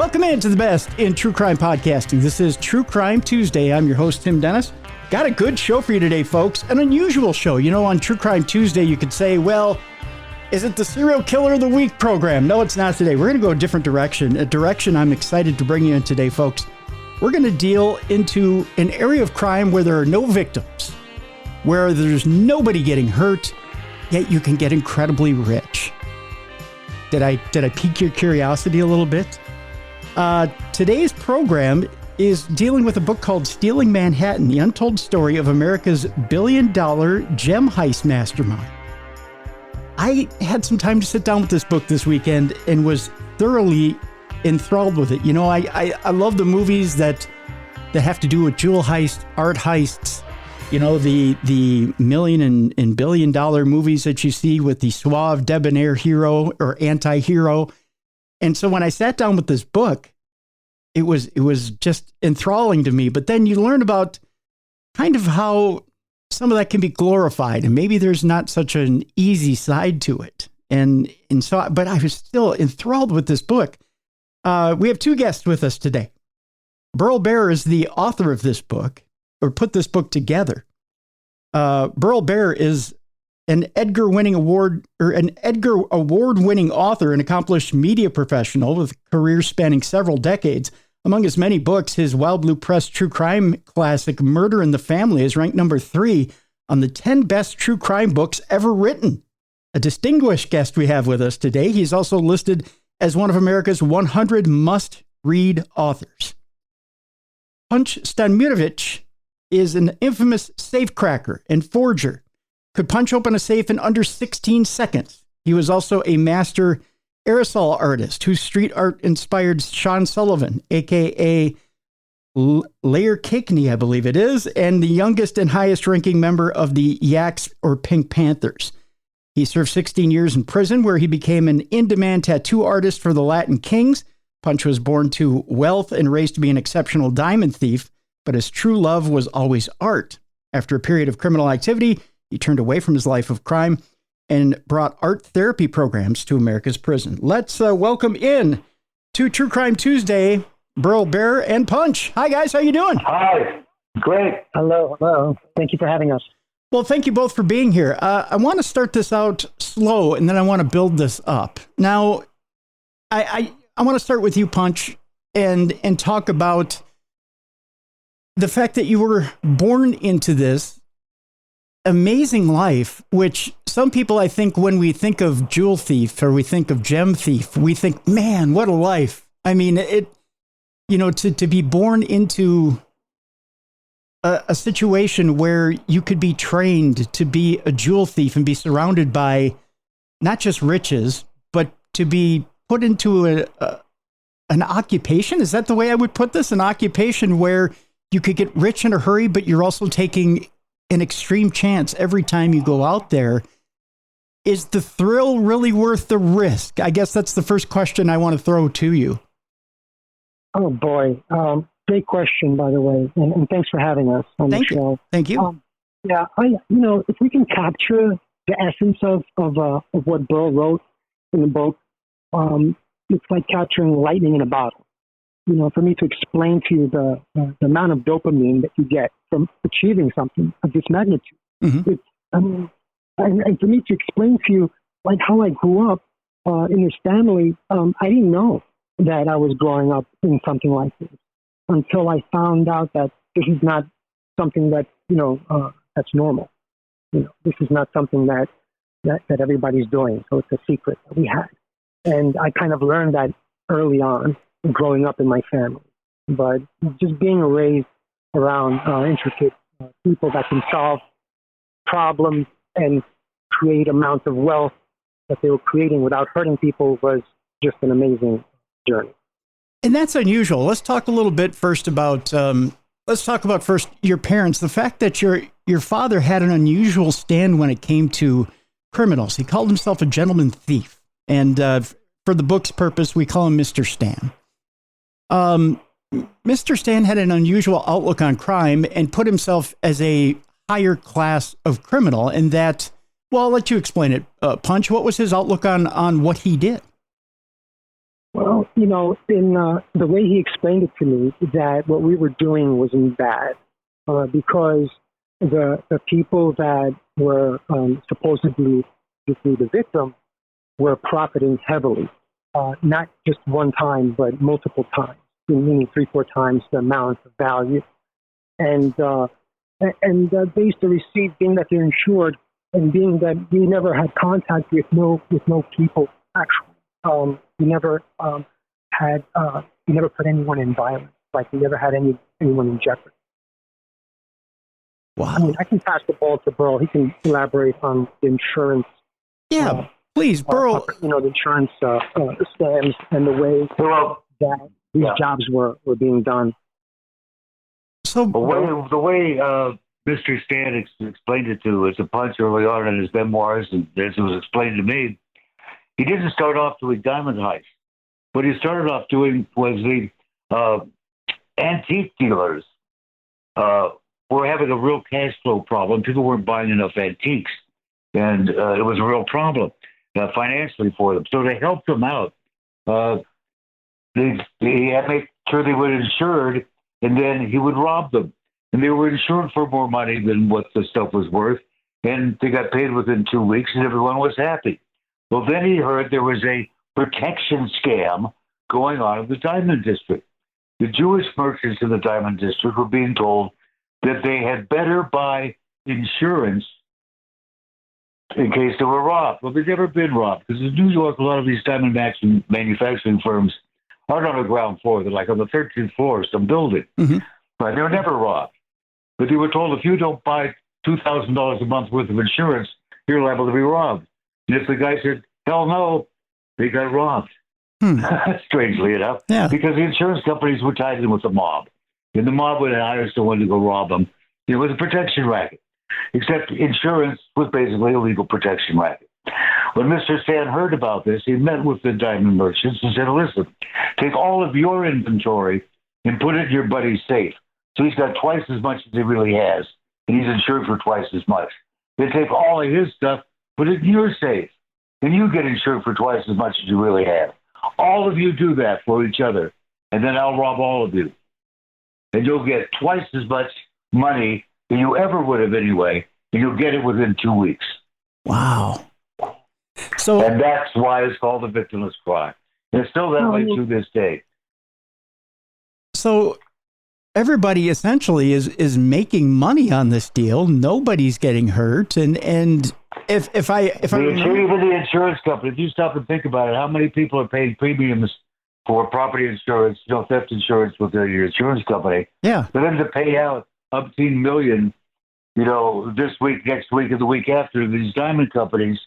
Welcome into the best in true crime podcasting. This is True Crime Tuesday. I'm your host, Tim Dennis. Got a good show for you today, folks. An unusual show. You know, on True Crime Tuesday, you could say, well, is it the Serial Killer of the Week program? No, it's not today. We're going to go a different direction, a direction I'm excited to bring you in today, folks. We're going to deal into an area of crime where there are no victims, where there's nobody getting hurt, yet you can get incredibly rich. Did I pique your curiosity a little bit? Today's program is dealing with a book called Stealing Manhattan, the untold story of America's billion-dollar gem heist mastermind. I had some time to sit down with this book this weekend and was thoroughly enthralled with it. You know, I love the movies that have to do with jewel heist, art heists, you know, the million and billion dollar movies that you see with the suave, debonair hero or anti-hero. And so when I sat down with this book, it was just enthralling to me. But then you learn about kind of how some of that can be glorified, and maybe there's not such an easy side to it. And so, but I was still enthralled with this book. We have two guests with us today. Burl Barer is the author of this book, or put this book together. Burl Barer is an Edgar Award-winning author and accomplished media professional with a career spanning several decades. Among his many books, his WildBlue Press true crime classic, Murder in the Family, is ranked number 3 on the 10 best true crime books ever written. A distinguished guest we have with us today. He's also listed as one of America's 100 must-read authors. Punch Stanimirovic is an infamous safecracker and forger. Could punch open a safe in under 16 seconds. He was also a master aerosol artist whose street art inspired Sean Sullivan, a.k.a. Layercakeny, I believe it is, and the youngest and highest ranking member of the YACS, or Pink Panthers. He served 16 years in prison, where he became an in-demand tattoo artist for the Latin Kings. Punch was born to wealth and raised to be an exceptional diamond thief, but his true love was always art. After a period of criminal activity, he turned away from his life of crime and brought art therapy programs to America's prison. Let's welcome in to True Crime Tuesday, Burl Barer and Punch. Hi, guys. How you doing? Hi. Great. Hello. Thank you for having us. Well, thank you both for being here. I want to start this out slow, and then I want to build this up. Now, I want to start with you, Punch, and talk about the fact that you were born into this amazing life, which some people, I think, when we think of jewel thief or we think of gem thief, we think, man, what a life. I mean, to be born into a situation where you could be trained to be a jewel thief and be surrounded by not just riches, but to be put into an occupation. Is that the way I would put this? An occupation where you could get rich in a hurry, but you're also taking an extreme chance every time you go out there. Is the thrill really worth the risk? I guess that's the first question I want to throw to you. Oh, boy. Great question, by the way. And thanks for having us on the show. Thank you. If we can capture the essence of what Burl wrote in the book, it's like capturing lightning in a bottle. You know, for me to explain to you the amount of dopamine that you get from achieving something of this magnitude. Mm-hmm. And for me to explain to you, like, how I grew up in this family, I didn't know that I was growing up in something like this until I found out that this is not something that, that's normal. You know, this is not something that everybody's doing. So it's a secret that we had. And I kind of learned that early on, growing up in my family. But just being raised around intricate people that can solve problems and create amounts of wealth that they were creating without hurting people was just an amazing journey. And that's unusual. Let's talk a little bit first about your parents. The fact that your father had an unusual stand when it came to criminals. He called himself a gentleman thief. And for the book's purpose, we call him Mr. Stan. Mr. Stan had an unusual outlook on crime and put himself as a higher class of criminal, and that, well, I'll let you explain it. Punch, what was his outlook on what he did? Well, in the way he explained it to me, that what we were doing wasn't bad because the people that were supposedly the victim were profiting heavily, not just one time, but multiple times, meaning 3-4 times the amount of value. And they used to receive, being that they're insured, and being that we never had contact with no people actually. We never we never put anyone in violence. Like we never had anyone in jeopardy. Wow. I mean, I can pass the ball to Burl. He can elaborate on the insurance. Yeah, please, Burl. The insurance scams and the way that these jobs were being done. So the way Mr. Stan explained it to us a bunch early on in his memoirs, and as it was explained to me, he didn't start off doing diamond heists. What he started off doing was the antique dealers were having a real cash flow problem. People weren't buying enough antiques, and it was a real problem financially for them. So they helped them out. They had to make sure they were insured, and then he would rob them. And they were insured for more money than what the stuff was worth, and they got paid within 2 weeks, and everyone was happy. Well, then he heard there was a protection scam going on in the Diamond District. The Jewish merchants in the Diamond District were being told that they had better buy insurance in case they were robbed. Well, they've never been robbed because in New York, a lot of these diamond manufacturing firms aren't on the ground floor. They're like on the 13th floor of some building. Mm-hmm. But they were never robbed. But they were told if you don't buy $2,000 a month worth of insurance, you're liable to be robbed. And if the guy said, hell no, they got robbed. Strangely enough. Yeah. Because the insurance companies were tied in with the mob. And the mob would hire someone to go rob them. It was a protection racket. Except insurance was basically a legal protection racket. When Mr. Stan heard about this, he met with the diamond merchants and said, listen, take all of your inventory and put it in your buddy's safe. So he's got twice as much as he really has, and he's insured for twice as much. Then take all of his stuff, put it in your safe, and you get insured for twice as much as you really have. All of you do that for each other, and then I'll rob all of you. And you'll get twice as much money than you ever would have anyway, and you'll get it within 2 weeks. Wow. So, and that's why it's called the victimless crime. And it's still that way to this day. So everybody essentially is making money on this deal. Nobody's getting hurt. And if I remember, even the insurance company, if you stop and think about it, how many people are paying premiums for property insurance, theft insurance with your insurance company? Yeah. For them to pay out umpteen million, this week, next week, and the week after, these diamond companies,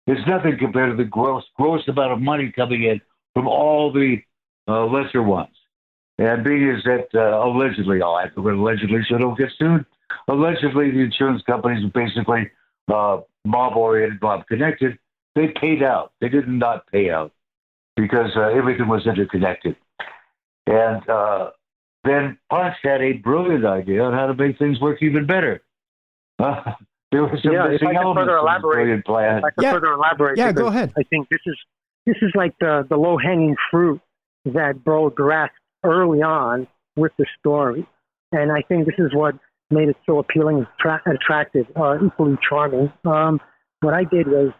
it's nothing compared to the gross amount of money coming in from all the lesser ones. And being is that allegedly, I'll have to go allegedly so I don't get sued. Allegedly, the insurance companies are basically mob-oriented, mob-connected. They paid out. They did not pay out because everything was interconnected. And then Punch had a brilliant idea on how to make things work even better. There was some missing elements to this brilliant plan. Further elaborate. Yeah, go ahead. I think this is like the low-hanging fruit that Burl grasped early on with the story. And I think this is what made it so appealing and attractive, equally charming. What I did was,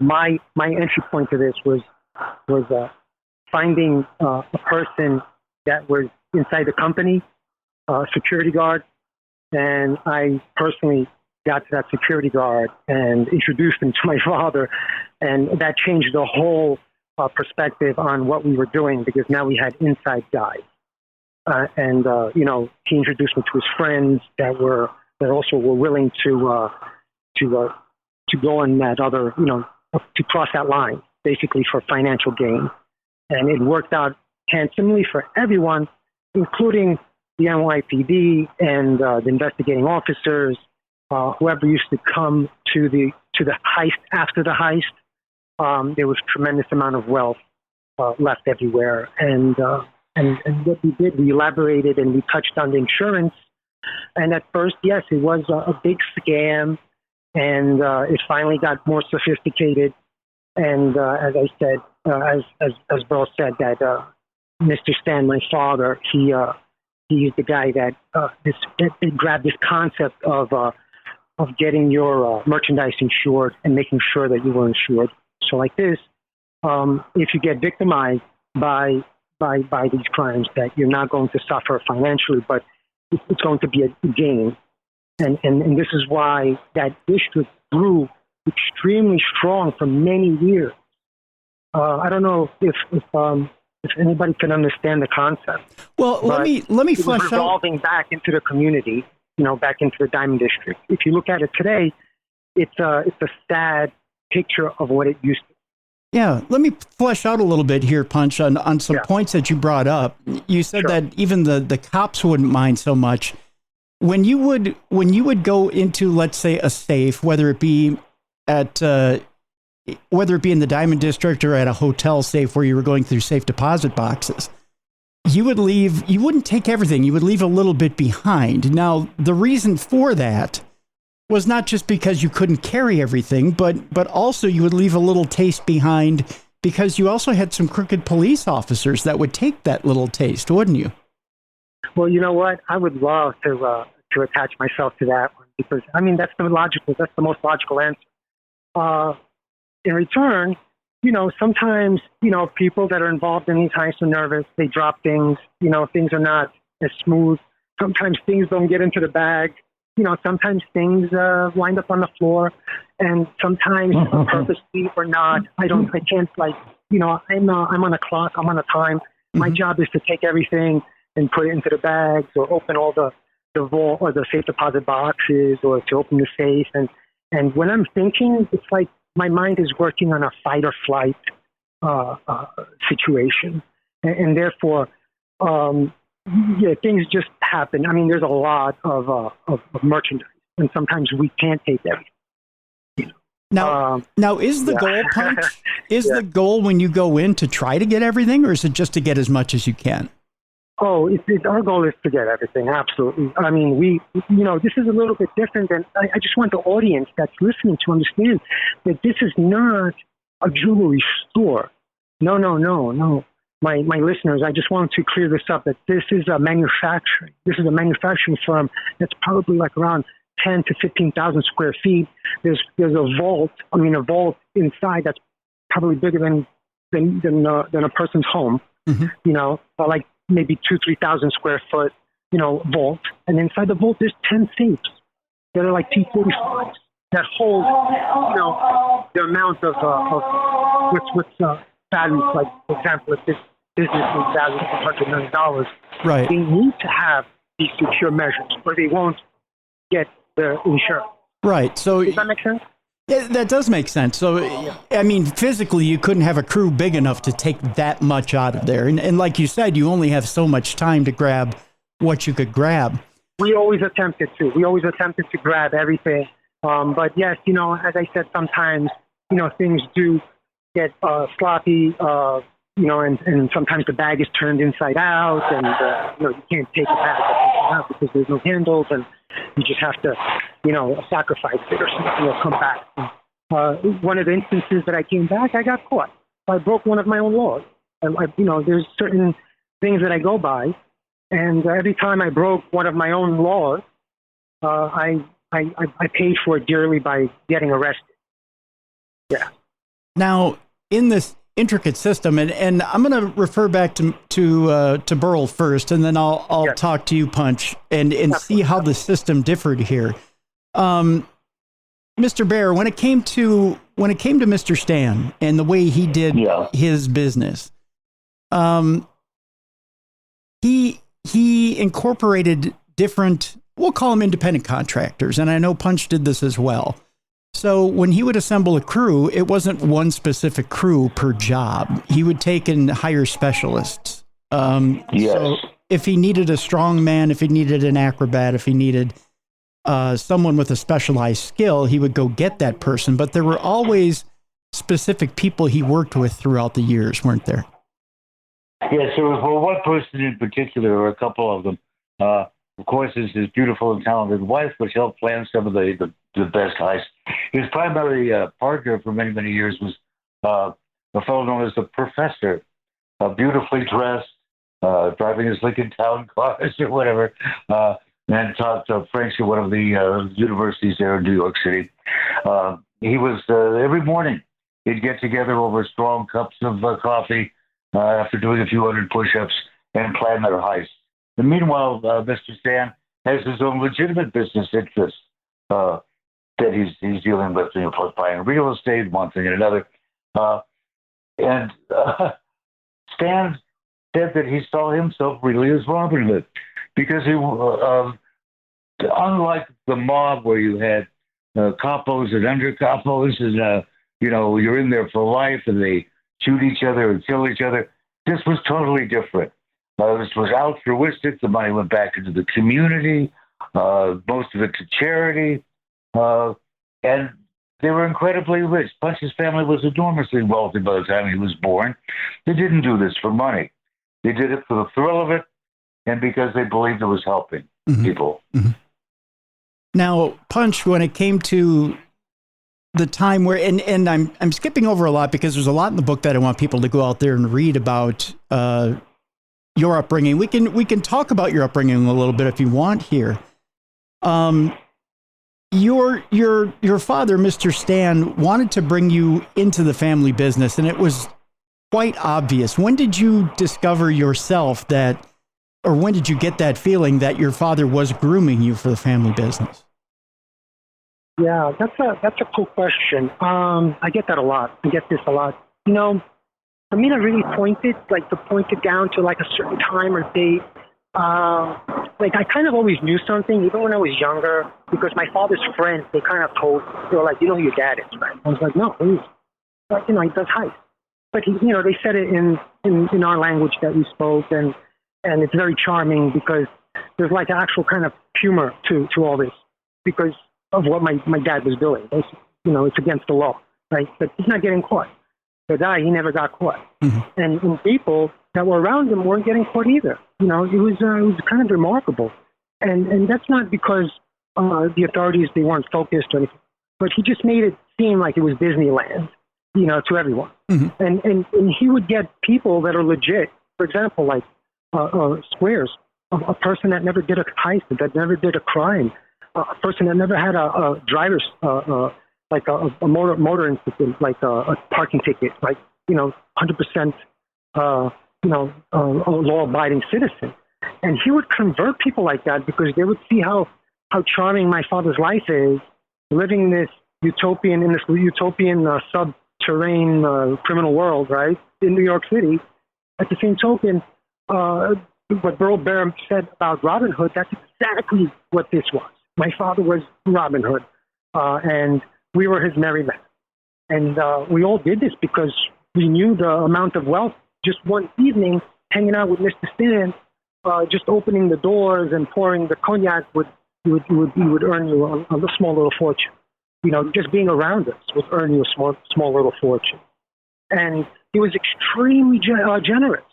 my entry point to this was finding a person that was inside the company, security guard, and I personally got to that security guard and introduced him to my father, and that changed the whole perspective on what we were doing because now we had inside guys. He introduced me to his friends that also were willing to go on that other, to cross that line, basically for financial gain. And it worked out handsomely for everyone, including the NYPD and the investigating officers, whoever used to come to the heist after the heist. There was a tremendous amount of wealth left everywhere. And what we did, we elaborated and we touched on the insurance. And at first, yes, it was a big scam, and it finally got more sophisticated And as I said, as Burl said, that Mr. Stan, my father, he's the guy that grabbed this concept of getting your merchandise insured and making sure that you were insured. So like this, if you get victimized by these crimes, that you're not going to suffer financially, but it's going to be a gain. And this is why that district grew extremely strong for many years. I don't know if anybody can understand the concept. Well, let me flesh out. Revolving back into the community, back into the Diamond District. If you look at it today, it's a sad picture of what it used to be. Yeah, let me flesh out a little bit here, Punch, on some points that you brought up. You said that even the cops wouldn't mind so much. When you would go into, let's say, a safe, whether it be in the Diamond District or at a hotel safe where you were going through safe deposit boxes, you wouldn't take everything. You would leave a little bit behind. Now, the reason for that was not just because you couldn't carry everything, but also you would leave a little taste behind because you also had some crooked police officers that would take that little taste, wouldn't you? Well, you know what? I would love to attach myself to that one because, that's the most logical answer. In return, sometimes, people that are involved in these heists are nervous. They drop things. Things are not as smooth. Sometimes things don't get into the bag. Sometimes things wind up on the floor, and sometimes purposely or not. I can't I'm on a clock. I'm on a time. My job is to take everything and put it into the bags or open all the vault or the safe deposit boxes or to open the safe. And when I'm thinking, it's like my mind is working on a fight or flight situation. And therefore, things just happen. There's a lot of merchandise, and sometimes we can't take everything. Now, is the goal, Punch? Is the goal when you go in to try to get everything, or is it just to get as much as you can? Oh, our goal is to get everything. Absolutely. This is a little bit different, and I just want the audience that's listening to understand that this is not a jewelry store. No. My listeners, I just wanted to clear this up, that this is a manufacturing. This is a manufacturing firm that's probably like around 10 to 15,000 square feet. There's a vault. A vault inside that's probably bigger than a person's home. Like maybe 2,000-3,000 square foot, vault. And inside the vault, there's 10 safes that are like T-45s that hold, the amount of what's values. Like, for example, if this business is valued $100 million, right, they need to have these secure measures, or they won't get the insurance. Right. So does that make sense? Yeah, that does make sense. So, physically, you couldn't have a crew big enough to take that much out of there. And like you said, you only have so much time to grab what you could grab. We always attempted to grab everything. But yes, as I said, sometimes, things do get sloppy, and sometimes the bag is turned inside out, and, you can't take the bag out because there's no handles, and you just have to, sacrifice it or something will come back. One of the instances that I came back, I got caught. I broke one of my own laws. There's certain things that I go by, and every time I broke one of my own laws, I paid for it dearly by getting arrested. Yeah. Now, in this intricate system, and I'm going to refer back to Burl first, and then I'll talk to you, Punch, and see how the system differed here. Mr. Barer, when it came to Mr. Stan and the way he did his business, he incorporated different, we'll call them independent contractors, and I know Punch did this as well. So when he would assemble a crew, it wasn't one specific crew per job. He would take and hire specialists. So if he needed a strong man, if he needed an acrobat, if he needed someone with a specialized skill, he would go get that person. But there were always specific people he worked with throughout the years, weren't there? Yes, there was one person in particular, or a couple of them. Of course, is his beautiful and talented wife, which helped plan some of the best heists. His primary partner for many, many years was a fellow known as the Professor, beautifully dressed, driving his Lincoln Town cars or whatever, and taught French at one of the universities there in New York City. He was, every morning, he'd get together over strong cups of coffee after doing a few hundred push-ups and plan their heist. And meanwhile, Mr. Stan has his own legitimate business interests that he's dealing with, plus buying real estate, one thing and another. And Stan said that he saw himself really as Robin Hood, because he, unlike the mob where you had capos and under capos, and you're in there for life, and they shoot each other and kill each other. This was totally different. This was altruistic. The money went back into the community, most of it to charity, and they were incredibly rich. Punch's family was enormously wealthy by the time he was born. They didn't do this for money. They did it for the thrill of it and because they believed it was helping people. Mm-hmm. Now, Punch, when it came to the time where, and I'm skipping over a lot because there's a lot in the book that I want people to go out there and read about your upbringing. We can talk about your upbringing a little bit if you want here. Your father, Mr. Stan, wanted to bring you into the family business, and it was quite obvious. When did you discover yourself that, or when did you get that feeling that your father was grooming you for the family business? Yeah, that's a cool question. I get that a lot. I get this a lot. For me to really point it down to like a certain time or date, I kind of always knew something, even when I was younger, because my father's friends, they kind of told, they were like, who your dad is, right? I was like, no, who is he? Like, he does heist. But, they said it in our language that we spoke, and it's very charming because there's like an actual kind of humor to all this because of what my dad was doing. It's against the law, right? But he's not getting caught. The guy, he never got caught. Mm-hmm. And people that were around him weren't getting caught either. It was kind of remarkable. And that's not because the authorities, they weren't focused or anything, but he just made it seem like it was Disneyland, to everyone. Mm-hmm. And he would get people that are legit. For example, like Squares, a person that never did a heist, that never did a crime, a person that never had a driver's, like a motor incident, like a parking ticket, like, 100%, a law-abiding citizen. And he would convert people like that because they would see how charming my father's life is, living in this utopian subterranean criminal world, right, in New York City. At the same token, what Burl Barer said about Robin Hood, that's exactly what this was. My father was Robin Hood, and we were his merry men. And we all did this because we knew the amount of wealth. Just one evening, hanging out with Mr. Stan, just opening the doors and pouring the cognac would earn you a small little fortune. Just being around us would earn you a small little fortune. And he was extremely generous,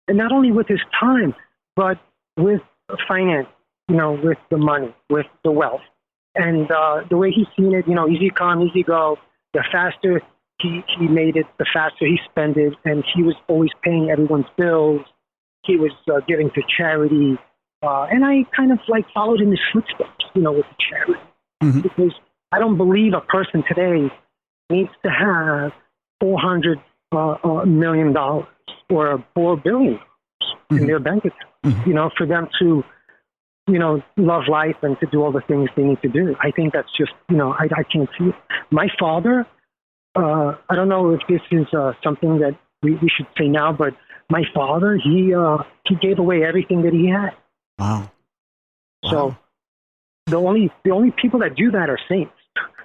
and not only with his time, but with finance. With the money, with the wealth. And the way he's seen it, easy come, easy go. The faster he made it, the faster he spent it. And he was always paying everyone's bills. He was giving to charity. And I kind of followed in his footsteps, with the charity. Mm-hmm. Because I don't believe a person today needs to have $400 million or $4 billion mm-hmm. in their bank account, mm-hmm. For them to love life and to do all the things they need to do. I think that's just, I can't see it. My father, I don't know if this is something that we should say now, but my father, he gave away everything that he had. Wow. So the only people that do that are saints.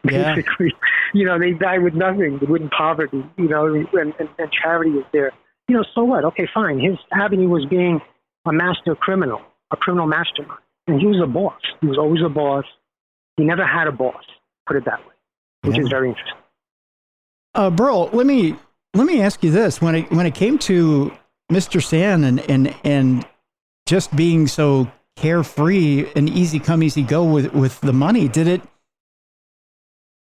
Basically, they die with nothing, they live in poverty, and charity is there. So what? Okay, fine. His avenue was being a master criminal, a criminal mastermind. And he was a boss. He was always a boss. He never had a boss, put it that way, which is very interesting. Burl, let me ask you this: when it came to Mr. Stan and just being so carefree and easy come, easy go with the money, did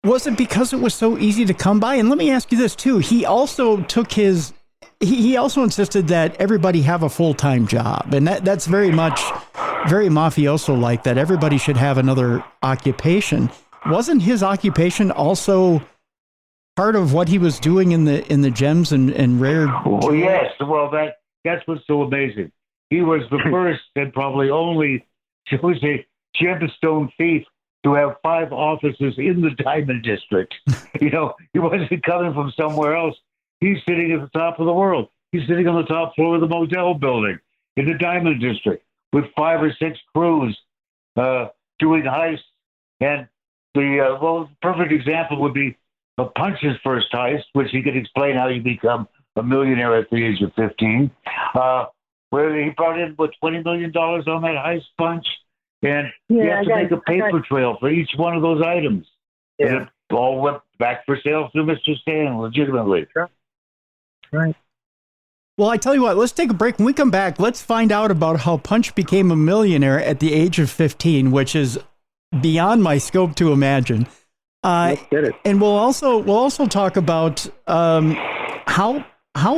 Was it because it was so easy to come by? And let me ask you this too. He also took his, he also insisted that everybody have a full-time job. And that's very much, very mafioso like that. Everybody should have another occupation. Wasn't his occupation also part of what he was doing in the gems and rare? Well, yes. Well, that's what's so amazing. He was the first and probably only, shall we say, gemstone thief to have 5 offices in the Diamond District. He wasn't coming from somewhere else. He's sitting at the top of the world. He's sitting on the top floor of the motel building in the Diamond District with 5 or 6 crews doing heists. And the perfect example would be Punch's first heist, which he could explain how you become a millionaire at the age of 15, where he brought in, $20 million on that heist, Punch? And you have to make a paper trail for each one of those items. Yeah. And it all went back for sale through Mr. Stan, legitimately. Sure. Right. Well, I tell you what, let's take a break. When we come back, let's find out about how Punch became a millionaire at the age of 15, which is beyond my scope to imagine. Let's get it. And we'll also talk about how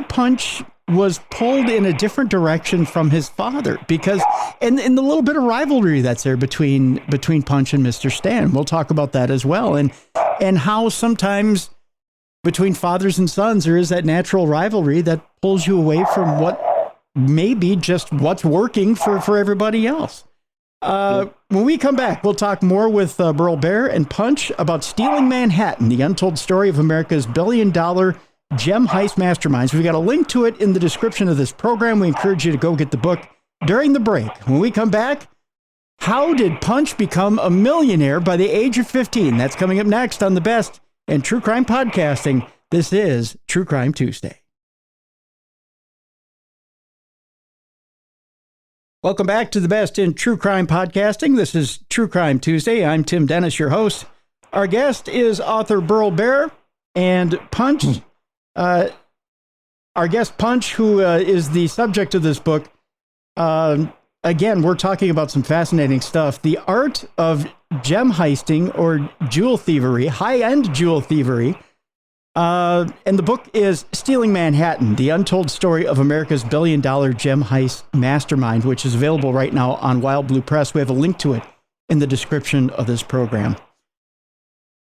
Punch was pulled in a different direction from his father, because and the little bit of rivalry that's there between Punch and Mr. Stan. We'll talk about that as well, and how sometimes between fathers and sons there is that natural rivalry that pulls you away from what may be just what's working for everybody else. When we come back, we'll talk more with Burl Barer and Punch about stealing Manhattan, the untold story of America's billion-dollar gem heist masterminds. We've got a link to it in the description of this program. We encourage you to go get the book during the break. When we come back, how did Punch become a millionaire by the age of 15? That's coming up next on the best in true crime podcasting. This is True Crime Tuesday. Welcome back to the best in true crime podcasting. This is True Crime Tuesday. I'm Tim Dennis, your host. Our guest is author Burl Barer and Punch. Our guest Punch, who is the subject of this book. Again, we're talking about some fascinating stuff. The art of gem heisting or jewel thievery, high-end jewel thievery. And the book is Stealing Manhattan, the untold story of America's billion-dollar gem heist mastermind, which is available right now on WildBlue Press. We have a link to it in the description of this program.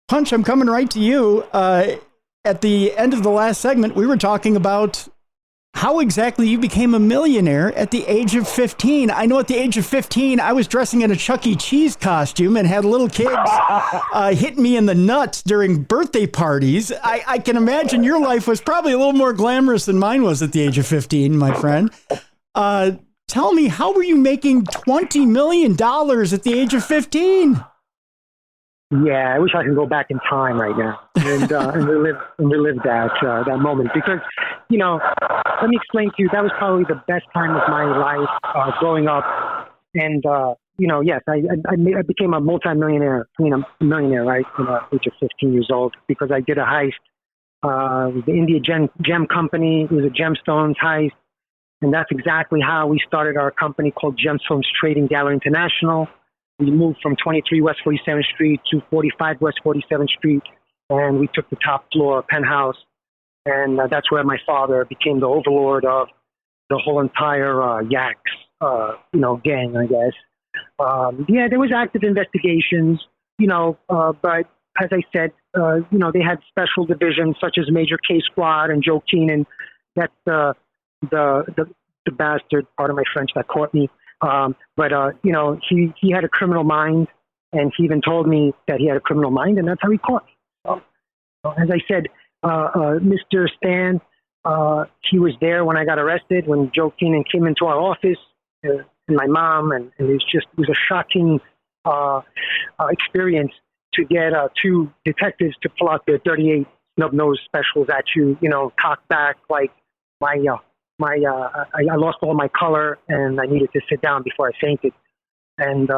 Punch, I'm coming right to you. At the end of the last segment, we were talking about how exactly you became a millionaire at the age of 15. I know at the age of 15, I was dressing in a Chuck E. Cheese costume and had little kids hit me in the nuts during birthday parties. I can imagine your life was probably a little more glamorous than mine was at the age of 15, my friend. Tell me, how were you making $20 million at the age of 15? Yeah, I wish I could go back in time right now and relive that moment, because, let me explain to you, that was probably the best time of my life growing up. And, yes, I became a multimillionaire, a millionaire, right, at the age of 15 years old, because I did a heist. It was the India Gem Company. It was a gemstones heist. And that's exactly how we started our company called Gemstones Trading Gallery International. We moved from 23 West 47th Street to 45 West 47th Street, and we took the top floor, penthouse, and that's where my father became the overlord of the whole entire YACS, gang, I guess. There was active investigations, but as I said, they had special divisions such as Major K Squad and Joe Keenan. That's the bastard, part of my French, that caught me. But he had a criminal mind, and he even told me that he had a criminal mind, and that's how he caught me. As I said, Mr. Stan, he was there when I got arrested, when Joe Keenan came into our office, and my mom, and it was a shocking experience to get 2 detectives to pull out their 38 snub-nosed specials at you, cocked back like I lost all my color and I needed to sit down before I fainted. And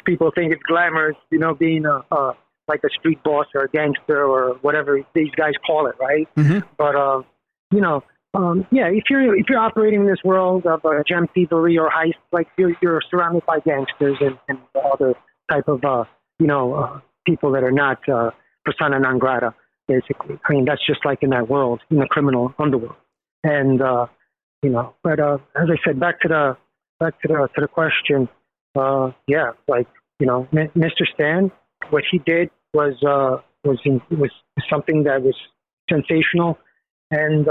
people think it's glamorous, being like a street boss or a gangster or whatever these guys call it, right? Mm-hmm. But if you're operating in this world of gem thievery or heist, like you're surrounded by gangsters and other type of people that are not persona non grata, basically. I mean, that's just like in that world, in the criminal underworld. And but as I said, back to the question, Mr. Stan, what he did was something that was sensational, and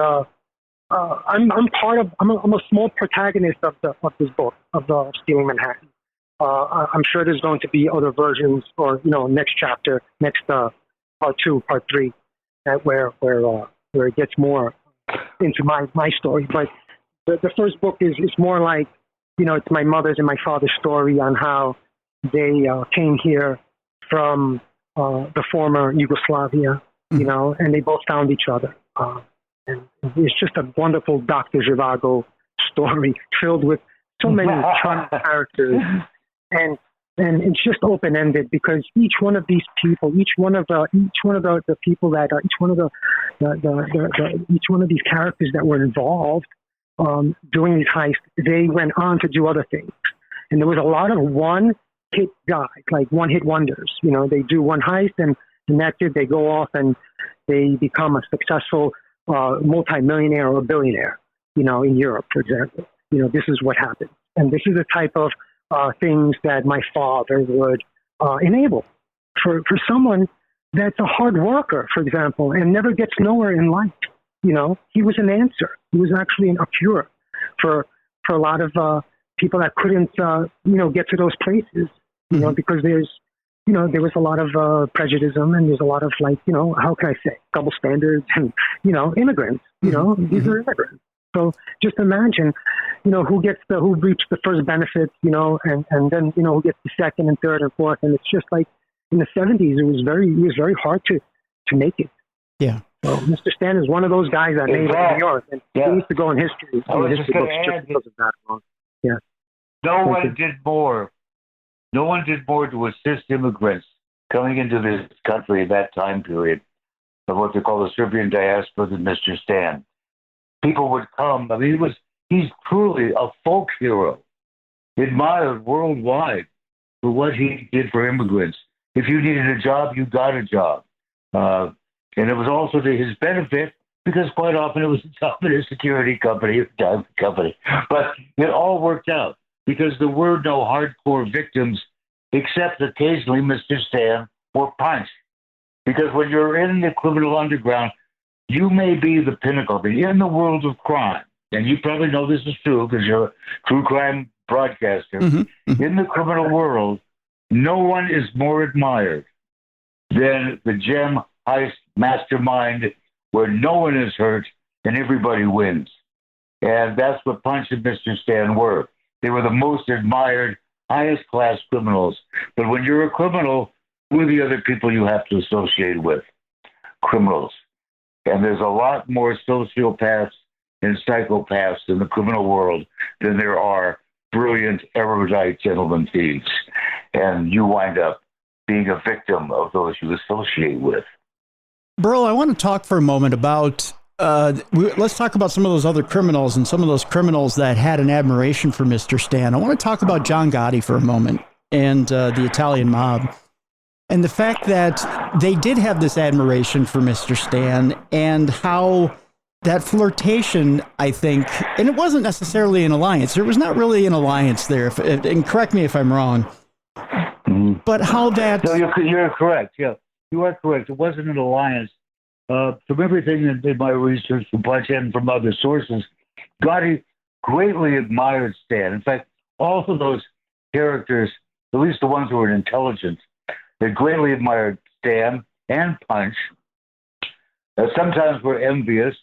I'm a small protagonist of this book of the Stealing Manhattan. I'm sure there's going to be other versions, or next chapter, next part 2, part 3, where it gets more into my story. But the first book is more like it's my mother's and my father's story on how they came here from the former Yugoslavia, and they both found each other. And it's just a wonderful Dr. Zhivago story filled with so many charming characters, and it's just open ended because each one of these people, each one of the people that each one of these characters that were involved doing these heists, they went on to do other things, and there was a lot of one-hit guys, like one-hit wonders. They do one heist and that's it. They go off and they become a successful multi-millionaire or a billionaire, in Europe, for example. This is what happened. And this is the type of things that my father would enable for someone that's a hard worker, for example, and never gets nowhere in life. He was an answer. He was actually a cure for a lot of people that couldn't, get to those places, because there was a lot of prejudice and there's a lot of how can I say, double standards and, immigrants, these are immigrants. So just imagine, who reaps the first benefits, and then, who gets the second and third and fourth. And it's just like in the 70s, it was very hard to make it. Yeah. So Mr. Stan is one of those guys that made it in New York, and he needs to go in history. I was just going to add that. Yeah. No one did more to assist immigrants coming into this country at that time period of what they call the Serbian diaspora than Mr. Stan. People would come. I mean, he's truly a folk hero, admired worldwide for what he did for immigrants. If you needed a job, you got a job. And it was also to his benefit because quite often it was a job at a security company, But it all worked out because there were no hardcore victims except occasionally Mr. Stan or Punch. Because when you're in the criminal underground, you may be the pinnacle. But in the world of crime, and you probably know this is true because you're a true crime broadcaster, in the criminal world, no one is more admired than the gem heist mastermind where no one is hurt and everybody wins. And that's what Punch and Mr. Stan were. They were the most admired, highest class criminals. But when you're a criminal, who are the other people you have to associate with? Criminals. And there's a lot more sociopaths and psychopaths in the criminal world than there are brilliant, erudite gentlemen thieves. And you wind up being a victim of those you associate with. Burl, I want to talk for a moment about, let's talk about some of those other criminals and some of those criminals that had an admiration for Mr. Stan. I want to talk about John Gotti for a moment and the Italian mob. And the fact that they did have this admiration for Mr. Stan and how that flirtation, I think, and it wasn't necessarily an alliance. There was not really an alliance there, and correct me if I'm wrong. But how that... No, you're correct, yeah. You are correct. It wasn't an alliance. From everything in my research from Punch and from other sources, Gotti greatly admired Stan. In fact, all of those characters, at least the ones who were intelligent, they greatly admired Stan and Punch. Sometimes were envious,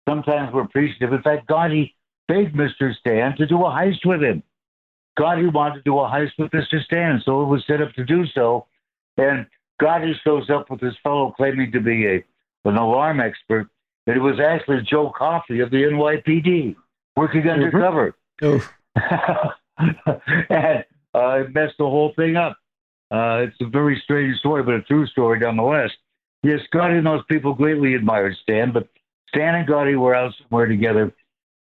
sometimes were appreciative. In fact, Gotti begged Mr. Stan to do a heist with him. Gotti wanted to do a heist with Mr. Stan, so it was set up to do so. And Gotti shows up with his fellow claiming to be an alarm expert, but it was actually Joe Coffey of the NYPD working undercover. And it messed the whole thing up. It's a very strange story, but a true story nonetheless. Yes, Gotti and those people greatly admired Stan, but Stan and Gotti were out somewhere together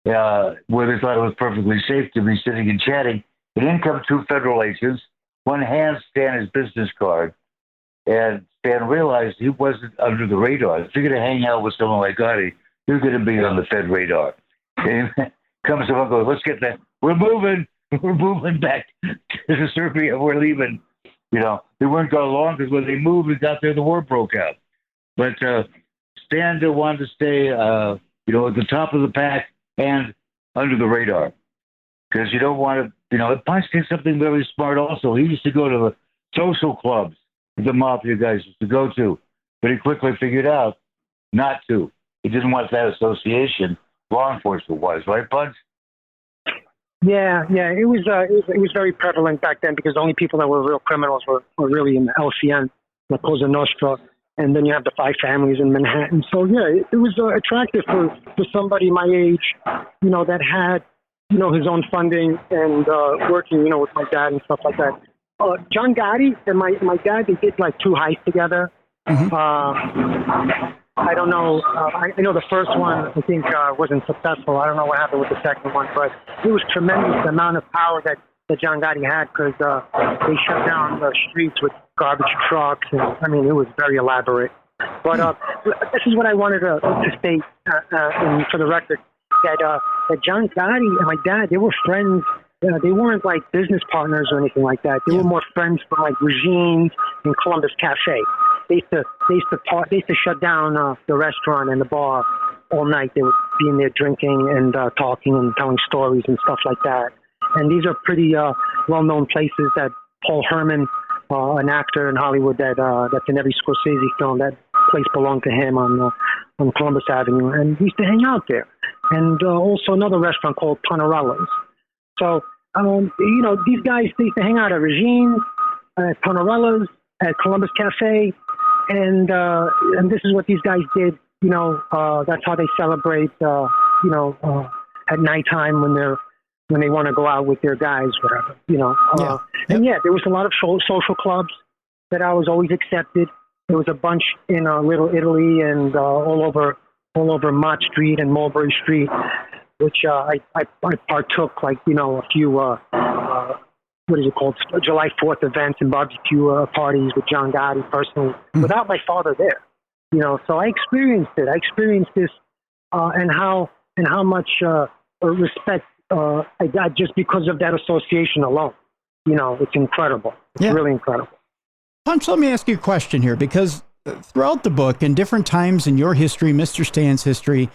where they thought it was perfectly safe to be sitting and chatting. And in come two federal agents. One hands Stan his business card, And Stan realized he wasn't under the radar. If you're going to hang out with someone like Gotti, you're going to be on the Fed radar. And comes along and goes, let's get that. We're moving back to Serbia. We're leaving. You know, they weren't going long because when they moved and got there, the war broke out. But Stan wanted to stay, at the top of the pack and under the radar. Because you don't want to, Punch did something very smart also. He used to go to the social clubs the Mafia guys used to go to, but he quickly figured out not to. He didn't want that association law enforcement was, right, Punch? Yeah. It was very prevalent back then because the only people that were real criminals were really in the LCN, the Cosa Nostra, and then you have the 5 families in Manhattan. So yeah, it was attractive for somebody my age, that had his own funding and working, with my dad and stuff like that. John Gotti and my dad, they did like 2 heists together. Mm-hmm. I don't know. I know the first one, I think, wasn't successful. I don't know what happened with the second one, but it was tremendous the amount of power that John Gotti had because they shut down the streets with garbage trucks. And I mean, it was very elaborate. But this is what I wanted to state for the record, that John Gotti and my dad, they were friends. They weren't like business partners or anything like that. They were more friends from like Regine's and Columbus Cafe. They used to shut down the restaurant and the bar all night. They would be in there drinking and talking and telling stories and stuff like that. And these are pretty well-known places that Paul Herman, an actor in Hollywood that's in every Scorsese film, that place belonged to him on Columbus Avenue. And we used to hang out there. And also another restaurant called Ponerella's. So, these guys, they used to hang out at Regine's, at Ponerella's, at Columbus Cafe, and this is what these guys did. That's how they celebrate. At nighttime when they want to go out with their guys, whatever. And there was a lot of social clubs that I was always accepted. There was a bunch in Little Italy and all over Mott Street and Mulberry Street, which I partook, like, a few, what is it called, July 4th events and barbecue parties with John Gotti personally, without my father there. So I experienced it. I experienced this and how much respect I got just because of that association alone. It's incredible. It's really incredible. Punch, let me ask you a question here, because throughout the book and different times in your history, Mr. Stan's history,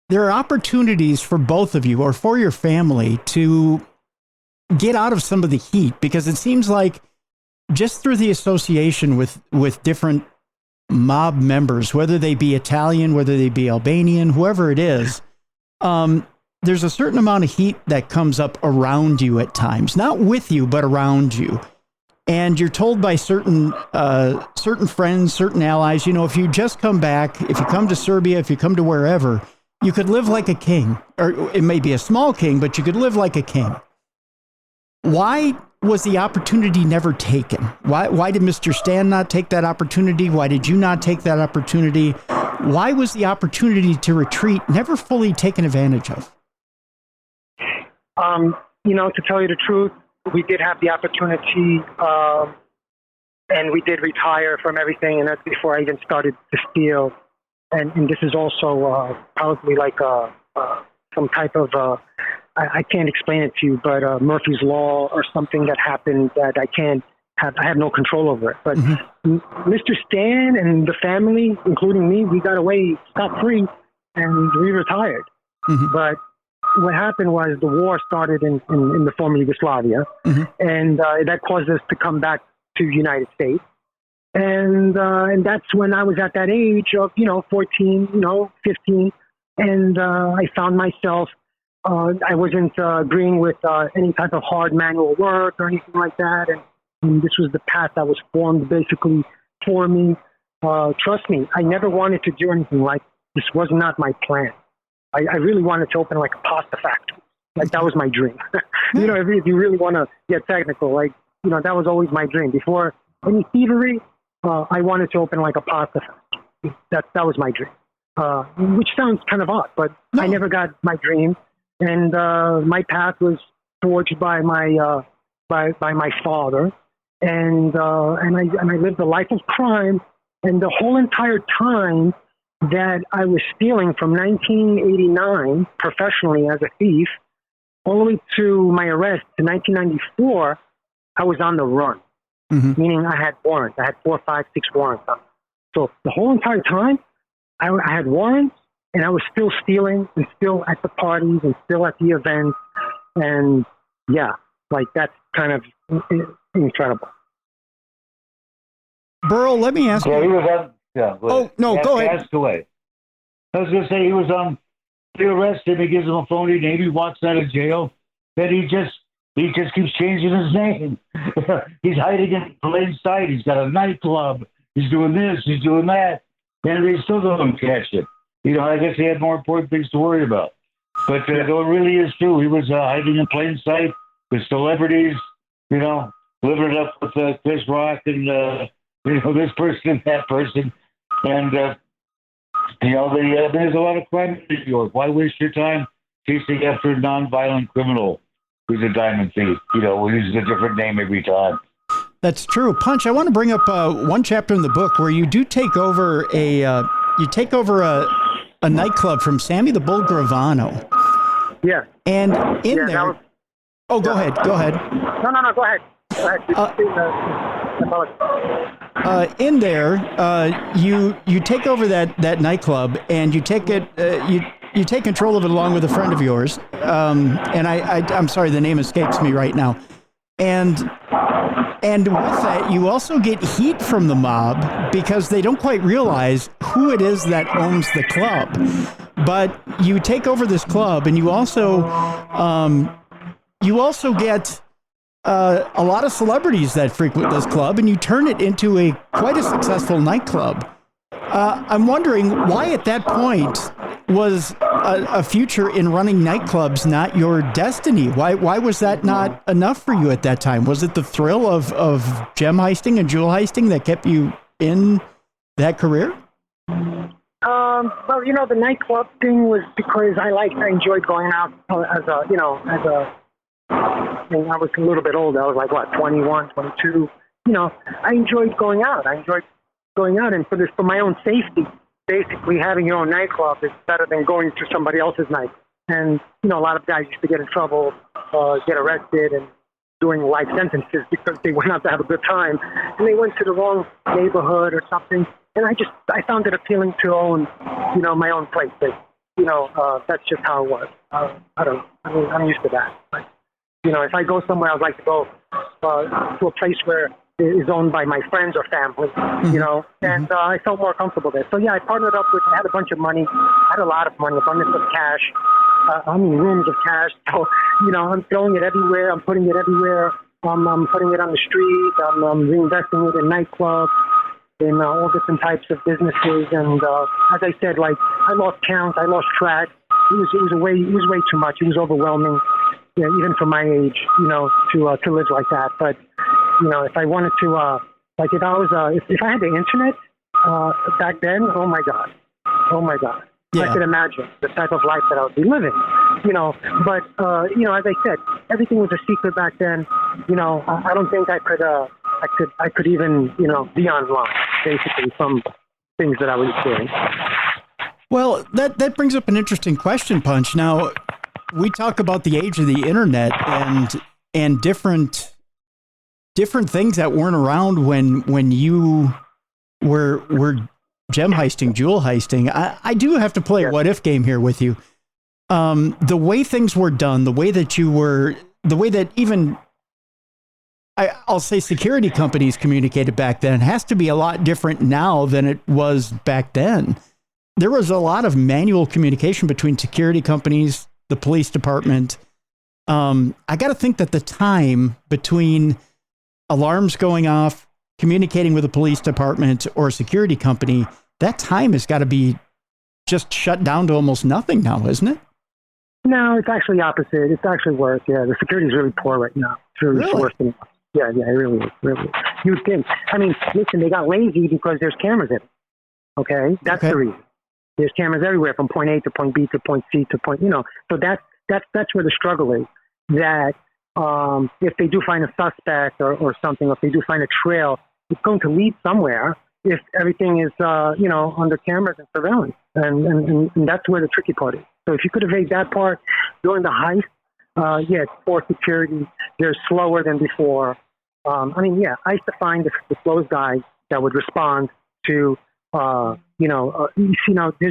there are opportunities for both of you or for your family to get out of some of the heat, because it seems like just through the association with different mob members, whether they be Italian, whether they be Albanian, whoever it is, there's a certain amount of heat that comes up around you at times, not with you, but around you. And you're told by certain friends, certain allies, if you just come back, if you come to Serbia, if you come to wherever, you could live like a king, or it may be a small king, but you could live like a king. Why was the opportunity never taken? Why did Mr. Stan not take that opportunity? Why did you not take that opportunity? Why was the opportunity to retreat never fully taken advantage of? To tell you the truth, we did have the opportunity, and we did retire from everything, and that's before I even started to steal. And this is also probably like some type of, I can't explain it to you, but Murphy's Law or something that happened that I have no control over it. But Mr. Stan and the family, including me, we got away scot-free and we retired. But what happened was the war started in the former Yugoslavia, and that caused us to come back to the United States. And that's when I was at that age of, 14, 15. And I found myself, I wasn't agreeing with any type of hard manual work or anything like that. And this was the path that was formed basically for me. Trust me, I never wanted to do anything like this. Was not my plan. I really wanted to open like a pasta factory. Like that was my dream. If you really want to get technical, like, that was always my dream. Before any thievery, I wanted to open like a pasta factory. That was my dream, which sounds kind of odd, but I never got my dream. And my path was forged by my father. and I lived a life of crime. And the whole entire time that I was stealing from 1989 professionally as a thief, all the way to my arrest in 1994, I was on the run. Mm-hmm. Meaning I had warrants. I had 4, 5, 6 warrants. So the whole entire time, I had warrants, and I was still stealing, and still at the parties, and still at the events, and yeah, like that's kind of incredible. Burl, let me ask you. He was on. Yeah. Oh no, go ahead. Passed away. I was going to say he was on. They arrest him. He gives him a phony name. He walks out of jail. Then he just keeps changing his name. He's hiding in plain sight. He's got a nightclub. He's doing this. He's doing that. And they still don't catch him. I guess he had more important things to worry about. But it really is true. He was hiding in plain sight with celebrities, living it up with Chris Rock and, this person and that person. And, there's a lot of crime in New York. Why waste your time chasing after a nonviolent criminal who's a diamond thief? Who uses a different name every time. That's true. Punch, I want to bring up one chapter in the book where you do take over a nightclub from Sammy the Bull Gravano. Yeah. And in there... Go ahead. No, go ahead. Go ahead. In there, you take over that nightclb, and you take it. You take control of it along with a friend of yours. And I'm sorry, the name escapes me right now. And with that, you also get heat from the mob because they don't quite realize who it is that owns the club. But you take over this club, and you also get a lot of celebrities that frequent this club, and you turn it into quite a successful nightclub. I'm wondering why at that point was a future in running nightclubs not your destiny? Why was that not enough for you at that time? Was it the thrill of gem heisting and jewel heisting that kept you in that career? Well, the nightclub thing was because I enjoyed going out when I was a little bit older. I was like, 21, 22. I enjoyed going out. And for my own safety, basically having your own nightclub is better than going to somebody else's night. And, a lot of guys used to get in trouble, get arrested, and doing life sentences because they went out to have a good time. And they went to the wrong neighborhood or something. And I found it appealing to own, my own place. But, that's just how it was. I don't know. I'm used to that. But, if I go somewhere, I'd like to go to a place where it is owned by my friends or family, and I felt more comfortable there. So, I partnered up I had a bunch of money. I had a lot of money, abundance of cash. Rooms of cash. So, I'm throwing it everywhere. I'm putting it everywhere. I'm putting it on the street. I'm reinvesting it in nightclubs, in all different types of businesses. And as I said, I lost count. I lost track. It was way too much. It was overwhelming. Even for my age, to live like that. But, if I wanted to, if I had the internet back then, oh my God. Yeah. I could imagine the type of life that I would be living, But, as I said, everything was a secret back then. I don't think I could even, be online, basically, from things that I was doing. Well, that brings up an interesting question, Punch. Now, we talk about the age of the internet and different things that weren't around when you were gem heisting, jewel heisting. I do have to play a what if game here with you. The way things were done, the way that even I'll say security companies communicated back then has to be a lot different now than it was back then. There was a lot of manual communication between security companies, the police department. I got to think that the time between alarms going off, communicating with a police department or a security company, that time has got to be just shut down to almost nothing now, isn't it? No, it's actually opposite. It's actually worse. Yeah, the security is really poor right now. It's really worse than. Yeah, it really is. Really. You would think. I mean, listen, they got lazy because there's cameras in it. Okay, that's the reason. There's cameras everywhere from point A to point B to point C to point. So that's where the struggle is. That if they do find a suspect or something, if they do find a trail, it's going to lead somewhere if everything is, under cameras and surveillance. And that's where the tricky part is. So if you could evade that part during the heist, it's poor security. They're slower than before. I used to find the slowest guys that would respond to, there's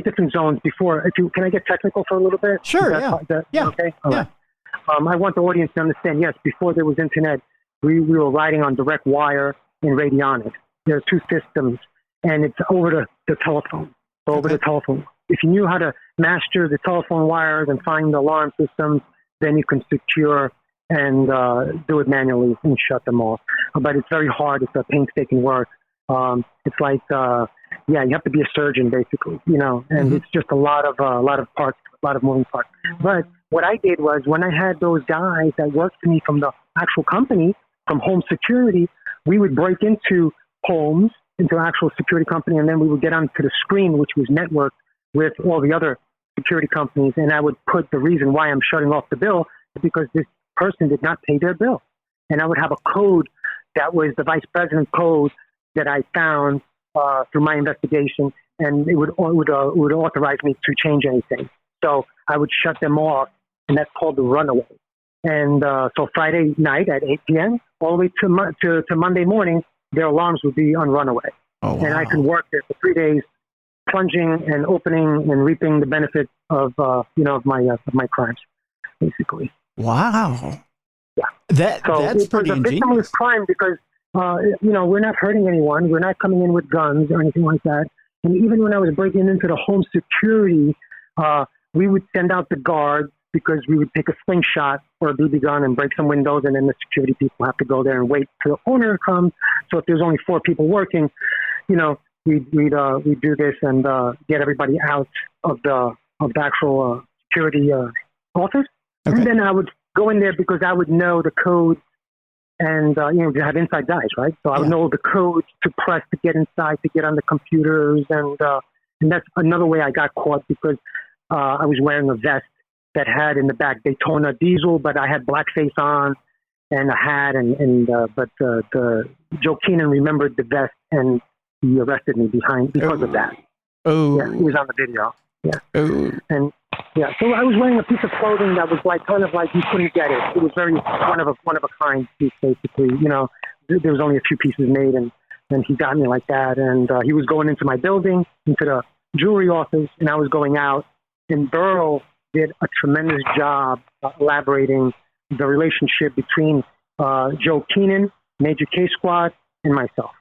different zones before. Can I get technical for a little bit? Sure, yeah. Okay? All right. I want the audience to understand, yes, before there was internet, we were riding on direct wire and radionics. There are two systems, and it's over the telephone. So over the telephone. If you knew how to master the telephone wires and find the alarm systems, then you can secure and do it manually and shut them off. But it's very hard. It's a painstaking work. It's like, you have to be a surgeon, basically, and it's just a lot of parts, a lot of moving parts. But what I did was when I had those guys that worked for me from the actual company, from home security, we would break into homes, into actual security company, and then we would get onto the screen, which was networked with all the other security companies, and I would put the reason why I'm shutting off the bill is because this person did not pay their bill. And I would have a code that was the vice president code that I found through my investigation, and it would authorize me to change anything. So I would shut them off, and that's called the runaway. And so Friday night at 8 p.m. all the way to Monday morning, their alarms would be on runaway. Oh, wow. And I could work there for 3 days, plunging and opening and reaping the benefit of my crimes, basically. Wow. Yeah. That's pretty ingenious. It's a victimless crime because we're not hurting anyone. We're not coming in with guns or anything like that. And even when I was breaking into the home security, we would send out the guards because we would take a slingshot or a BB gun and break some windows, and then the security people have to go there and wait till the owner comes. So if there's only 4 people working, we'd do this and get everybody out of the actual security office. Okay. And then I would go in there because I would know the codes and, you have inside guys, right? So I would know the codes to press to get inside, to get on the computers. And that's another way I got caught because I was wearing a vest that had in the back Daytona diesel, but I had blackface on and a hat. But Joe Keenan remembered the vest and he arrested me because of that. Oh. Yeah, he was on the video. Yeah. Oh. And so I was wearing a piece of clothing that was kind of like you couldn't get it. It was very one of a kind piece, basically. There was only a few pieces made, and he got me like that. And he was going into my building, into the jewelry office, and I was going out. And Burl did a tremendous job elaborating the relationship between Joe Keenan, Major K Squad, and myself.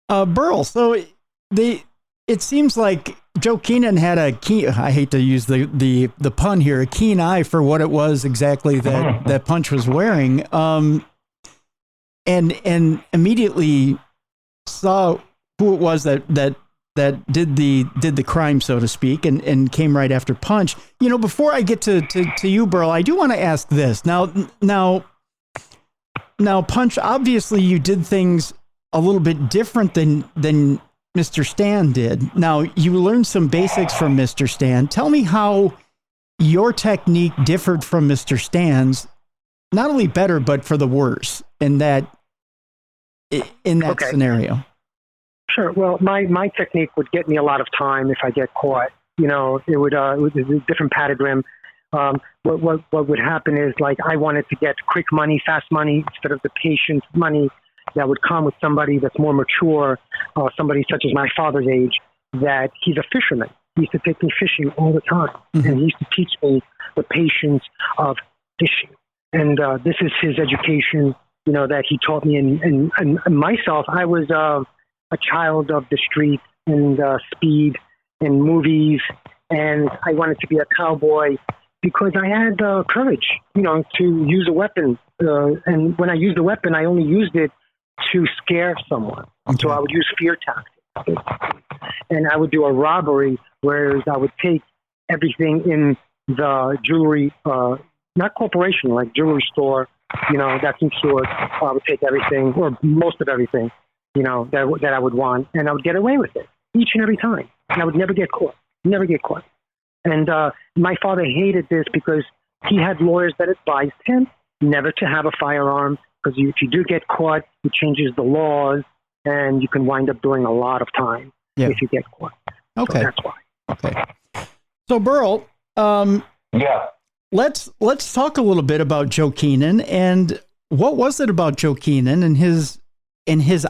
Burl, so it seems like Joe Keenan had I hate to use the pun here, a keen eye for what it was exactly that Punch was wearing, and immedately saw who it was that did the crime, so to speak, and came right after Punch. Before I get to you, Burl, I do want to ask this. Now, Punch, obviously you did things a little bit different than Mr. Stan did. Now, you learned some basics from Mr. Stan. Tell me how your technique differed from Mr. Stan's, not only better, but for the worse in that scenario. Sure. Well, my technique would get me a lot of time if I get caught. It was a different patagram. What would happen is, like, I wanted to get quick money, fast money, instead of the patient money that would come with somebody that's more mature, somebody such as my father's age, that he's a fisherman. He used to take me fishing all the time. Mm-hmm. And he used to teach me the patience of fishing. And this is his education, that he taught me. And myself, I was a child of the street and speed and movies. And I wanted to be a cowboy because I had courage, to use a weapon. And when I used a weapon, I only used it to scare someone. Okay. So I would use fear tactics. And I would do a robbery, whereas I would take everything in the jewelry, not corporation, like jewelry store, that's insured. I would take everything, or most of everything, that I would want, and I would get away with it each and every time. And I would never get caught. And my father hated this because he had lawyers that advised him, never to have a firearm, because if you do get caught, it changes the laws, and you can wind up doing a lot of time if you get caught. Okay. So that's why. Okay. So, Burl, Yeah. let's talk a little bit about Joe Keenan, and what was it about Joe Keenan and his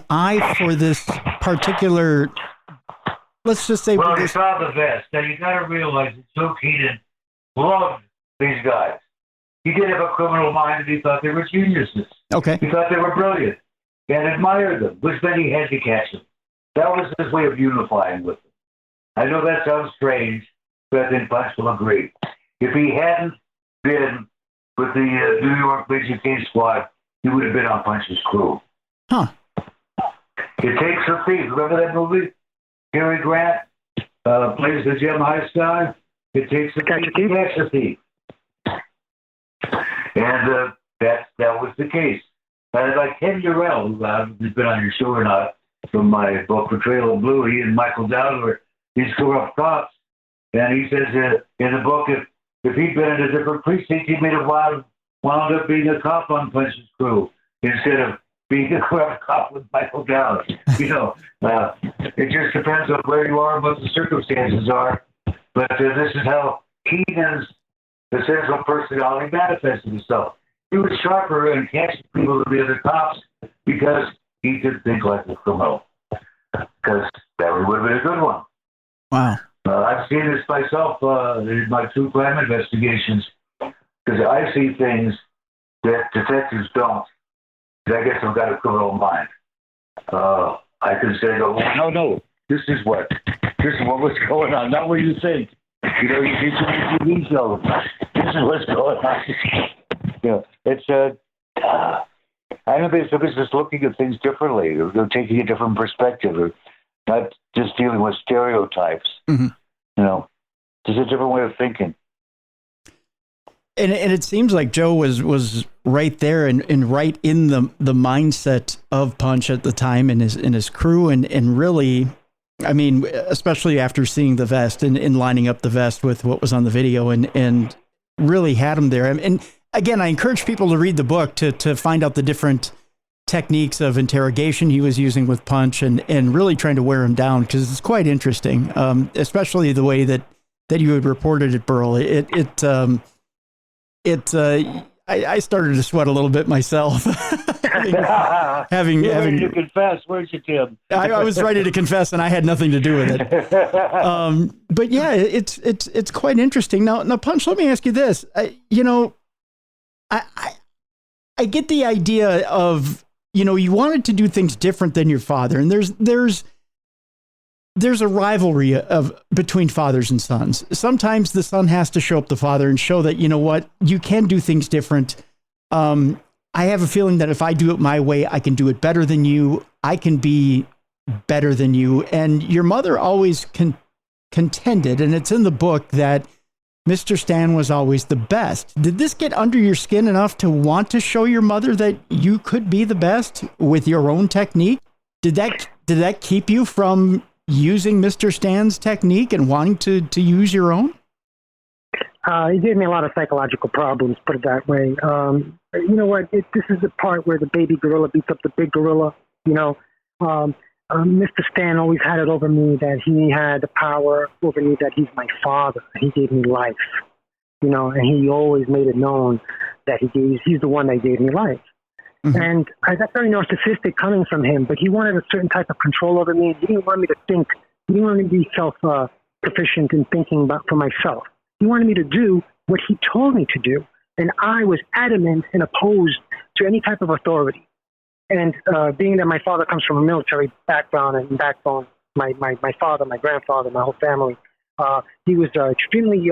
eye for this particular, let's just say. Well, he saw the vest. Now, you got to realize that Joe Keenan loved these guys. He did have a criminal mind, and he thought they were geniuses. Okay. He thought they were brilliant and admired them, which meant he had to catch them. That was his way of unifying with them. I know that sounds strange, but I think Punch will agree. If he hadn't been with the New York BGK squad, he would have been on Punch's crew. Huh. It Takes a Thief. Remember that movie? Cary Grant plays the Gem Heist guy. It Takes a Thief to catch a thief. And that was the case. Like Ken Urell, who's been on your show or not, from my book, Portrayal of Blue, he and Michael Dowd were these corrupt cops. And he says in the book, if he'd been in a different precinct, he may have wound up being a cop on Punch's crew instead of being a corrupt cop with Michael Dowd. It just depends on where you are and what the circumstances are. But this is how Keenan's essential personality manifested himself. He was sharper and catching people than the other cops because he could think like a criminal. Because that would have been a good one. Wow. I've seen this myself in my true crime investigations, because I see things that detectives don't. I guess I've got a criminal mind. I can say, no, this is what was going on, not what you think. You see too many TV shows. This is what's going on. It's I don't think somebody's just looking at things differently. They're taking a different perspective, or not just dealing with stereotypes. Mm-hmm. Just a different way of thinking. And it seems like Joe was right there and right in the mindset of Punch at the time and his crew and really, I mean, especially after seeing the vest and lining up the vest with what was on the video and really had him there. And again, I encourage people to read the book to find out the different techniques of interrogation he was using with Punch and really trying to wear him down, because it's quite interesting, especially the way that you had reported it, Burl. I started to sweat a little bit myself. having ready to confess, weren't you, Tim? I was ready to confess, and I had nothing to do with it. But yeah, it's quite interesting. Now, Punch, let me ask you this. I get the idea of, you wanted to do things different than your father, and there's a rivalry between fathers and sons. Sometimes the son has to show up the father and show that, you can do things different. I have a feeling that if I do it my way, I can do it better than you. I can be better than you. And your mother always contended, and it's in the book, that Mr. Stan was always the best. Did this get under your skin enough to want to show your mother that you could be the best with your own technique? Did that keep you from using Mr. Stan's technique and wanting to use your own? It gave me a lot of psychological problems, put it that way. You know what? This is the part where the baby gorilla beats up the big gorilla. Mr. Stan always had it over me that he had the power over me, that he's my father. He gave me life, and he always made it known that he's the one that gave me life. Mm-hmm. And that's very narcissistic coming from him, but he wanted a certain type of control over me. He didn't want me to think. He didn't want me to be self-proficient in thinking for myself. He wanted me to do what he told me to do. And I was adamant and opposed to any type of authority. And being that my father comes from a military background and backbone, my father, my grandfather, my whole family, he was extremely,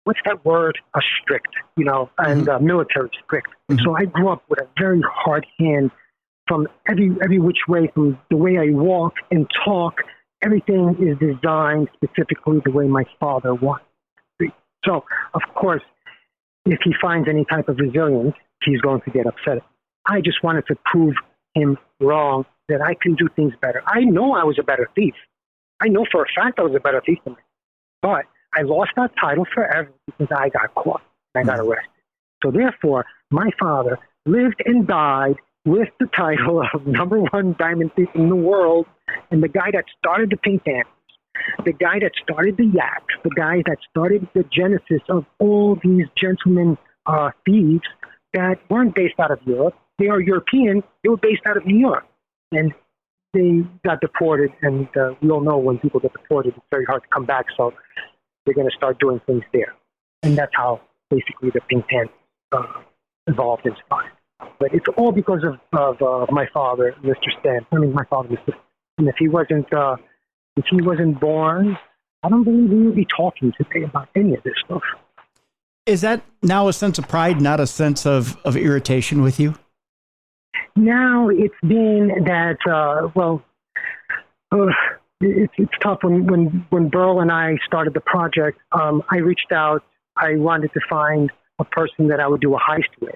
what's that word? Strict, and military strict. Mm-hmm. So I grew up with a very hard hand from every which way, from the way I walk and talk. Everything is designed specifically the way my father wants. So, of course, if he finds any type of resilience, he's going to get upset. I just wanted to prove him wrong, that I can do things better. I know I was a better thief. I know for a fact I was a better thief than him. But I lost that title forever because I got caught and I got arrested. So therefore, my father lived and died with the title of #1 diamond thief in the world, and the guy that started the Pink Panthers, the guy that started the YACS, the guy that started the genesis of all these gentlemen thieves that weren't based out of Europe. They are European. They were based out of New York. And they got deported, and we all know when people get deported, it's very hard to come back, so they're going to start doing things there. And that's how basically the Pink Panthers evolved and started. But it's all because of my father, Mr. Stan. I mean, my father, Mr. And if he wasn't born, I don't believe we would be talking today about any of this stuff. Is that now a sense of pride, not a sense of irritation with you? Now it's been that, it's tough. When Burl and I started the project, I reached out. I wanted to find a person that I would do a heist with.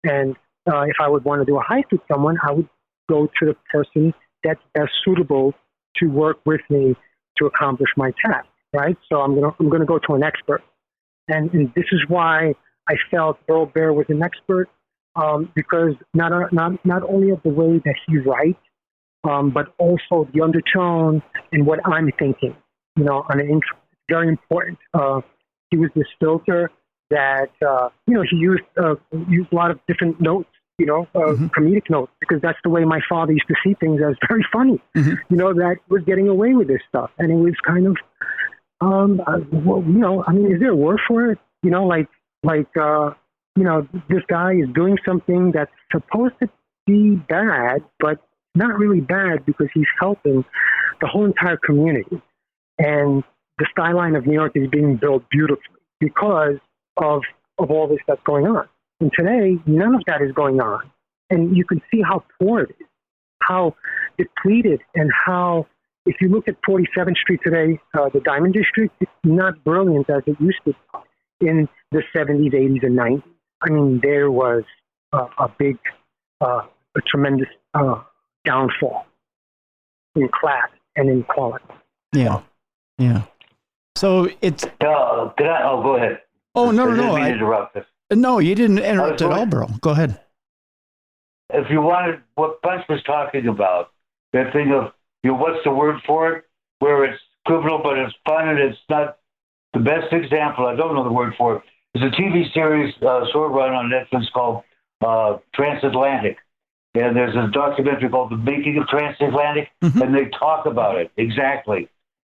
And if I would want to do a heist with someone, I would go to the person that's best suitable to work with me to accomplish my task, right? So I'm gonna go to an expert. And this is why I felt Burl Barer was an expert, because not only of the way that he writes, but also the undertone and what I'm thinking. It's very important. He was this filter that he used a lot of different notes, comedic notes, because that's the way my father used to see things as very funny. Mm-hmm. That was getting away with this stuff, and it was kind of, is there a word for it? This guy is doing something that's supposed to be bad, but not really bad because he's helping the whole entire community. And the skyline of New York is being built beautifully because of all this that's going on. And today, none of that is going on. And you can see how poor it is, how depleted, and how, if you look at 47th Street today, the Diamond District, it's not brilliant as it used to be in the 70s, 80s, and 90s. I mean, there was a tremendous downfall in class and in quality. Yeah. So it's... go ahead. Oh, no. I didn't interrupt this. No, you didn't interrupt at all, Burl. Go ahead. If you wanted, what Punch was talking about, that thing of, what's the word for it? Where it's criminal, but it's fun, and it's not the best example. I don't know the word for it. There's a TV series, short run on Netflix called Transatlantic. And there's a documentary called The Making of Transatlantic, mm-hmm. and they talk about it, exactly.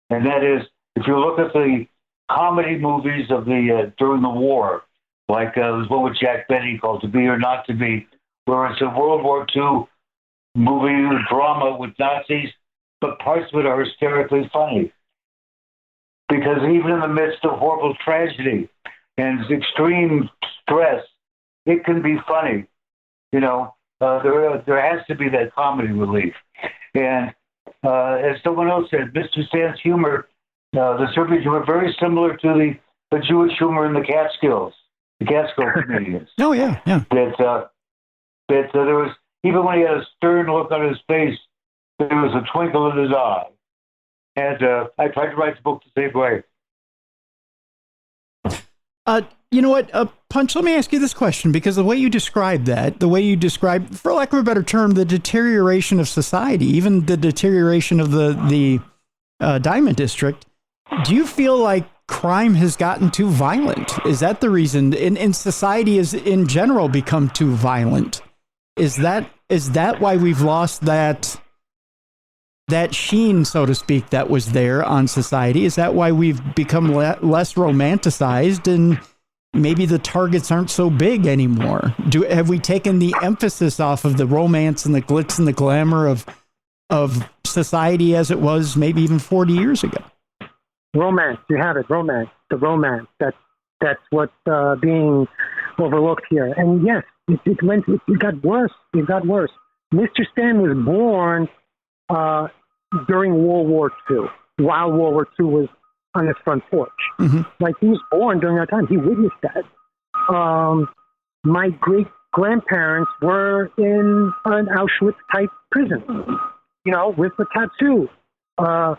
And that is, if you look at the comedy movies of the during the war, like there's one with Jack Benny called To Be or Not to Be, where it's a World War II movie drama with Nazis, but parts of it are hysterically funny. Because even in the midst of horrible tragedy and extreme stress, it can be funny. There has to be that comedy relief. And as someone else said, Mr. Stan's humor, the Serbian humor, very similar to the Jewish humor in the Catskills comedians. Oh, yeah. That there was, even when he had a stern look on his face, there was a twinkle in his eye. And I tried to write the book the same way. You know what, Punch, let me ask you this question, because the way you describe that, for lack of a better term, the deterioration of society, even the deterioration of the Diamond District, do you feel like crime has gotten too violent? Is that the reason? In society has in general become too violent? Is that why we've lost that sheen, so to speak, that was there on society? Is that why we've become less romanticized, and maybe the targets aren't so big anymore? Have we taken the emphasis off of the romance and the glitz and the glamour of society as it was maybe even 40 years ago? Romance, you have it, romance. The romance, that's what's being overlooked here. And yes, it got worse. It got worse. Mr. Stan was born during World War II, while World War II was on his front porch. Mm-hmm. Like, he was born during that time. He witnessed that. My great-grandparents were in an Auschwitz-type prison, with the tattoo, on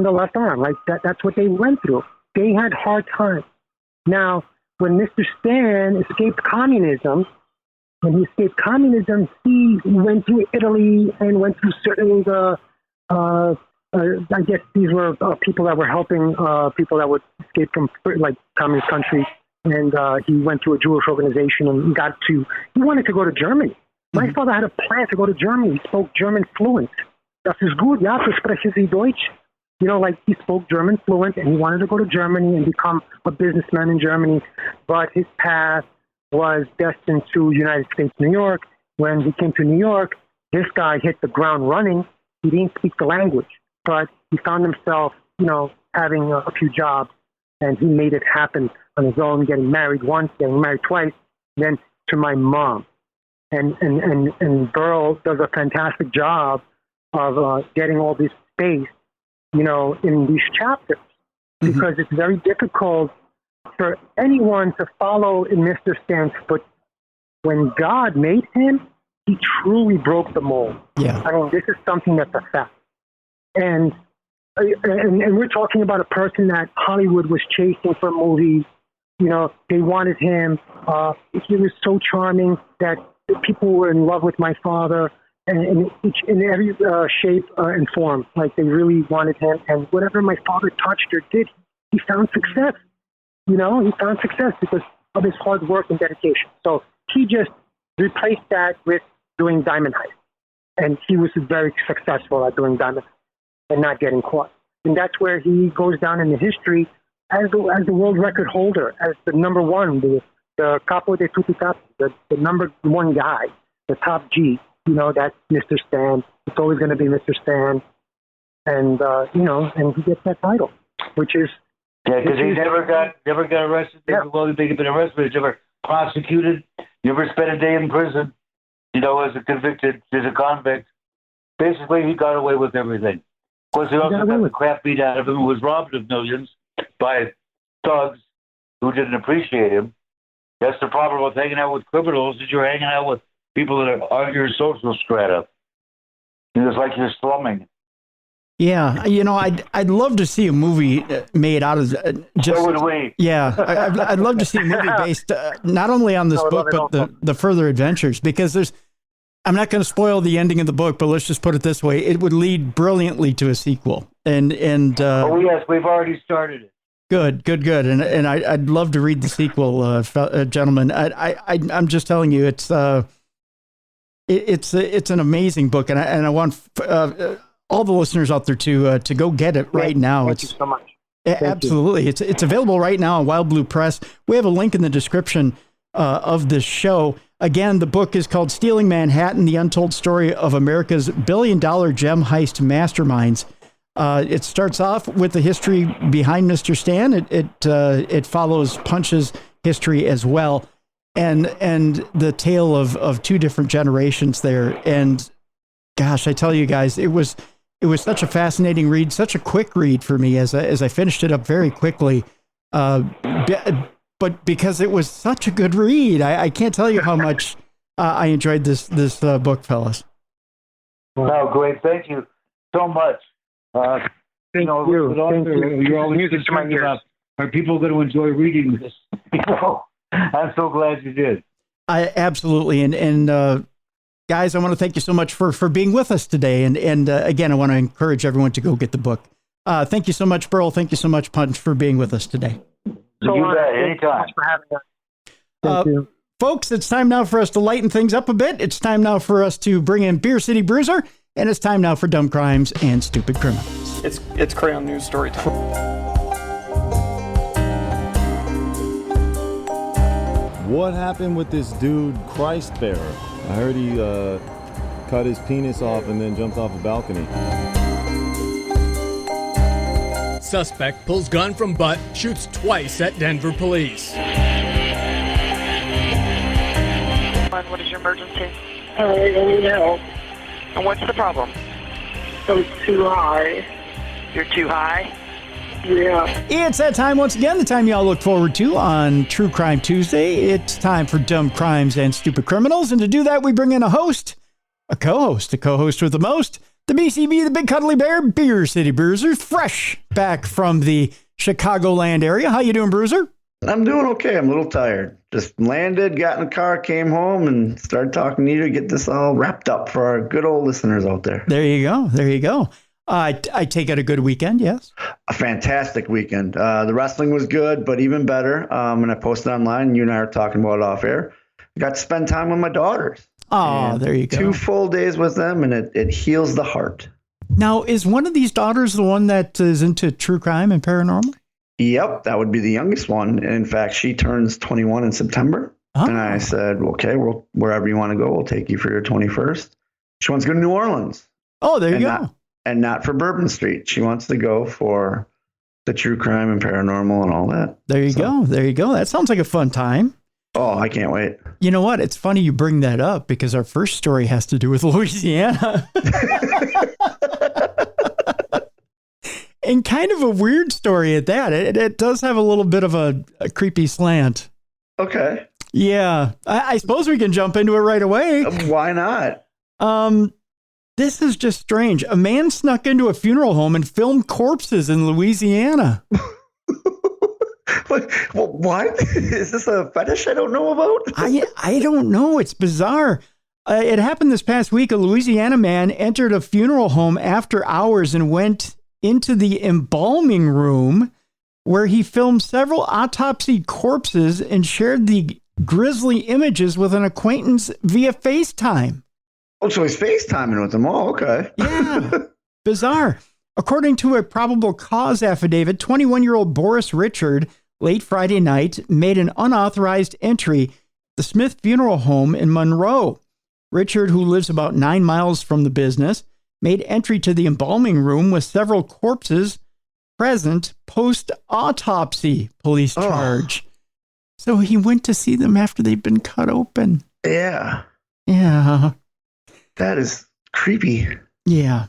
the left arm. Like, that's what they went through. They had hard times. Now, when Mr. Stan escaped communism, when he escaped communism, he went to Italy and went to certain, I guess these were people that were helping people that would escape from like communist countries. And he went to a Jewish organization and he wanted to go to Germany. My father had a plan to go to Germany. He spoke German fluent. Das ist gut, ja, sprechen Sie Deutsch? You know, like he spoke German fluent and he wanted to go to Germany and become a businessman in Germany. But his path was destined to United States, New York. When he came to New York, this guy hit the ground running. He didn't speak the language, but he found himself, you know, having a few jobs, and he made it happen on his own, getting married once, getting married twice, then to my mom. And Burl does a fantastic job of getting all this space, you know, in these chapters, because it's very difficult for anyone to follow in Mr. Stan's footsteps. When God made him, he truly broke the mold. Yeah. I mean, this is something that's a fact. And we're talking about a person that Hollywood was chasing for movies. You know, they wanted him. He was so charming that people were in love with my father in every shape and form. Like, they really wanted him. And whatever my father touched or did, he found success. You know, he found success because of his hard work and dedication. So he just replaced that with doing Diamond Heist. And he was very successful at doing Diamond Heist and not getting caught. And that's where he goes down in the history as the world record holder, as the number one, the capo de tutti capi, the number one guy, the top G. You know, that's Mr. Stan. It's always going to be Mr. Stan. And, you know, and he gets that title, which is... Yeah, because he never got arrested. Yeah. Well, he may have been arrested, but he's never prosecuted. Never spent a day in prison, you know, as a convict. Basically, he got away with everything. Of course, he also got the crap beat out of him, who was robbed of millions by thugs who didn't appreciate him. That's the problem with hanging out with criminals, is you're hanging out with people that aren't your social strata. It's like you're slumming. Yeah, you know, I'd love to see a movie made out of just. So would we. Yeah, I'd love to see a movie based not only on this book but the further adventures, because I'm not going to spoil the ending of the book, but let's just put it this way: it would lead brilliantly to a sequel. And oh yes, we've already started it. Good, and I'd love to read the sequel, gentlemen. I'm just telling you, it's an amazing book, and I want. All the listeners out there to go get it right now. Thank you so much. Absolutely. It's available right now on WildBlue Press. We have a link in the description of this show. Again, the book is called Stealing Manhattan, The Untold Story of America's Billion-Dollar Gem Heist Masterminds. It starts off with the history behind Mr. Stan. It follows Punch's history as well, and the tale of two different generations there. And gosh, I tell you guys, it was such a fascinating read, such a quick read for me as I finished it up very quickly. But because it was such a good read, I can't tell you how much I enjoyed this book, fellas. Oh, great. Thank you so much. Thank you. You're always music to my ears. about, are people going to enjoy reading this? I'm so glad you did. Absolutely. And guys, I want to thank you so much for being with us today. And again, I want to encourage everyone to go get the book. Thank you so much, Burl. Thank you so much, Punch, for being with us today. So, you bet. Anytime. Thanks for having us. Thank you. Folks, it's time now for us to lighten things up a bit. It's time now for us to bring in Beer City Bruiser, and it's time now for Dumb Crimes and Stupid Criminals. It's Crayon News story time. What happened with this dude, Christ Bearer? I heard he cut his penis off and then jumped off a balcony. Suspect pulls gun from butt, shoots twice at Denver police. What is your emergency? I need help. And what's the problem? I'm too high. You're too high? Yeah. It's that time once again, the time y'all look forward to on True Crime Tuesday. It's time for Dumb Crimes and Stupid Criminals. And to do that, we bring in a host, a co-host with the most, the BCB, the Big Cuddly Bear, Beer City Bruiser, fresh back from the Chicagoland area. How you doing, Bruiser? I'm doing okay. I'm a little tired. Just landed, got in the car, came home, and started talking to you to get this all wrapped up for our good old listeners out there. There you go. There you go. I take it a good weekend, yes? A fantastic weekend. The wrestling was good, but even better. And I posted online, and you and I are talking about it off air. I got to spend time with my daughters. Oh, there you go. 2 full days with them, and it heals the heart. Now, is one of these daughters the one that is into true crime and paranormal? Yep, that would be the youngest one. In fact, she turns 21 in September. Oh. And I said, okay, well, wherever you want to go, we'll take you for your 21st. She wants to go to New Orleans. Oh, there you go. And not for Bourbon Street. She wants to go for the true crime and paranormal and all that. There you go. There you go. That sounds like a fun time. Oh, I can't wait. You know what? It's funny you bring that up because our first story has to do with Louisiana. And kind of a weird story at that. It does have a little bit of a creepy slant. Okay. Yeah. I suppose we can jump into it right away. Why not? This is just strange. A man snuck into a funeral home and filmed corpses in Louisiana. What? Is this a fetish I don't know about? I don't know. It's bizarre. It happened this past week. A Louisiana man entered a funeral home after hours and went into the embalming room where he filmed several autopsied corpses and shared the grisly images with an acquaintance via FaceTime. Oh, so he's FaceTiming with them. Oh, okay. Yeah. Bizarre. According to a probable cause affidavit, 21-year-old Boris Richard, late Friday night, made an unauthorized entry at the Smith Funeral Home in Monroe. Richard, who lives about 9 miles from the business, made entry to the embalming room with several corpses present post-autopsy, police charge. So he went to see them after they'd been cut open. Yeah. Yeah. That is creepy. Yeah.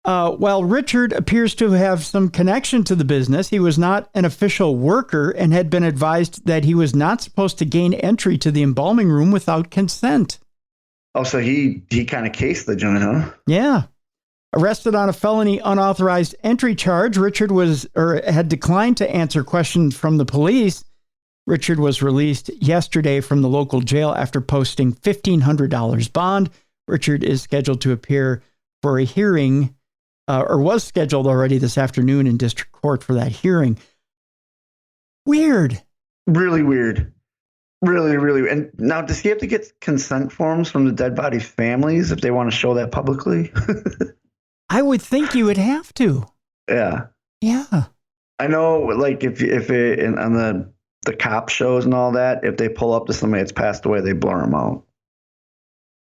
While Richard appears to have some connection to the business, he was not an official worker and had been advised that he was not supposed to gain entry to the embalming room without consent. Oh, so he kind of cased the joint, huh? Yeah. Arrested on a felony unauthorized entry charge, Richard had declined to answer questions from the police. Richard was released yesterday from the local jail after posting $1,500 bond. Richard is scheduled to appear for a hearing, or was scheduled already this afternoon in district court for that hearing. Weird. Really weird. Really, really. And now, does he have to get consent forms from the dead body families if they want to show that publicly? I would think you would have to. Yeah. Yeah. I know, like, if on the cop shows and all that, if they pull up to somebody that's passed away, they blur them out.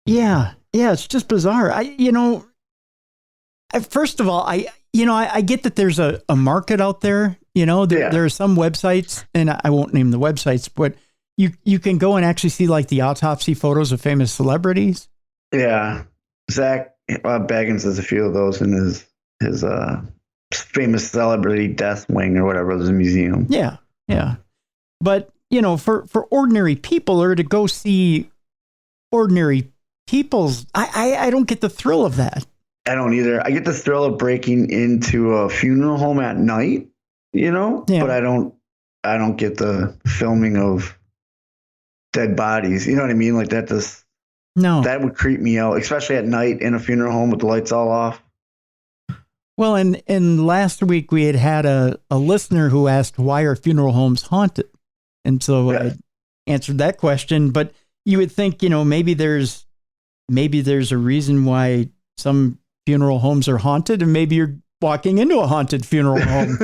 Yeah. Yeah, it's just bizarre. First of all, I get that there's a market out there. There are some websites, and I won't name the websites, but you can go and actually see like the autopsy photos of famous celebrities. Yeah. Zach Baggins has a few of those in his famous celebrity death wing or whatever, there's a museum. Yeah. Yeah. But, for ordinary people or to go see ordinary people's, I don't get the thrill of that. I don't either. I get the thrill of breaking into a funeral home at night, but I don't get the filming of dead bodies. You know what I mean? Like that that would creep me out, especially at night in a funeral home with the lights all off. Well, and last week we had a listener who asked, why are funeral homes haunted? And so I answered that question, but you would think, maybe there's a reason why some funeral homes are haunted, and maybe you're walking into a haunted funeral home.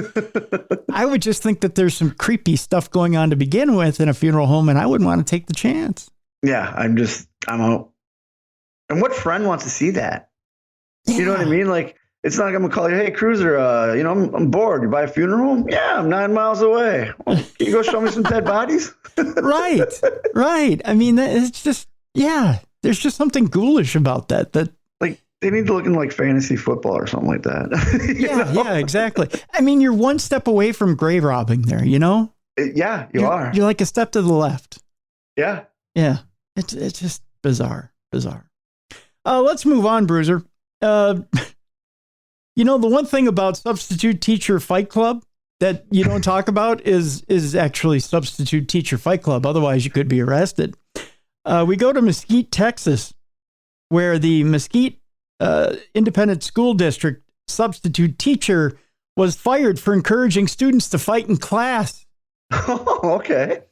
I would just think that there's some creepy stuff going on to begin with in a funeral home, and I wouldn't want to take the chance. Yeah, I'm out. And what friend wants to see that? Yeah. You know what I mean? Like, it's not like I'm going to call you, hey, Cruiser, I'm bored. You buy a funeral home? Yeah, I'm 9 miles away. Well, can you go show me some dead bodies? Right. I mean, it's just, there's just something ghoulish about that. Like, they need to look in like fantasy football or something like that. Yeah, exactly. I mean, you're one step away from grave robbing there, Yeah, you are. You're like a step to the left. Yeah. Yeah. It's just bizarre. Let's move on, Bruiser. The one thing about Substitute Teacher Fight Club that you don't talk about is actually Substitute Teacher Fight Club. Otherwise, you could be arrested. We go to Mesquite, Texas, where the Mesquite Independent School District substitute teacher was fired for encouraging students to fight in class. Oh, okay.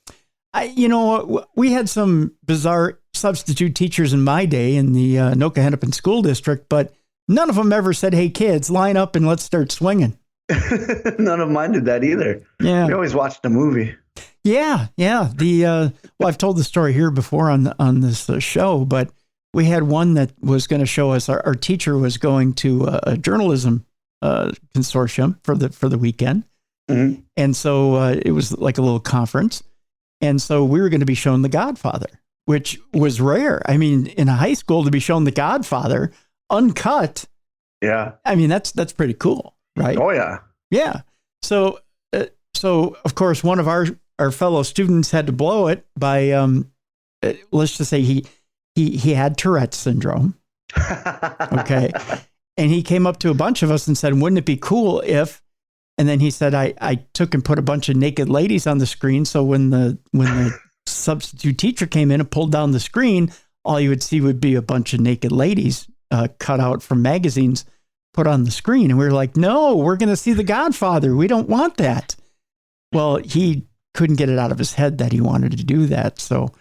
We had some bizarre substitute teachers in my day in the Noka-Hennepin School District, but none of them ever said, hey, kids, line up and let's start swinging. None of mine did that either. Yeah. We always watched the movie. Yeah. Well, I've told the story here before on this show, but we had one that was going to show us, our teacher was going to a journalism consortium for the weekend. Mm-hmm. And so it was like a little conference. And so we were going to be shown The Godfather, which was rare. I mean, in a high school to be shown The Godfather uncut. Yeah. I mean, that's pretty cool, right? Oh, yeah. Yeah. So of course, one of our fellow students had to blow it by, let's just say he had Tourette's syndrome. Okay. And he came up to a bunch of us and said, wouldn't it be cool if, and then he said, I took and put a bunch of naked ladies on the screen. So when the substitute teacher came in and pulled down the screen, all you would see would be a bunch of naked ladies cut out from magazines put on the screen. And we were like, no, we're going to see The Godfather. We don't want that. Well, he couldn't get it out of his head that he wanted to do that. So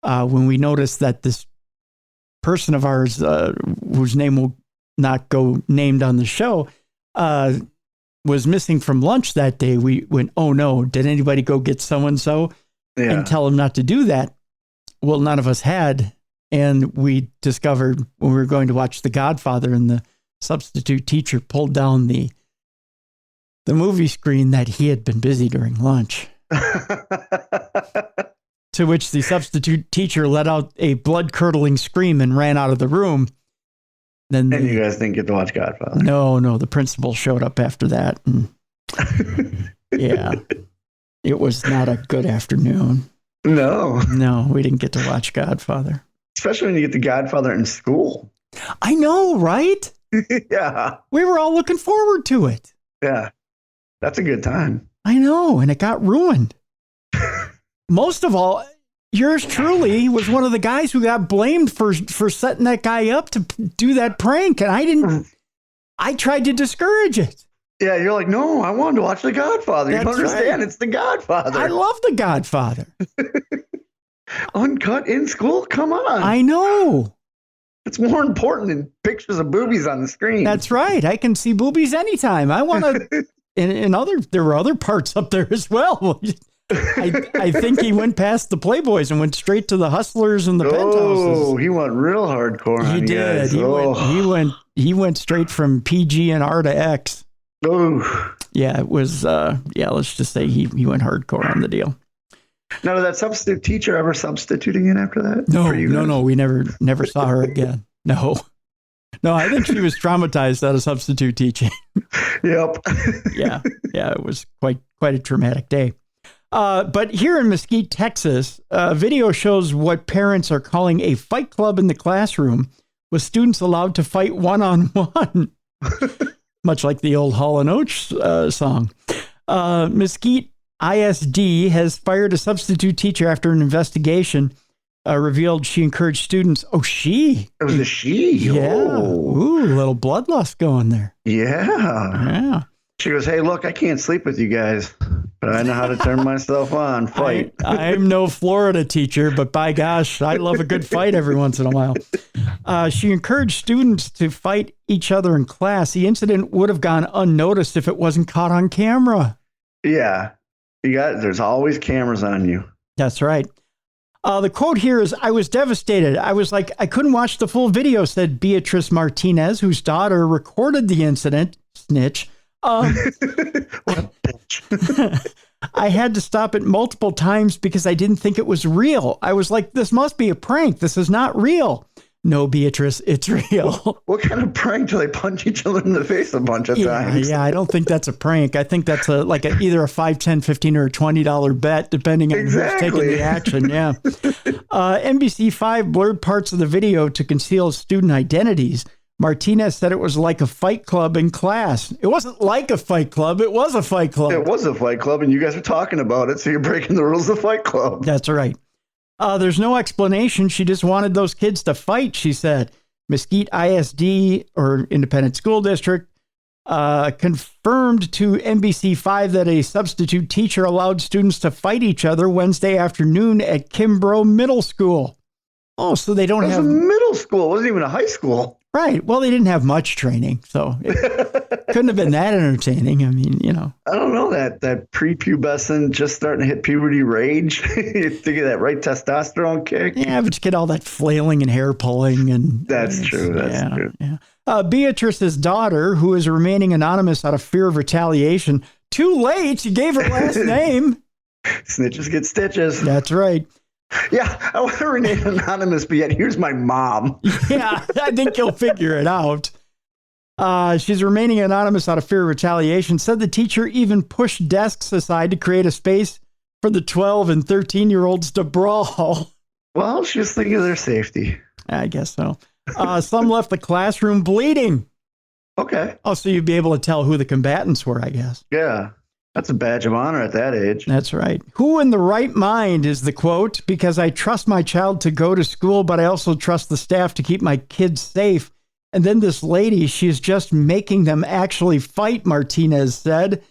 when we noticed that this person of ours, whose name will not go named on the show, was missing from lunch that day, we went, oh no, did anybody go get so-and-so and tell him not to do that? Well, none of us had. And we discovered when we were going to watch The Godfather and the substitute teacher pulled down the movie screen that he had been busy during lunch. To which the substitute teacher let out a blood-curdling scream and ran out of the room. And you guys didn't get to watch Godfather? No, the principal showed up after that. And yeah, it was not a good afternoon. No, we didn't get to watch Godfather. Especially when you get the Godfather in school. I know, right? Yeah. We were all looking forward to it. Yeah. That's a good time. I know, and it got ruined. Most of all, yours truly was one of the guys who got blamed for setting that guy up to do that prank, and I tried to discourage it. Yeah, you're like, no, I wanted to watch The Godfather. That's you don't understand. right. It's The Godfather. I love The Godfather. Uncut in school? Come on. I know. It's more important than pictures of boobies on the screen. That's right. I can see boobies anytime. I want to. There were other parts up there as well. I think he went past the Playboys and went straight to the Hustlers and the Penthouses. Oh, he went real hardcore. He did. He went straight from PG and R to X. Oh, yeah. It was. Let's just say he went hardcore on the deal. Now, did that substitute teacher ever substitute again after that? No. We never saw her again. No, I think she was traumatized out of substitute teaching. Yep. Yeah. It was quite a traumatic day. But here in Mesquite, Texas, video shows what parents are calling a fight club in the classroom, with students allowed to fight one-on-one, much like the old Hall & Oates song. Mesquite ISD has fired a substitute teacher after an investigation revealed she encouraged students. Oh, she. It was a she. Yeah. Oh. Ooh, a little bloodlust going there. Yeah. She goes, hey, look, I can't sleep with you guys, but I know how to turn myself on. Fight. I'm no Florida teacher, but by gosh, I love a good fight every once in a while. She encouraged students to fight each other in class. The incident would have gone unnoticed if it wasn't caught on camera. Yeah. There's always cameras on you. That's right. The quote here is, I was devastated. I was like, I couldn't watch the full video, said Beatrice Martinez, whose daughter recorded the incident. Snitch. What a bitch. I had to stop it multiple times because I didn't think it was real. I was like, this must be a prank. This is not real. No, Beatrice, it's real. What kind of prank do they punch each other in the face a bunch of times? Yeah, I don't think that's a prank. I think that's either a $5, $10, $15, or $20 bet, depending on who's taking the action. Yeah. NBC5 blurred parts of the video to conceal student identities. Martinez said it was like a fight club in class. It wasn't like a fight club. It was a fight club. It was a fight club, and you guys are talking about it, so you're breaking the rules of Fight Club. That's right. There's no explanation. She just wanted those kids to fight, she said. Mesquite ISD, or Independent School District, confirmed to NBC5 that a substitute teacher allowed students to fight each other Wednesday afternoon at Kimbrough Middle School. Oh, so they don't have... It was a middle school. It wasn't even a high school. Right. Well, they didn't have much training, so it couldn't have been that entertaining. I mean, you know. I don't know, that prepubescent, just starting to hit puberty rage. You think of that right testosterone kick. Yeah, but you get all that flailing and hair pulling. And That's true. That's true. Yeah. Beatrice's daughter, who is remaining anonymous out of fear of retaliation. Too late. She gave her last name. Snitches get stitches. That's right. Yeah, I want to remain anonymous, but yet here's my mom. Yeah, I think you'll figure it out. She's remaining anonymous out of fear of retaliation. Said the teacher even pushed desks aside to create a space for the 12 and 13-year-olds to brawl. Well, she was thinking of their safety. I guess so. Some left the classroom bleeding. Okay. Oh, so you'd be able to tell who the combatants were, I guess. Yeah. That's a badge of honor at that age. That's right. Who in the right mind is the quote, because I trust my child to go to school, but I also trust the staff to keep my kids safe. And then this lady, she's just making them actually fight, Martinez said.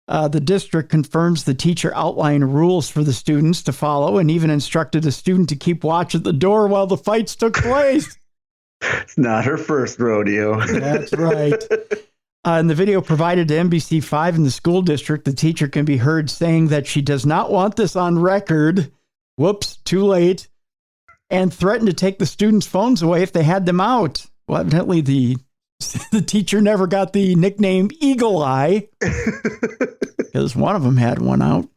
The district confirms the teacher outlined rules for the students to follow and even instructed a student to keep watch at the door while the fights took place. It's not her first rodeo. That's right. In the video provided to NBC5 in the school district, the teacher can be heard saying that she does not want this on record. Whoops, too late. And threatened to take the students' phones away if they had them out. Well, evidently the teacher never got the nickname Eagle Eye because one of them had one out.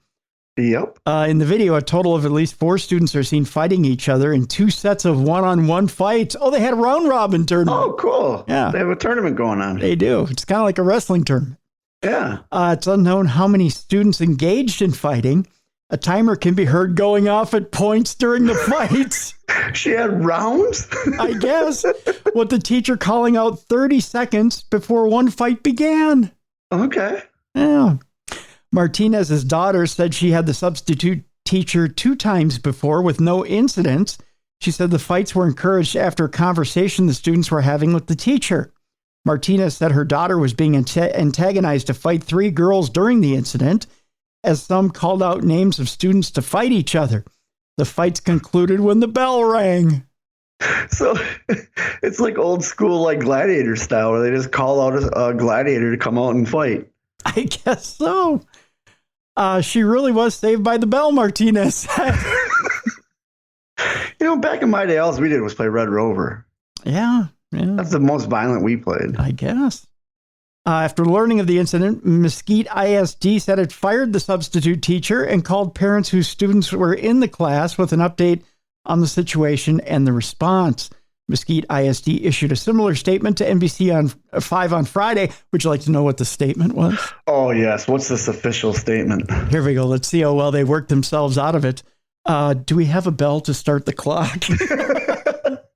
Yep. In the video, a total of at least 4 students are seen fighting each other in 2 sets of one-on-one fights. Oh, they had a round-robin tournament. Oh, cool. Yeah. They have a tournament going on. They do. It's kind of like a wrestling tournament. Yeah. It's unknown how many students engaged in fighting. A timer can be heard going off at points during the fights. She had rounds? I guess. With the teacher calling out 30 seconds before one fight began. Okay. Yeah. Martinez's daughter said she had the substitute teacher 2 times before with no incidents. She said the fights were encouraged after a conversation the students were having with the teacher. Martinez said her daughter was being antagonized to fight 3 girls during the incident, as some called out names of students to fight each other. The fights concluded when the bell rang. So it's like old school, like gladiator style, where they just call out a gladiator to come out and fight. I guess so. She really was saved by the bell, Martinez said. You know, back in my day, all we did was play Red Rover. Yeah. That's the most violent we played. I guess. After learning of the incident, Mesquite ISD said it fired the substitute teacher and called parents whose students were in the class with an update on the situation and the response. Mesquite ISD issued a similar statement to NBC5 on Friday. Would you like to know what the statement was? Oh, yes. What's this official statement? Here we go. Let's see how well they worked themselves out of it. Do we have a bell to start the clock?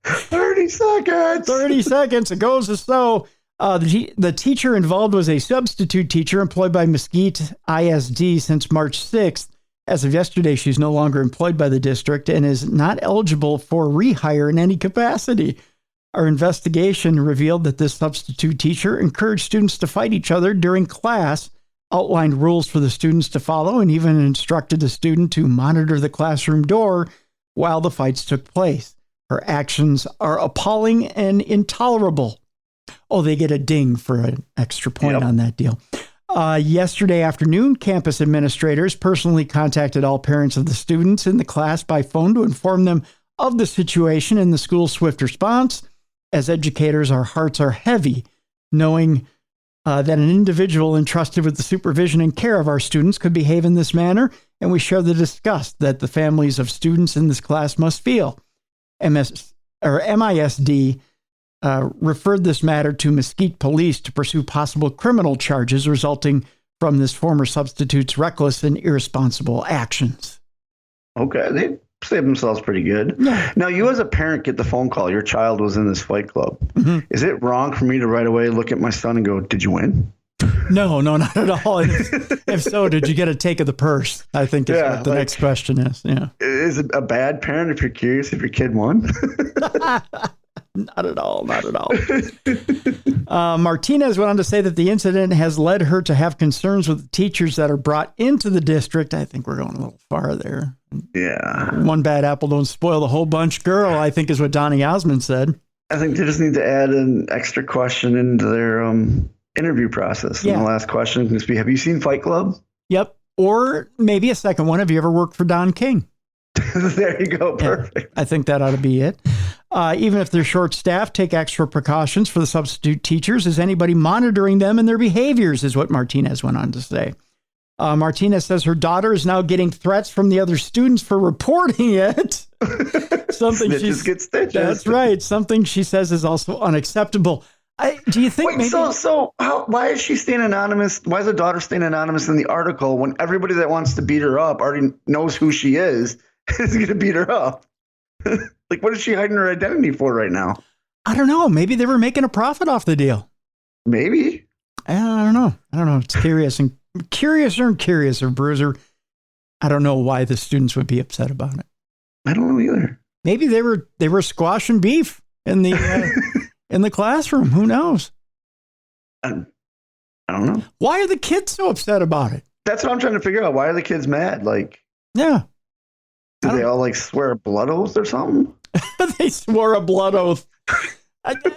30 seconds. 30 seconds. It goes as so. The teacher involved was a substitute teacher employed by Mesquite ISD since March 6th. As of yesterday, she's no longer employed by the district and is not eligible for rehire in any capacity. Our investigation revealed that this substitute teacher encouraged students to fight each other during class, outlined rules for the students to follow, and even instructed the student to monitor the classroom door while the fights took place. Her actions are appalling and intolerable. Oh, they get a ding for an extra point on that deal. Yesterday afternoon, campus administrators personally contacted all parents of the students in the class by phone to inform them of the situation and the school's swift response. As educators, our hearts are heavy, knowing that an individual entrusted with the supervision and care of our students could behave in this manner, and we share the disgust that the families of students in this class must feel. MISD referred this matter to Mesquite Police to pursue possible criminal charges resulting from this former substitute's reckless and irresponsible actions. Okay. saved themselves pretty good. Yeah. Now, you as a parent get the phone call. Your child was in this fight club. Mm-hmm. Is it wrong for me to right away look at my son and go, "Did you win?" No, not at all. If so, did you get a take of the purse? I think is what the next question is. Yeah. Is it a bad parent if you're curious if your kid won? Not at all. Martinez went on to say that the incident has led her to have concerns with the teachers that are brought into the district. I think we're going a little far there. Yeah. One bad apple don't spoil the whole bunch, girl, I think is what Donnie Osmond said. I think they just need to add an extra question into their interview process. Yeah. And the last question can just be, have you seen Fight Club? Yep. Or maybe a second one. Have you ever worked for Don King? There you go. Perfect. Yeah, I think that ought to be it. Even if they're short-staffed, take extra precautions for the substitute teachers. Is anybody monitoring them and their behaviors, is what Martinez went on to say. Martinez says her daughter is now getting threats from the other students for reporting it. Snitches get stitches. That's right. Something she says is also unacceptable. Do you think maybe... Why is she staying anonymous? Why is the daughter staying anonymous in the article when everybody that wants to beat her up already knows who she is going to beat her up? Like, what is she hiding her identity for right now? I don't know. Maybe they were making a profit off the deal. Maybe. I don't know. It's curious and curiouser, Bruiser. I don't know why the students would be upset about it. I don't know either. Maybe they were squashing beef in the in the classroom. Who knows? I don't know. Why are the kids so upset about it? That's what I'm trying to figure out. Why are the kids mad? Like, yeah. Do they all like swear a blood oath or something? They swore a blood oath.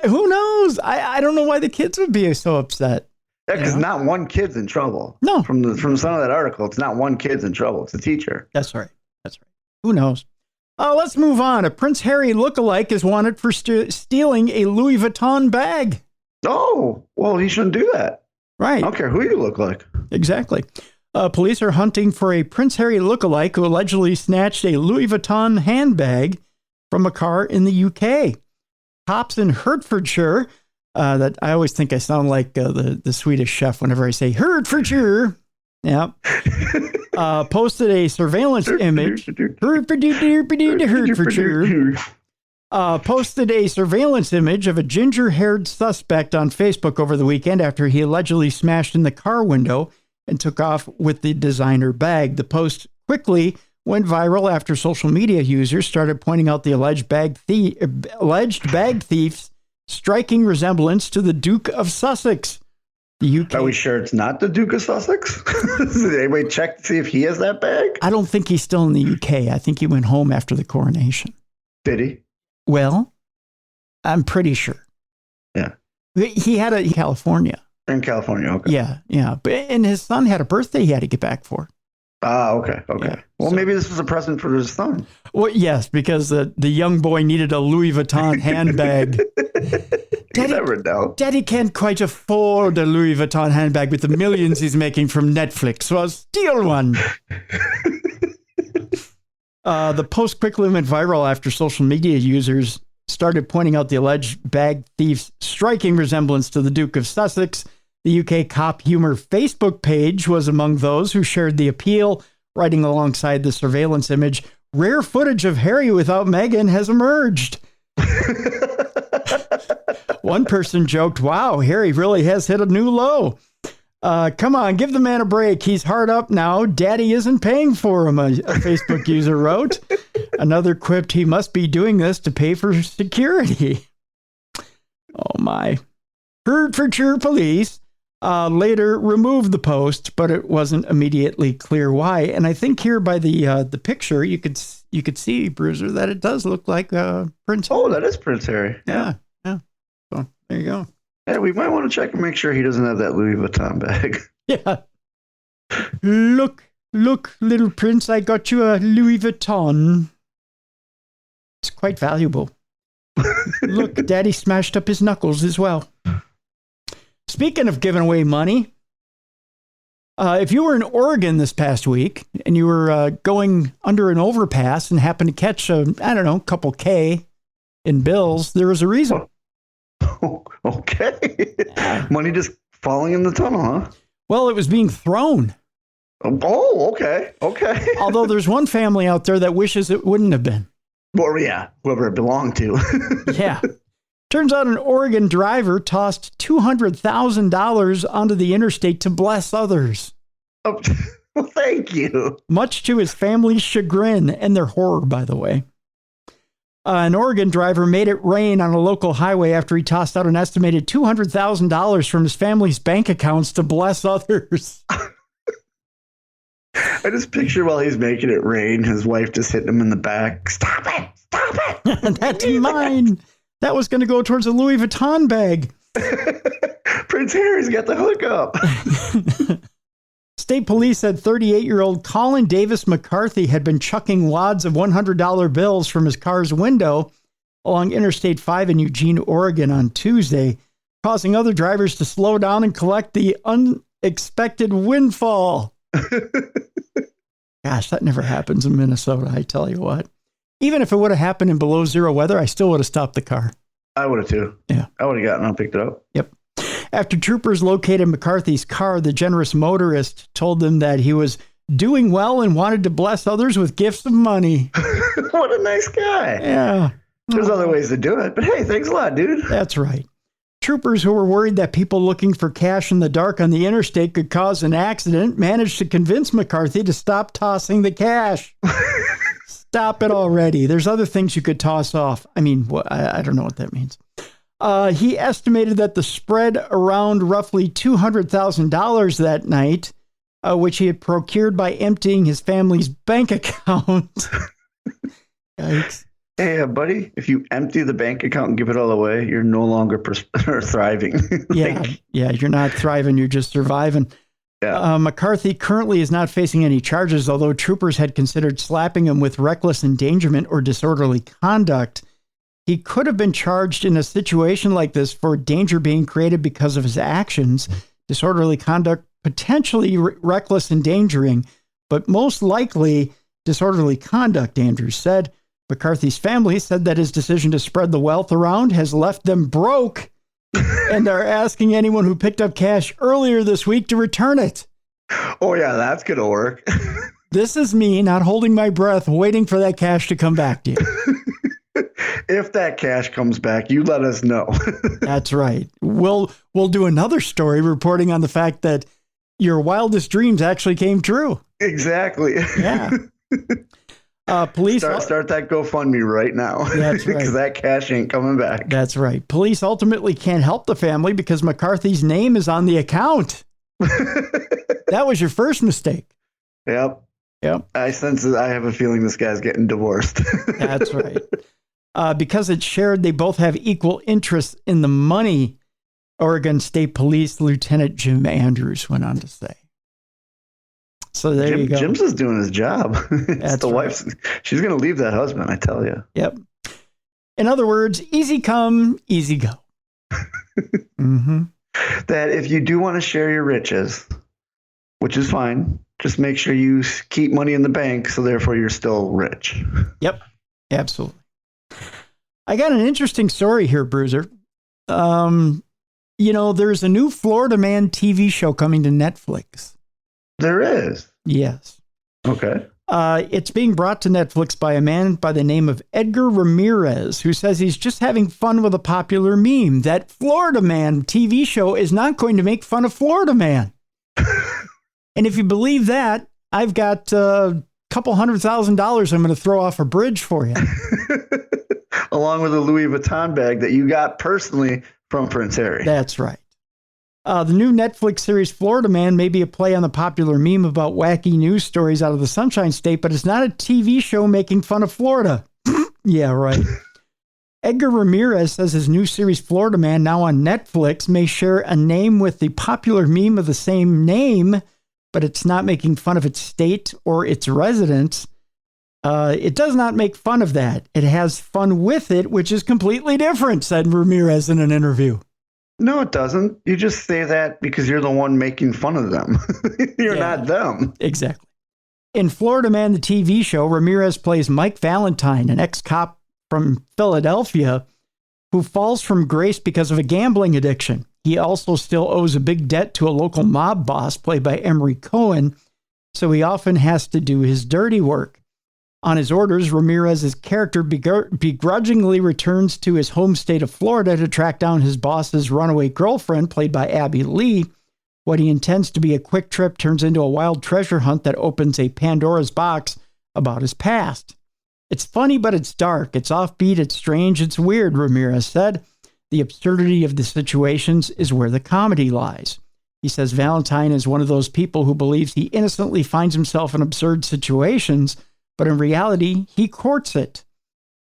Who knows? I don't know why the kids would be so upset. Yeah, because not one kid's in trouble. No. From some of that article, it's not one kid's in trouble. It's a teacher. That's right. Who knows? Let's move on. A Prince Harry lookalike is wanted for stealing a Louis Vuitton bag. Oh, well, he shouldn't do that. Right. I don't care who you look like. Exactly. Police are hunting for a Prince Harry lookalike who allegedly snatched a Louis Vuitton handbag from a car in the UK. Cops in Hertfordshire, that I always think I sound like the Swedish chef whenever I say Hertfordshire. Yeah. Posted a surveillance image. Hertfordshire. Posted a surveillance image of a ginger-haired suspect on Facebook over the weekend after he allegedly smashed in the car window and took off with the designer bag. The post quickly went viral after social media users started pointing out the alleged bag thief's striking resemblance to the Duke of Sussex. The UK. Are we sure it's not the Duke of Sussex? Did anybody check to see if he has that bag? I don't think he's still in the UK. I think he went home after the coronation. Did he? Well, I'm pretty sure. Yeah. He had in California. In California, okay. Yeah. And his son had a birthday he had to get back for. Okay. Yeah, well, maybe this was a present for his son. Well, yes, because the young boy needed a Louis Vuitton handbag. You never know. Daddy can't quite afford a Louis Vuitton handbag with the millions he's making from Netflix, so I'll steal one. The post quickly went viral after social media users started pointing out the alleged bag thief's striking resemblance to the Duke of Sussex. The UK Cop Humor Facebook page was among those who shared the appeal, writing alongside the surveillance image, "Rare footage of Harry without Meghan has emerged." One person joked, "Wow, Harry really has hit a new low. Come on, give the man a break. He's hard up now. Daddy isn't paying for him," a Facebook user wrote. Another quipped, "He must be doing this to pay for security." Oh, my. Hertfordshire police later removed the post, but it wasn't immediately clear why. And I think here by the picture, you could see, Bruiser, that it does look like Prince Harry. Oh, that is Prince Harry. Yeah. So there you go. Yeah, we might want to check and make sure he doesn't have that Louis Vuitton bag. Yeah. Look, little prince, I got you a Louis Vuitton. It's quite valuable. Look, Daddy smashed up his knuckles as well. Speaking of giving away money, if you were in Oregon this past week and you were going under an overpass and happened to catch couple K in bills, there was a reason. Okay. Money just falling in the tunnel, huh? Well, it was being thrown. Oh, okay. Okay. Although there's one family out there that wishes it wouldn't have been. Well, yeah, whoever it belonged to. Yeah. Turns out an Oregon driver tossed $200,000 onto the interstate to bless others. Oh, well, thank you. Much to his family's chagrin and their horror, by the way. An Oregon driver made it rain on a local highway after he tossed out an estimated $200,000 from his family's bank accounts to bless others. I just picture while he's making it rain, his wife just hitting him in the back. Stop it! Stop it! That's mine. That was going to go towards a Louis Vuitton bag. Prince Harry's got the hookup. State police said 38-year-old Colin Davis McCarthy had been chucking wads of $100 bills from his car's window along Interstate 5 in Eugene, Oregon on Tuesday, causing other drivers to slow down and collect the unexpected windfall. Gosh, that never happens in Minnesota, I tell you what. Even if it would have happened in below zero weather, I still would have stopped the car. I would have too. Yeah. I would have gotten and picked it up. Yep. After troopers located McCarthy's car, the generous motorist told them that he was doing well and wanted to bless others with gifts of money. What a nice guy. Yeah. There's other ways to do it, but hey, thanks a lot, dude. That's right. Troopers who were worried that people looking for cash in the dark on the interstate could cause an accident managed to convince McCarthy to stop tossing the cash. Stop it already. There's other things you could toss off. I mean, I don't know what that means. He estimated that the spread around roughly $200,000 that night, which he had procured by emptying his family's bank account. Yikes. Hey, buddy, if you empty the bank account and give it all away, you're no longer thriving. Yeah, you're not thriving. You're just surviving. Yeah. McCarthy currently is not facing any charges, although troopers had considered slapping him with reckless endangerment or disorderly conduct. He could have been charged in a situation like this for danger being created because of his actions, disorderly conduct, potentially reckless endangering, but most likely disorderly conduct, Andrews said. McCarthy's family said that his decision to spread the wealth around has left them broke and are asking anyone who picked up cash earlier this week to return it. Oh, yeah, that's going to work. This is me not holding my breath, waiting for that cash to come back to you. If that cash comes back, you let us know. That's right. We'll do another story reporting on the fact that your wildest dreams actually came true. Exactly. Yeah. Police start that GoFundMe right now. That's right. Because that cash ain't coming back. That's right. Police ultimately can't help the family because McCarthy's name is on the account. That was your first mistake. Yep. I have a feeling this guy's getting divorced. That's right. Because it's shared, they both have equal interest in the money, Oregon State Police Lieutenant Jim Andrews went on to say. So there you go. Jim's just doing his job. That's the right. wife's. She's going to leave that husband, I tell you. Yep. In other words, easy come, easy go. Mm-hmm. That if you do want to share your riches, which is fine, just make sure you keep money in the bank, so therefore you're still rich. Yep, absolutely. I got an interesting story here, Bruiser. There's a new Florida Man TV show coming to Netflix. There is? Yes. Okay. It's being brought to Netflix by a man by the name of Edgar Ramirez, who says he's just having fun with a popular meme. That Florida Man TV show is not going to make fun of Florida Man. And if you believe that, I've got a couple $100,000 I'm going to throw off a bridge for you. Along with a Louis Vuitton bag that you got personally from Prince Harry. That's right. The new Netflix series Florida Man may be a play on the popular meme about wacky news stories out of the Sunshine State, but it's not a TV show making fun of Florida. Yeah, right. Edgar Ramirez says his new series Florida Man, now on Netflix, may share a name with the popular meme of the same name, but it's not making fun of its state or its residents. It does not make fun of that. It has fun with it, which is completely different, said Ramirez in an interview. No, it doesn't. You just say that because you're the one making fun of them. You're not them. Exactly. In Florida Man, the TV show, Ramirez plays Mike Valentine, an ex-cop from Philadelphia who falls from grace because of a gambling addiction. He also still owes a big debt to a local mob boss played by Emery Cohen. so he often has to do his dirty work. On his orders, Ramirez's character begrudgingly returns to his home state of Florida to track down his boss's runaway girlfriend, played by Abby Lee. What he intends to be a quick trip turns into a wild treasure hunt that opens a Pandora's box about his past. It's funny, but it's dark. It's offbeat. It's strange. It's weird, Ramirez said. The absurdity of the situations is where the comedy lies. He says Valentine is one of those people who believes he innocently finds himself in absurd situations, but in reality, he courts it.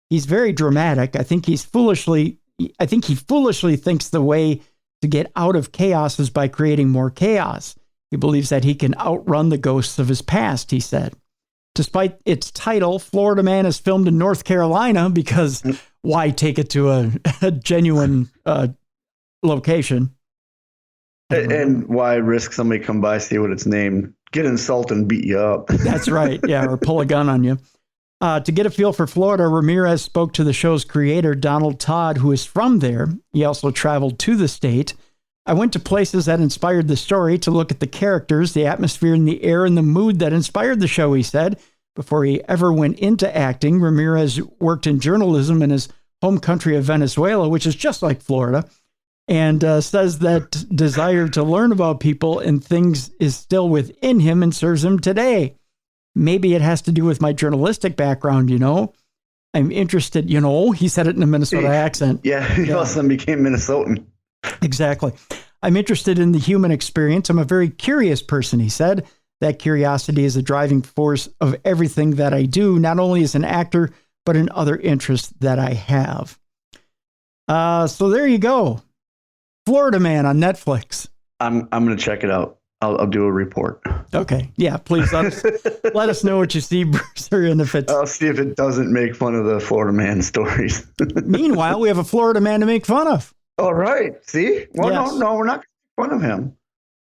He's very dramatic. I think he foolishly thinks the way to get out of chaos is by creating more chaos. He believes that he can outrun the ghosts of his past, he said. Despite its title, Florida Man is filmed in North Carolina because why take it to a genuine location? And why risk somebody come by, see what it's named, get insulted and beat you up? That's right. Yeah, or pull a gun on you. To get a feel for Florida, Ramirez spoke to the show's creator, Donald Todd, who is from there. He also traveled to the state. I went to places that inspired the story to look at the characters, the atmosphere, and the air and the mood that inspired the show, he said. Before he ever went into acting, Ramirez worked in journalism in his home country of Venezuela, which is just like Florida, and says that desire to learn about people and things is still within him and serves him today. Maybe it has to do with my journalistic background, I'm interested, he said it in a Minnesota accent. Yeah, he all of a sudden became Minnesotan. Exactly. I'm interested in the human experience. I'm a very curious person, he said. That curiosity is a driving force of everything that I do, not only as an actor, but in other interests that I have. So there you go. Florida Man on Netflix. I'm going to check it out. I'll do a report. Okay. Yeah, please let us know what you see, Bruiser, and if it's... I'll see if it doesn't make fun of the Florida Man stories. Meanwhile, we have a Florida Man to make fun of. All right. See? Well, yes. No, we're not making fun of him.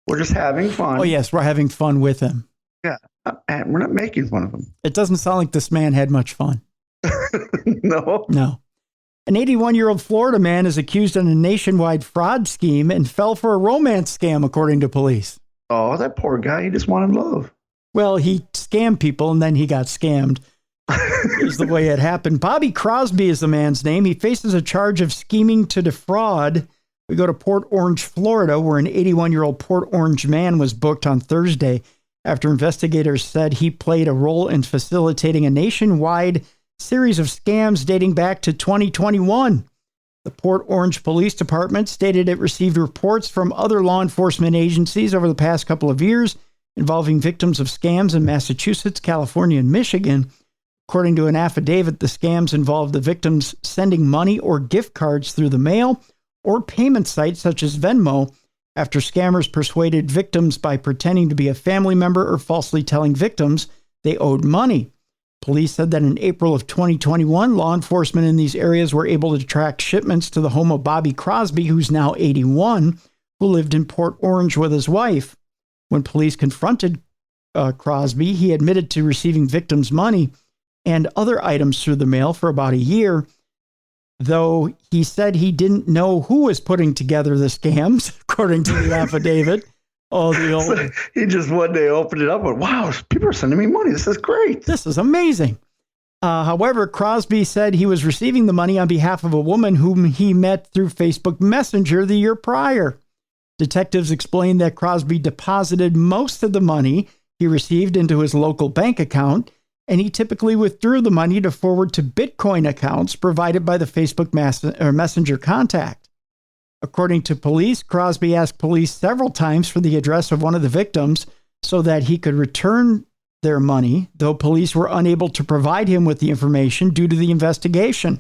We're just having fun. Oh, yes, we're having fun with him. Yeah, we're not making fun of him. It doesn't sound like this man had much fun. No. An 81-year-old Florida man is accused of a nationwide fraud scheme and fell for a romance scam, according to police. Oh, that poor guy. He just wanted love. Well, he scammed people, and then he got scammed. Is the way it happened. Bobby Crosby is the man's name. He faces a charge of scheming to defraud. We go to Port Orange, Florida, where an 81-year-old Port Orange man was booked on Thursday after investigators said he played a role in facilitating a nationwide series of scams dating back to 2021. The Port Orange Police Department stated it received reports from other law enforcement agencies over the past couple of years involving victims of scams in Massachusetts, California, and Michigan. According to an affidavit, the scams involved the victims sending money or gift cards through the mail or payment sites such as Venmo after scammers persuaded victims by pretending to be a family member or falsely telling victims they owed money. Police said that in April of 2021, law enforcement in these areas were able to track shipments to the home of Bobby Crosby, who's now 81, who lived in Port Orange with his wife. When police confronted Crosby, he admitted to receiving victims' money and other items through the mail for about a year, though he said he didn't know who was putting together the scams, according to the affidavit. So he just one day opened it up and, wow, people are sending me money. This is great. This is amazing. However, Crosby said he was receiving the money on behalf of a woman whom he met through Facebook Messenger the year prior. Detectives explained that Crosby deposited most of the money he received into his local bank account, and he typically withdrew the money to forward to Bitcoin accounts provided by the Facebook Messenger contact. According to police, Crosby asked police several times for the address of one of the victims so that he could return their money, though police were unable to provide him with the information due to the investigation.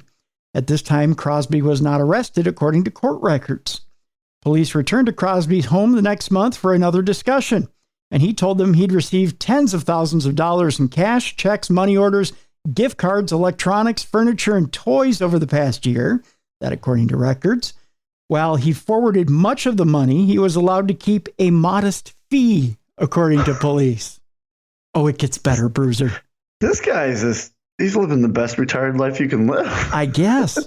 At this time, Crosby was not arrested, according to court records. Police returned to Crosby's home the next month for another discussion, and he told them he'd received tens of thousands of dollars in cash, checks, money orders, gift cards, electronics, furniture, and toys over the past year. That, according to records. While he forwarded much of the money, he was allowed to keep a modest fee, according to police. Oh, it gets better, Bruiser. This guy he's living the best retired life you can live. I guess.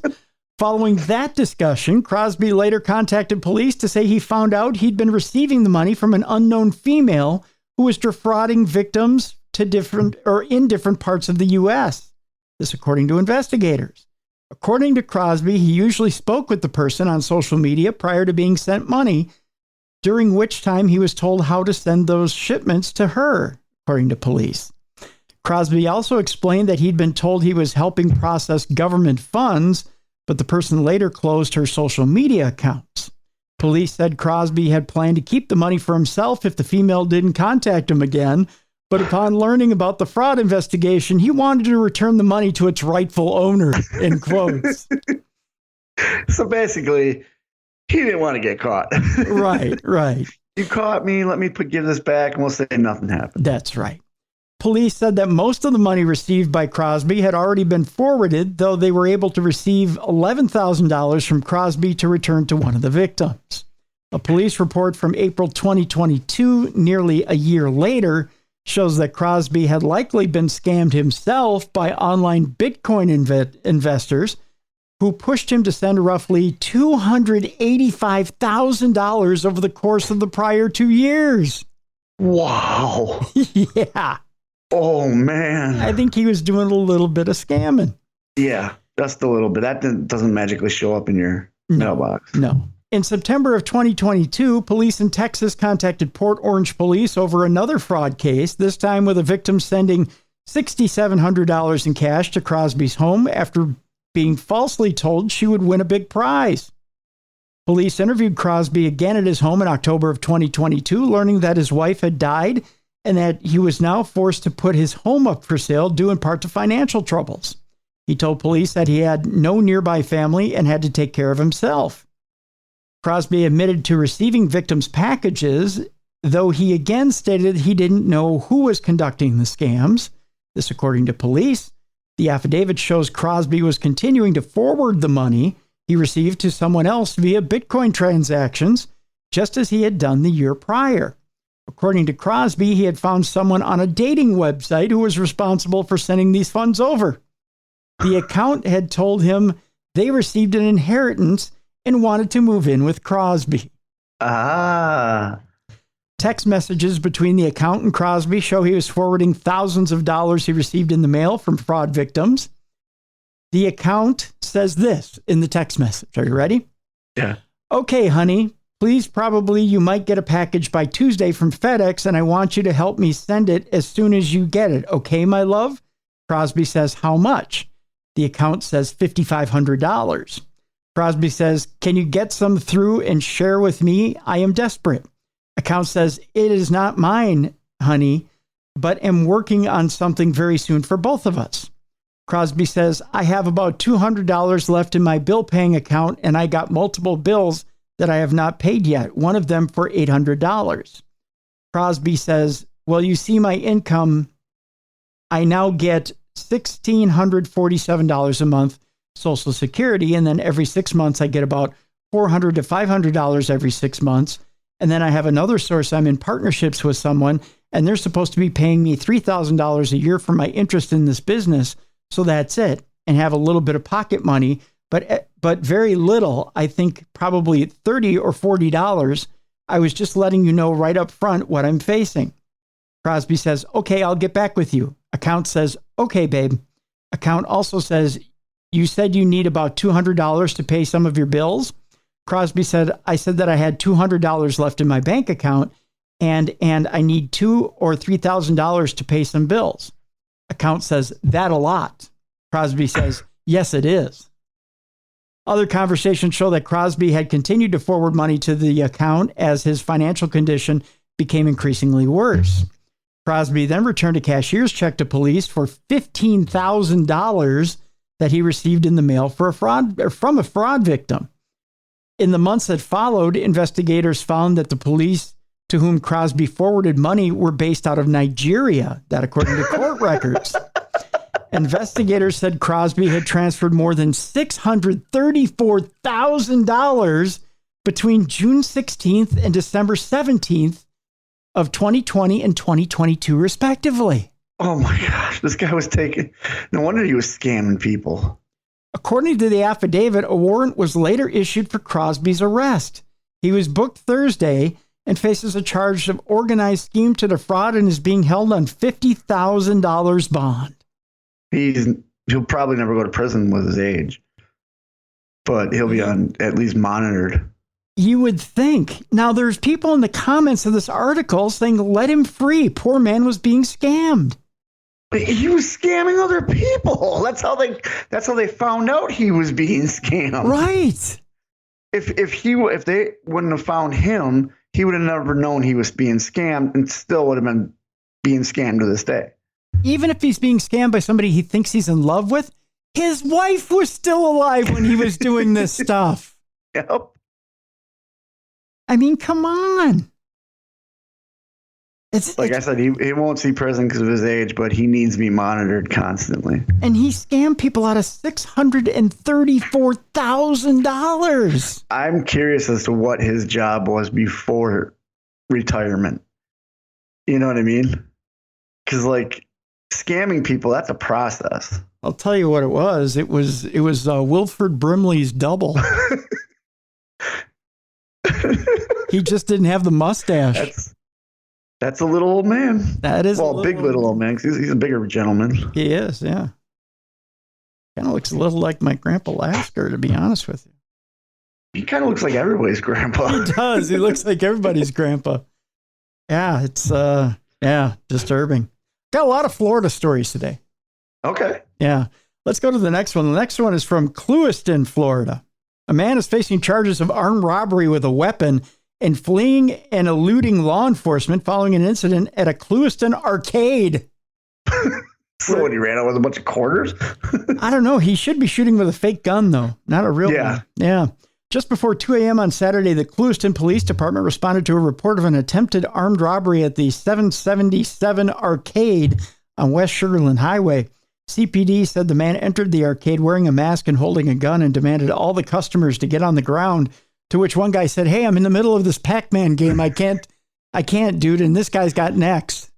Following that discussion, Crosby later contacted police to say he found out he'd been receiving the money from an unknown female who was defrauding victims in different parts of the U.S. This according to investigators. According to Crosby, he usually spoke with the person on social media prior to being sent money, during which time he was told how to send those shipments to her, according to police. Crosby also explained that he'd been told he was helping process government funds, but the person later closed her social media accounts. Police said Crosby had planned to keep the money for himself if the female didn't contact him again, but upon learning about the fraud investigation, he wanted to return the money to its rightful owner, in quotes. So basically, he didn't want to get caught. Right. You caught me, let me give this back, and we'll say nothing happened. That's right. Police said that most of the money received by Crosby had already been forwarded, though they were able to receive $11,000 from Crosby to return to one of the victims. A police report from April 2022, nearly a year later, shows that Crosby had likely been scammed himself by online Bitcoin investors who pushed him to send roughly $285,000 over the course of the prior 2 years. Wow. Yeah. Oh, man. I think he was doing a little bit of scamming. Yeah, just a little bit. That doesn't magically show up in your mailbox. No. In September of 2022, police in Texas contacted Port Orange police over another fraud case, this time with a victim sending $6,700 in cash to Crosby's home after being falsely told she would win a big prize. Police interviewed Crosby again at his home in October of 2022, learning that his wife had died and that he was now forced to put his home up for sale due in part to financial troubles. He told police that he had no nearby family and had to take care of himself. Crosby admitted to receiving victims' packages, though he again stated he didn't know who was conducting the scams. This according to police. The affidavit shows Crosby was continuing to forward the money he received to someone else via Bitcoin transactions, just as he had done the year prior. According to Crosby, he had found someone on a dating website who was responsible for sending these funds over. The account had told him they received an inheritance and wanted to move in with Crosby. Text messages between the account and Crosby show he was forwarding thousands of dollars he received in the mail from fraud victims. The account says this in the text message. Are you ready? Yeah. Okay, honey, please you might get a package by Tuesday from FedEx, and I want you to help me send it as soon as you get it. Okay, my love? Crosby says, how much? The account says $5,500. Crosby says, can you get some through and share with me? I am desperate. Account says, it is not mine, honey, but am working on something very soon for both of us. Crosby says, I have about $200 left in my bill paying account, and I got multiple bills that I have not paid yet, one of them for $800. Crosby says, well, you see my income. I now get $1,647 a month Social Security, and then every 6 months I get about $400 to $500 every 6 months. And then I have another source. I'm in partnerships with someone, and they're supposed to be paying me $3,000 a year for my interest in this business. So that's it, and have a little bit of pocket money, but very little. I think probably $30 or $40. I was just letting you know right up front what I'm facing. Crosby says, okay, I'll get back with you. Account says, okay, babe. Account also says, you said you need about $200 to pay some of your bills. Crosby said, I said that I had $200 left in my bank account and I need $2,000 or $3,000 to pay some bills. Account says, that a lot. Crosby says, yes, it is. Other conversations show that Crosby had continued to forward money to the account as his financial condition became increasingly worse. Crosby then returned a cashier's check to police for $15,000 that he received in the mail from a fraud victim. In the months that followed, investigators found that the police to whom Crosby forwarded money were based out of Nigeria, that according to court records. Investigators said Crosby had transferred more than $634,000 between June 16th and December 17th of 2020 and 2022, respectively. Oh my gosh, this guy was no wonder he was scamming people. According to the affidavit, a warrant was later issued for Crosby's arrest. He was booked Thursday, and faces a charge of organized scheme to defraud and is being held on $50,000 bond. He'll probably never go to prison with his age, but he'll be on at least monitored. You would think. Now, there's people in the comments of this article saying, let him free. Poor man was being scammed. He was scamming other people. That's how they found out he was being scammed. Right. If they wouldn't have found him, he would have never known he was being scammed and still would have been being scammed to this day. Even if he's being scammed by somebody he thinks he's in love with, his wife was still alive when he was doing this stuff. Yep. I mean, come on. I said, he won't see prison because of his age, but he needs to be monitored constantly. And he scammed people out of $634,000. I'm curious as to what his job was before retirement. You know what I mean? Because like scamming people, that's a process. I'll tell you what it was. It was Wilford Brimley's double. He just didn't have the mustache. That's a little old man. That is big little old man. He's a bigger gentleman. He is, yeah. Kind of looks a little like my grandpa Lasker, to be honest with you. He kind of looks like everybody's grandpa. He does. He looks like everybody's grandpa. Yeah, it's disturbing. Got a lot of Florida stories today. Okay. Yeah. Let's go to the next one. The next one is from Clewiston, Florida. A man is facing charges of armed robbery with a weapon and fleeing and eluding law enforcement following an incident at a Clewiston arcade. So when he ran out with a bunch of quarters? I don't know. He should be shooting with a fake gun, though. Not a real one. Yeah. Just before 2 a.m. on Saturday, the Clewiston Police Department responded to a report of an attempted armed robbery at the 777 arcade on West Sugarland Highway. CPD said the man entered the arcade wearing a mask and holding a gun and demanded all the customers to get on the ground, to which one guy said, "Hey, I'm in the middle of this Pac-Man game. I can't, dude." And this guy's got next.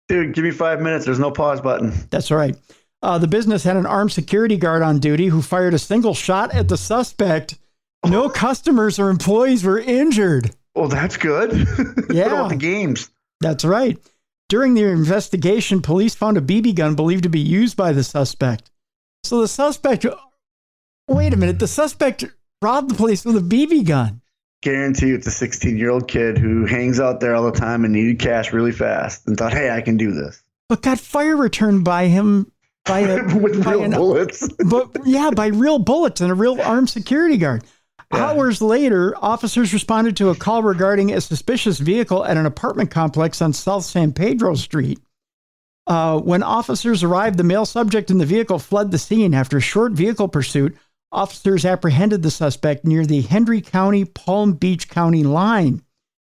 Dude, give me 5 minutes. There's no pause button. That's right. The business had an armed security guard on duty who fired a single shot at the suspect. No customers or employees were injured. Well, that's good. Yeah. What about the games? That's right. During their investigation, police found a BB gun believed to be used by the suspect. So the suspect, wait a minute, the suspect robbed the police with a BB gun. Guarantee you it's a 16-year-old kid who hangs out there all the time and needed cash really fast and thought, hey, I can do this. But got fire returned by him with real bullets. But yeah, by real bullets and a real armed security guard. Yeah. Hours later, officers responded to a call regarding a suspicious vehicle at an apartment complex on South San Pedro Street. When officers arrived, the male subject in the vehicle fled the scene. After a short vehicle pursuit, officers apprehended the suspect near the Hendry County, Palm Beach County line.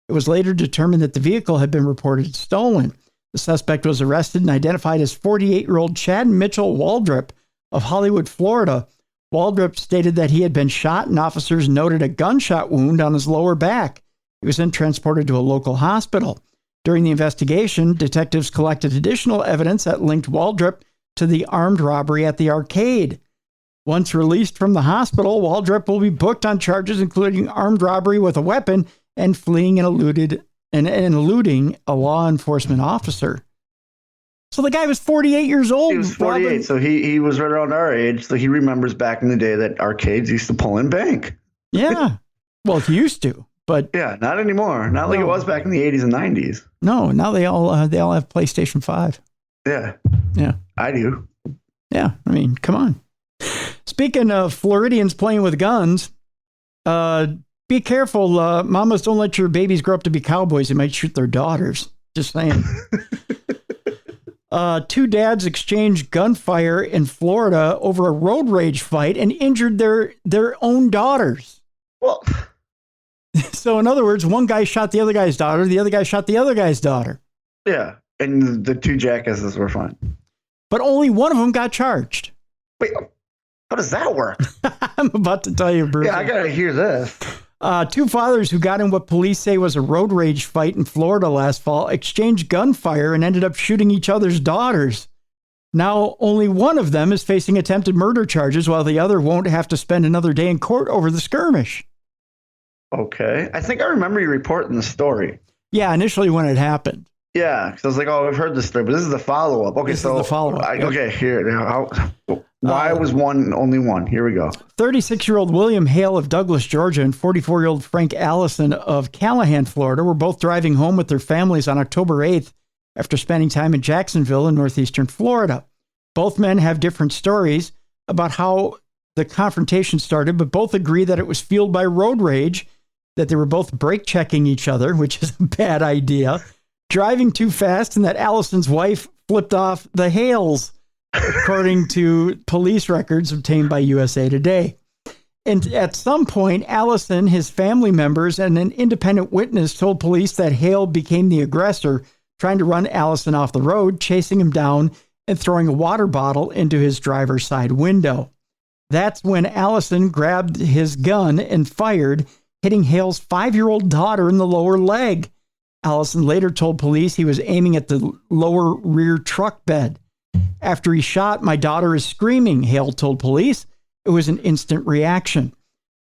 It was later determined that the vehicle had been reported stolen. The suspect was arrested and identified as 48-year-old Chad Mitchell Waldrop of Hollywood, Florida. Waldrop stated that he had been shot, and officers noted a gunshot wound on his lower back. He was then transported to a local hospital. During the investigation, detectives collected additional evidence that linked Waldrop to the armed robbery at the arcade. Once released from the hospital, Waldrop will be booked on charges including armed robbery with a weapon and fleeing and eluding a law enforcement officer. So the guy was 48 years old. He was 48, so he was right around our age. So he remembers back in the day that arcades used to pull in bank. Yeah. Well, he used to, but yeah, not anymore. Not like it was back in the 80s and 90s. No, now they all have PlayStation 5. Yeah. Yeah. I do. Yeah. I mean, come on. Speaking of Floridians playing with guns, be careful. Mamas, don't let your babies grow up to be cowboys. They might shoot their daughters. Just saying. Two dads exchanged gunfire in Florida over a road rage fight and injured their own daughters. Well, so in other words, one guy shot the other guy's daughter, the other guy shot the other guy's daughter. Yeah, and the two jackasses were fine. But only one of them got charged. Wait, how does that work? I'm about to tell you, Bruce. Yeah, I gotta hear this. Two fathers who got in what police say was a road rage fight in Florida last fall exchanged gunfire and ended up shooting each other's daughters. Now, only one of them is facing attempted murder charges, while the other won't have to spend another day in court over the skirmish. Okay. I think I remember you reporting the story. Yeah, initially when it happened. Yeah, because I was like, oh, I've heard this story, but this is the follow-up. Okay, This is the follow-up. Okay, here. Why was only one? Here we go. 36-year-old William Hale of Douglas, Georgia, and 44-year-old Frank Allison of Callahan, Florida, were both driving home with their families on October 8th after spending time in Jacksonville in northeastern Florida. Both men have different stories about how the confrontation started, but both agree that it was fueled by road rage, that they were both brake checking each other, which is a bad idea, driving too fast, and that Allison's wife flipped off the Hales, according to police records obtained by USA Today. And at some point, Allison, his family members, and an independent witness told police that Hale became the aggressor, trying to run Allison off the road, chasing him down and throwing a water bottle into his driver's side window. That's when Allison grabbed his gun and fired, hitting Hale's 5-year-old daughter in the lower leg. Allison later told police he was aiming at the lower rear truck bed. After he shot, "My daughter is screaming," Hale told police. It was an instant reaction.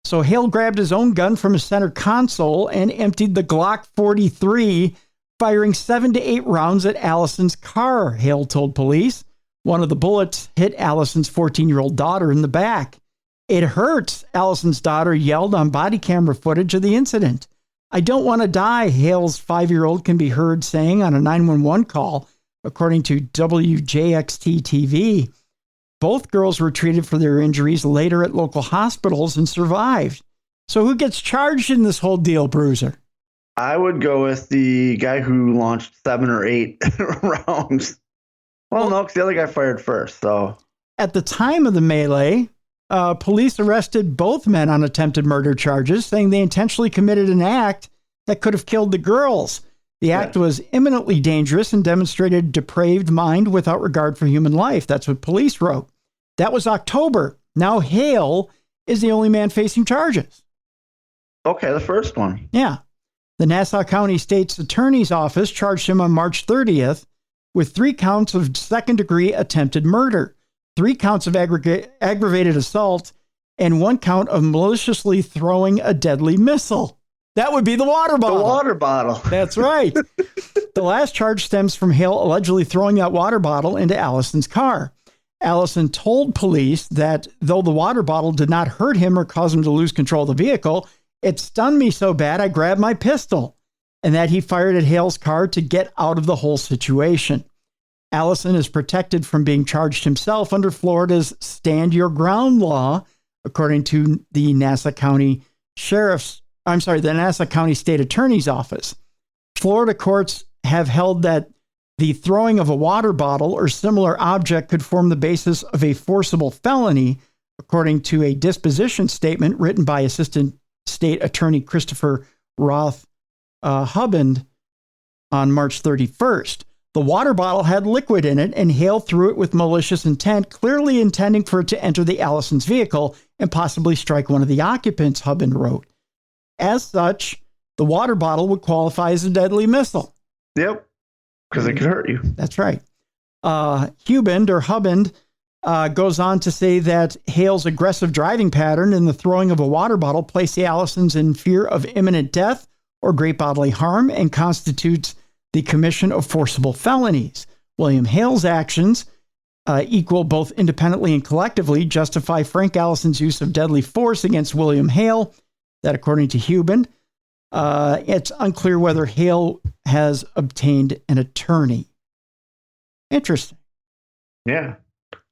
So Hale grabbed his own gun from his center console and emptied the Glock 43, firing 7 to 8 rounds at Allison's car, Hale told police. One of the bullets hit Allison's 14-year-old daughter in the back. "It hurts," Allison's daughter yelled on body camera footage of the incident. "I don't want to die," Hale's 5-year-old can be heard saying on a 911 call, according to WJXT TV. Both girls were treated for their injuries later at local hospitals and survived. So who gets charged in this whole deal, Bruiser? I would go with the guy who launched 7 or 8 rounds. Well, no, because the other guy fired first. So at the time of the melee, police arrested both men on attempted murder charges, saying they intentionally committed an act that could have killed the girls. The act was imminently dangerous and demonstrated depraved mind without regard for human life. That's what police wrote. That was October. Now Hale is the only man facing charges. Okay, the first one. Yeah. The Nassau County State's Attorney's Office charged him on March 30th with 3 counts of second-degree attempted murder, 3 counts of aggravated assault, and 1 count of maliciously throwing a deadly missile. That would be the water bottle. The water bottle. That's right. The last charge stems from Hale allegedly throwing that water bottle into Allison's car. Allison told police that though the water bottle did not hurt him or cause him to lose control of the vehicle, it stunned me so bad I grabbed my pistol, and that he fired at Hale's car to get out of the whole situation. Allison is protected from being charged himself under Florida's Stand Your Ground law, according to the Nassau County the Nassau County State Attorney's Office. Florida courts have held that the throwing of a water bottle or similar object could form the basis of a forcible felony, according to a disposition statement written by Assistant State Attorney Christopher Roth Hubband on March 31st. The water bottle had liquid in it, and Hale threw it with malicious intent, clearly intending for it to enter the Allison's vehicle and possibly strike one of the occupants, Hubband wrote. As such, the water bottle would qualify as a deadly missile. Yep, because it could hurt you. That's right. Hubband goes on to say that Hale's aggressive driving pattern and the throwing of a water bottle place the Allisons in fear of imminent death or great bodily harm and constitutes the commission of forcible felonies. William Hale's actions, equal both independently and collectively, justify Frank Allison's use of deadly force against William Hale. That, according to Hubband, it's unclear whether Hale has obtained an attorney. Interesting. Yeah.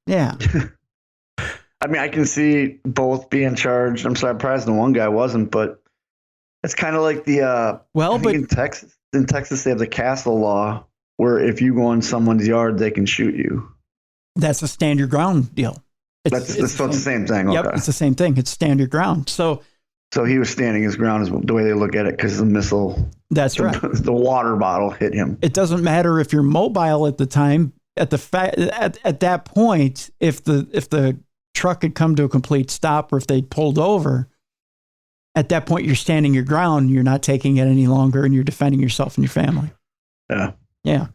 Yeah. I mean, I can see both being charged. I'm surprised the one guy wasn't, but it's kind of like the in Texas. In Texas, they have the castle law, where if you go in someone's yard, they can shoot you. That's a stand your ground deal. It's the same thing. Yep, okay. It's the same thing. It's stand your ground. So he was standing his ground is the way they look at it, because the missile. That's right. The water bottle hit him. It doesn't matter if you're mobile at the time. At that point, if the truck had come to a complete stop, or if they pulled over, at that point you're standing your ground. You're not taking it any longer, and you're defending yourself and your family. Yeah. Yeah.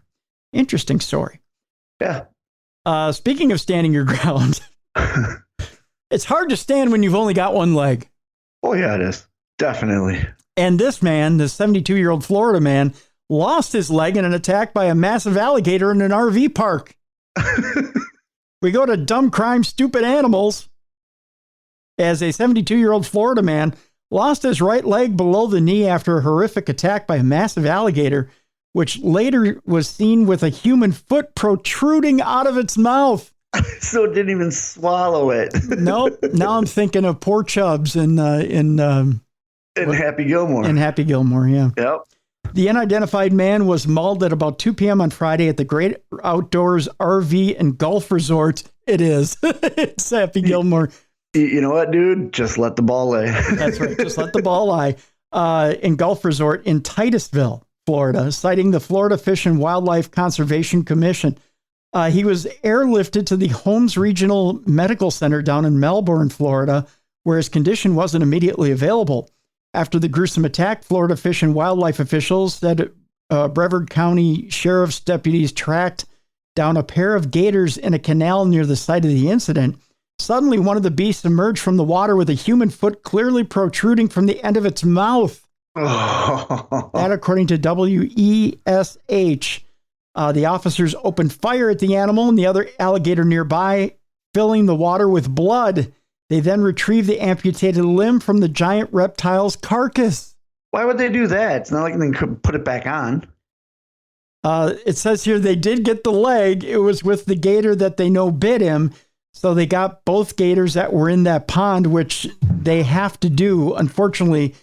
Interesting story. Yeah. Speaking of standing your ground, it's hard to stand when you've only got one leg. Oh yeah, it is. Definitely. And this man, this 72-year-old Florida man, lost his leg in an attack by a massive alligator in an RV park. We go to dumb crime, stupid animals. As a 72-year-old Florida man lost his right leg below the knee after a horrific attack by a massive alligator, which later was seen with a human foot protruding out of its mouth. So it didn't even swallow it. Nope. Now I'm thinking of poor Chubbs in Happy Gilmore. In Happy Gilmore, yeah. Yep. The unidentified man was mauled at about 2 p.m. on Friday at the Great Outdoors RV and Golf Resort. It is. It's Happy Gilmore. You know what, dude? Just let the ball lay. That's right. Just let the ball lie. In Golf Resort in Titusville, Florida, citing the Florida Fish and Wildlife Conservation Commission. He was airlifted to the Holmes Regional Medical Center down in Melbourne, Florida, where his condition wasn't immediately available. After the gruesome attack, Florida Fish and Wildlife officials said Brevard County Sheriff's deputies tracked down a pair of gators in a canal near the site of the incident. Suddenly, one of the beasts emerged from the water with a human foot clearly protruding from the end of its mouth. That, according to WESH. The officers opened fire at the animal and the other alligator nearby, filling the water with blood. They then retrieved the amputated limb from the giant reptile's carcass. Why would they do that? It's not like they could put it back on. It says here they did get the leg. It was with the gator that they know bit him. So they got both gators that were in that pond, which they have to do. Unfortunately,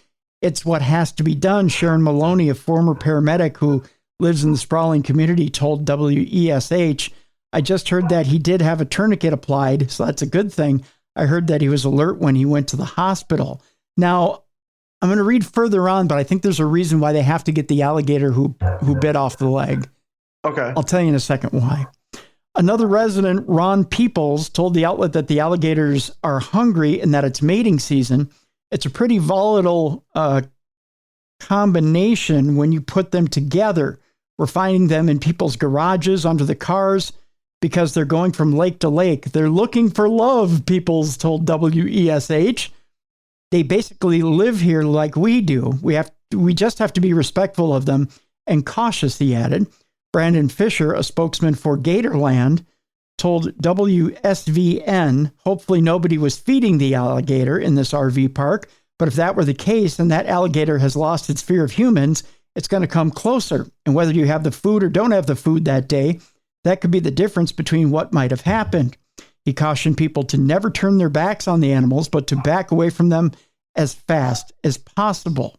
it's what has to be done. Sharon Maloney, a former paramedic who lives in the sprawling community, told WESH, I just heard that he did have a tourniquet applied, so that's a good thing. I heard that he was alert when he went to the hospital. Now, I'm going to read further on, but I think there's a reason why they have to get the alligator who bit off the leg. Okay. I'll tell you in a second why. Another resident, Ron Peoples, told the outlet that the alligators are hungry and that it's mating season. It's a pretty volatile combination when you put them together. We're finding them in people's garages, under the cars, because they're going from lake to lake. They're looking for love, Peoples told WESH. They basically live here like we do. We just have to be respectful of them and cautious, he added. Brandon Fisher, a spokesman for Gatorland, told WSVN, hopefully nobody was feeding the alligator in this RV park, but if that were the case and that alligator has lost its fear of humans, it's going to come closer. And whether you have the food or don't have the food that day, that could be the difference between what might have happened. He cautioned people to never turn their backs on the animals, but to back away from them as fast as possible.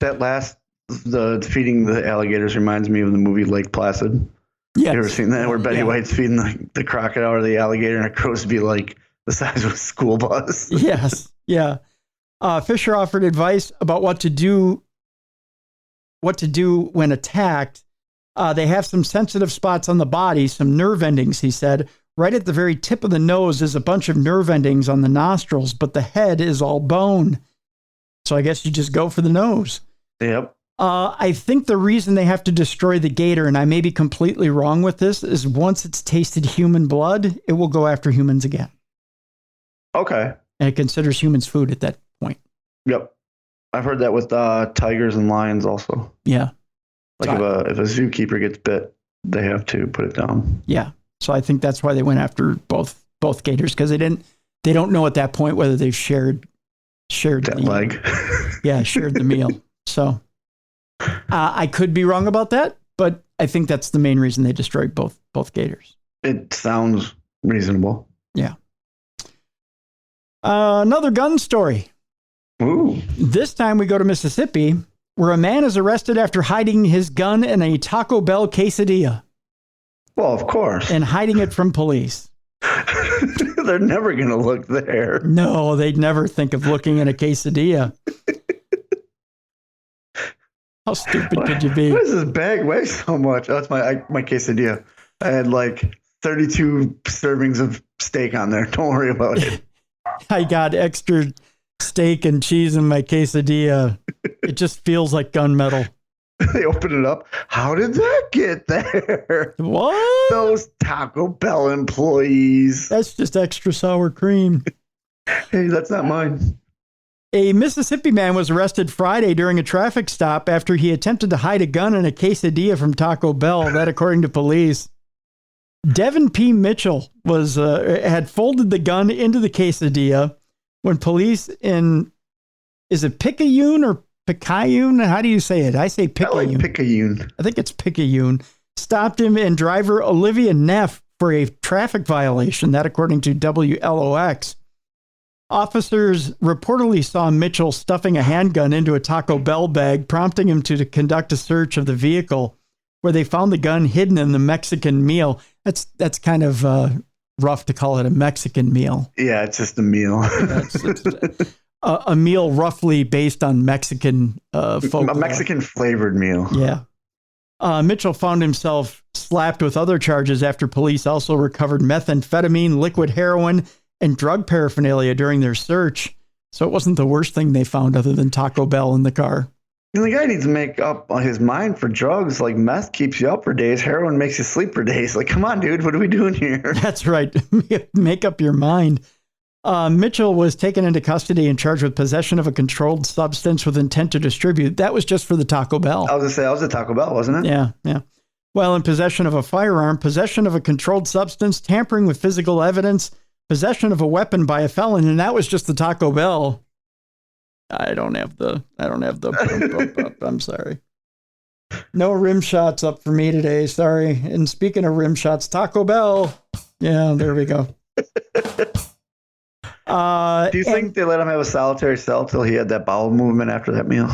The feeding the alligators reminds me of the movie Lake Placid. Yes. You ever seen that where Betty White's feeding the crocodile or the alligator and it grows to be like the size of a school bus? Yes. Yeah. Fisher offered advice about what to do when attacked. They have some sensitive spots on the body, some nerve endings, he said. Right at the very tip of the nose is a bunch of nerve endings on the nostrils, but the head is all bone. So I guess you just go for the nose. Yep. I think the reason they have to destroy the gator, and I may be completely wrong with this, is once it's tasted human blood, it will go after humans again. Okay. And it considers humans food at that point. Yep. I've heard that with tigers and lions also. Yeah. Like if a zookeeper gets bit, they have to put it down. Yeah. So I think that's why they went after both gators, because they don't know at that point whether they've shared that leg. Yeah, shared the meal. So I could be wrong about that, but I think that's the main reason they destroyed both gators. It sounds reasonable. Yeah. Another gun story. Ooh. This time we go to Mississippi, where a man is arrested after hiding his gun in a Taco Bell quesadilla. Well, of course. And hiding it from police. They're never going to look there. No, they'd never think of looking in a quesadilla. How stupid could you be? Why does this bag weigh so much? Oh, that's my quesadilla. I had like 32 servings of steak on there. Don't worry about it. I got extra steak and cheese in my quesadilla. It just feels like gunmetal. They open it up. How did that get there? What? Those Taco Bell employees. That's just extra sour cream. Hey, that's not mine. A Mississippi man was arrested Friday during a traffic stop after he attempted to hide a gun in a quesadilla from Taco Bell. That, according to police. Devin P. Mitchell had folded the gun into the quesadilla when police is it Picayune or Picayune? How do you say it? I say Picayune. I like Picayune. I think it's Picayune. Stopped him and driver Olivia Neff for a traffic violation. That, according to WLOX. Officers reportedly saw Mitchell stuffing a handgun into a Taco Bell bag, prompting him to conduct a search of the vehicle, where they found the gun hidden in the Mexican meal. That's kind of rough to call it a Mexican meal. Yeah, it's just a meal. It's a meal roughly based on Mexican folklore. A Mexican flavored meal. Yeah. Mitchell found himself slapped with other charges after police also recovered methamphetamine, liquid heroin, and drug paraphernalia during their search. So it wasn't the worst thing they found other than Taco Bell in the car. And the guy needs to make up his mind for drugs. Like meth keeps you up for days. Heroin makes you sleep for days. Like, come on, dude. What are we doing here? That's right. Make up your mind. Mitchell was taken into custody and charged with possession of a controlled substance with intent to distribute. That was just for the Taco Bell. I was going to say, that was a Taco Bell, wasn't it? Yeah. Well, in possession of a firearm, possession of a controlled substance, tampering with physical evidence, possession of a weapon by a felon, and that was just the Taco Bell. I don't have the up. I'm sorry. No rim shots up for me today. Sorry. And speaking of rim shots, Taco Bell. Yeah, there we go. Do you think they let him have a solitary cell till he had that bowel movement after that meal?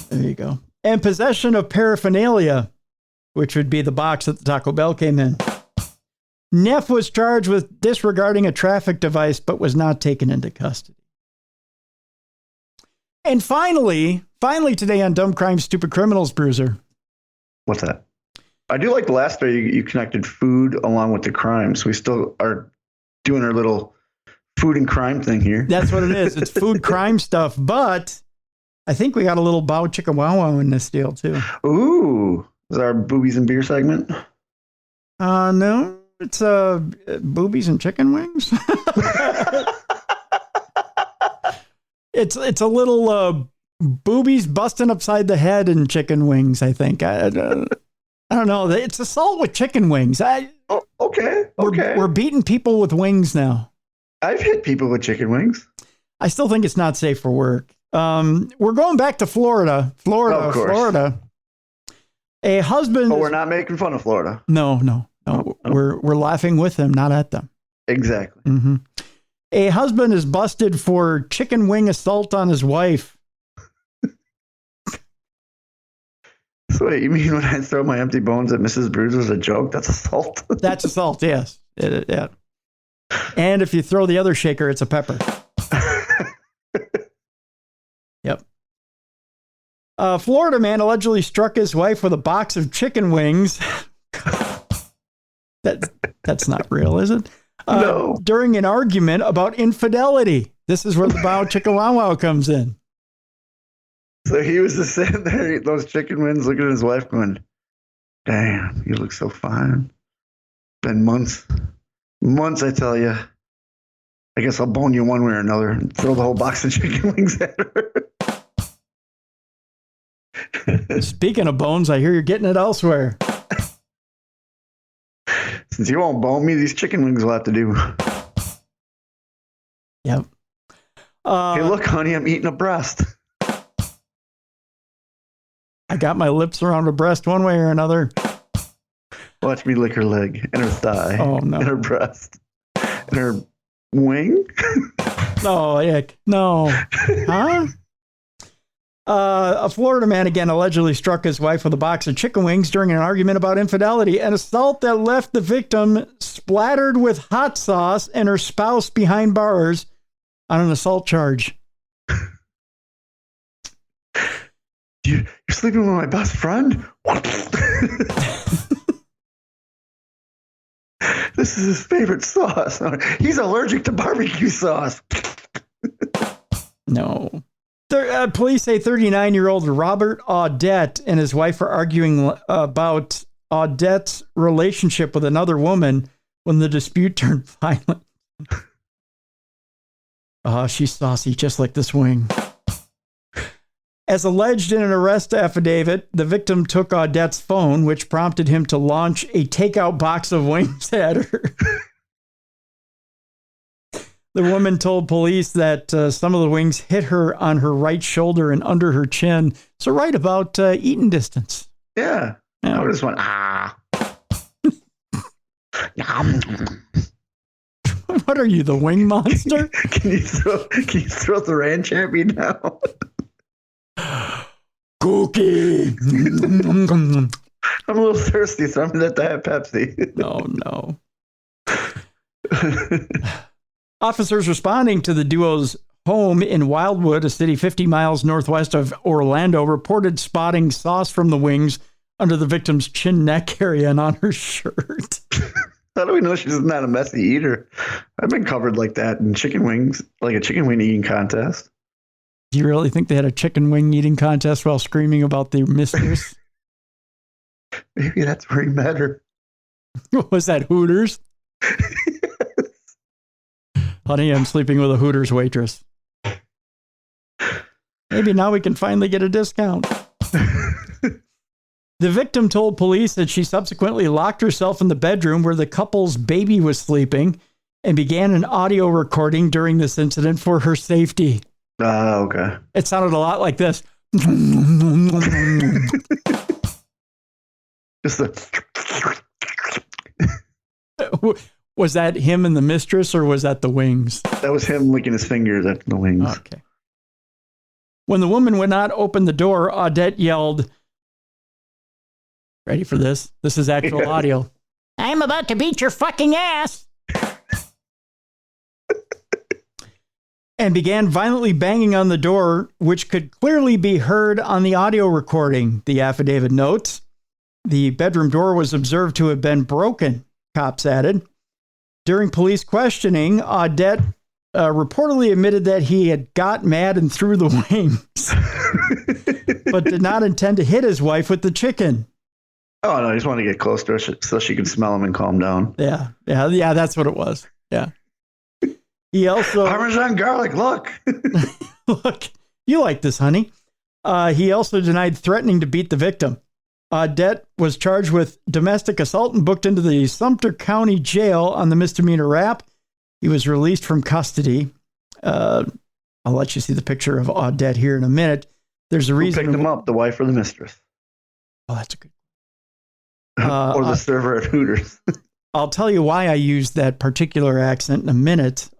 There you go. And possession of paraphernalia, which would be the box that the Taco Bell came in. Neff was charged with disregarding a traffic device, but was not taken into custody. And finally today on Dumb Crimes, Stupid Criminals, Bruiser. What's that? I do like the last day you connected food along with the crimes. We still are doing our little food and crime thing here. That's what it is. It's food crime stuff, but I think we got a little bow chicka wow wow in this deal too. Ooh, is our boobies and beer segment? No, it's boobies and chicken wings. It's a little boobies busting upside the head and chicken wings, I think. I don't know. It's assault with chicken wings. Okay. We're beating people with wings now. I've hit people with chicken wings. I still think it's not safe for work. We're going back to Florida. Florida. A husband. Oh, we're not making fun of Florida. No. We're laughing with them, not at them. Exactly. Mm-hmm. A husband is busted for chicken wing assault on his wife. So wait, you mean when I throw my empty bones at Mrs. Bruiser's a joke? That's assault? That's assault, yes. Yeah. And if you throw the other shaker, it's a pepper. Yep. Florida man allegedly struck his wife with a box of chicken wings. That's not real, is it? No. During an argument about infidelity. This is where the bow chicka wow wow comes in. So he was just sitting there eating those chicken wings, looking at his wife going, damn, you look so fine. Been months, I tell you. I guess I'll bone you one way or another and throw the whole box of chicken wings at her. Speaking of bones, I hear you're getting it elsewhere. Since you won't bone me, these chicken wings will have to do. Yep. Hey, look, honey, I'm eating a breast. I got my lips around her breast one way or another. Watch me lick her leg and her thigh. Oh, no. And her breast. And her wing. No, ick. No. Huh? A Florida man again allegedly struck his wife with a box of chicken wings during an argument about infidelity, an assault that left the victim splattered with hot sauce and her spouse behind bars on an assault charge. You're sleeping with my best friend? This is his favorite sauce. He's allergic to barbecue sauce. No. Police say 39-year-old Robert Audette and his wife are arguing about Audette's relationship with another woman when the dispute turned violent. She's saucy, just like this wing. As alleged in an arrest affidavit, the victim took Audette's phone, which prompted him to launch a takeout box of wings at her. The woman told police that some of the wings hit her on her right shoulder and under her chin. So right about eating distance. Yeah. I just went, What are you, the wing monster? Can you throw the ranch at me now? Cookie. I'm a little thirsty, so I'm going to have Pepsi. Oh, no. Officers responding to the duo's home in Wildwood, a city 50 miles northwest of Orlando, reported spotting sauce from the wings under the victim's chin neck area and on her shirt. How do we know she's not a messy eater? I've been covered like that in chicken wings, like a chicken wing eating contest. Do you really think they had a chicken wing eating contest while screaming about the mistress? Maybe that's where he met her. Was that Hooters? Honey, I'm sleeping with a Hooters waitress. Maybe now we can finally get a discount. The victim told police that she subsequently locked herself in the bedroom where the couple's baby was sleeping and began an audio recording during this incident for her safety. Okay. It sounded a lot like this. Just the... Was that him and the mistress, or was that the wings? That was him licking his fingers at the wings. Okay. When the woman would not open the door, Audette yelled, ready for this? This is actual audio. I'm about to beat your fucking ass. And began violently banging on the door, which could clearly be heard on the audio recording, the affidavit notes. The bedroom door was observed to have been broken, cops added. During police questioning, Audette reportedly admitted that he had got mad and threw the wings, but did not intend to hit his wife with the chicken. Oh, no, I just want to get close to her so she can smell him and calm down. Yeah, that's what it was. Yeah. He also... Parmesan garlic, look. Look, you like this, honey. He also denied threatening to beat the victim. Audette was charged with domestic assault and booked into the Sumter County Jail on the misdemeanor rap. He was released from custody. I'll let you see the picture of Audette here in a minute. There's a reason. Who picked him up, the wife or the mistress? Oh, that's a good. Or the server at Hooters. I'll tell you why I used that particular accent in a minute.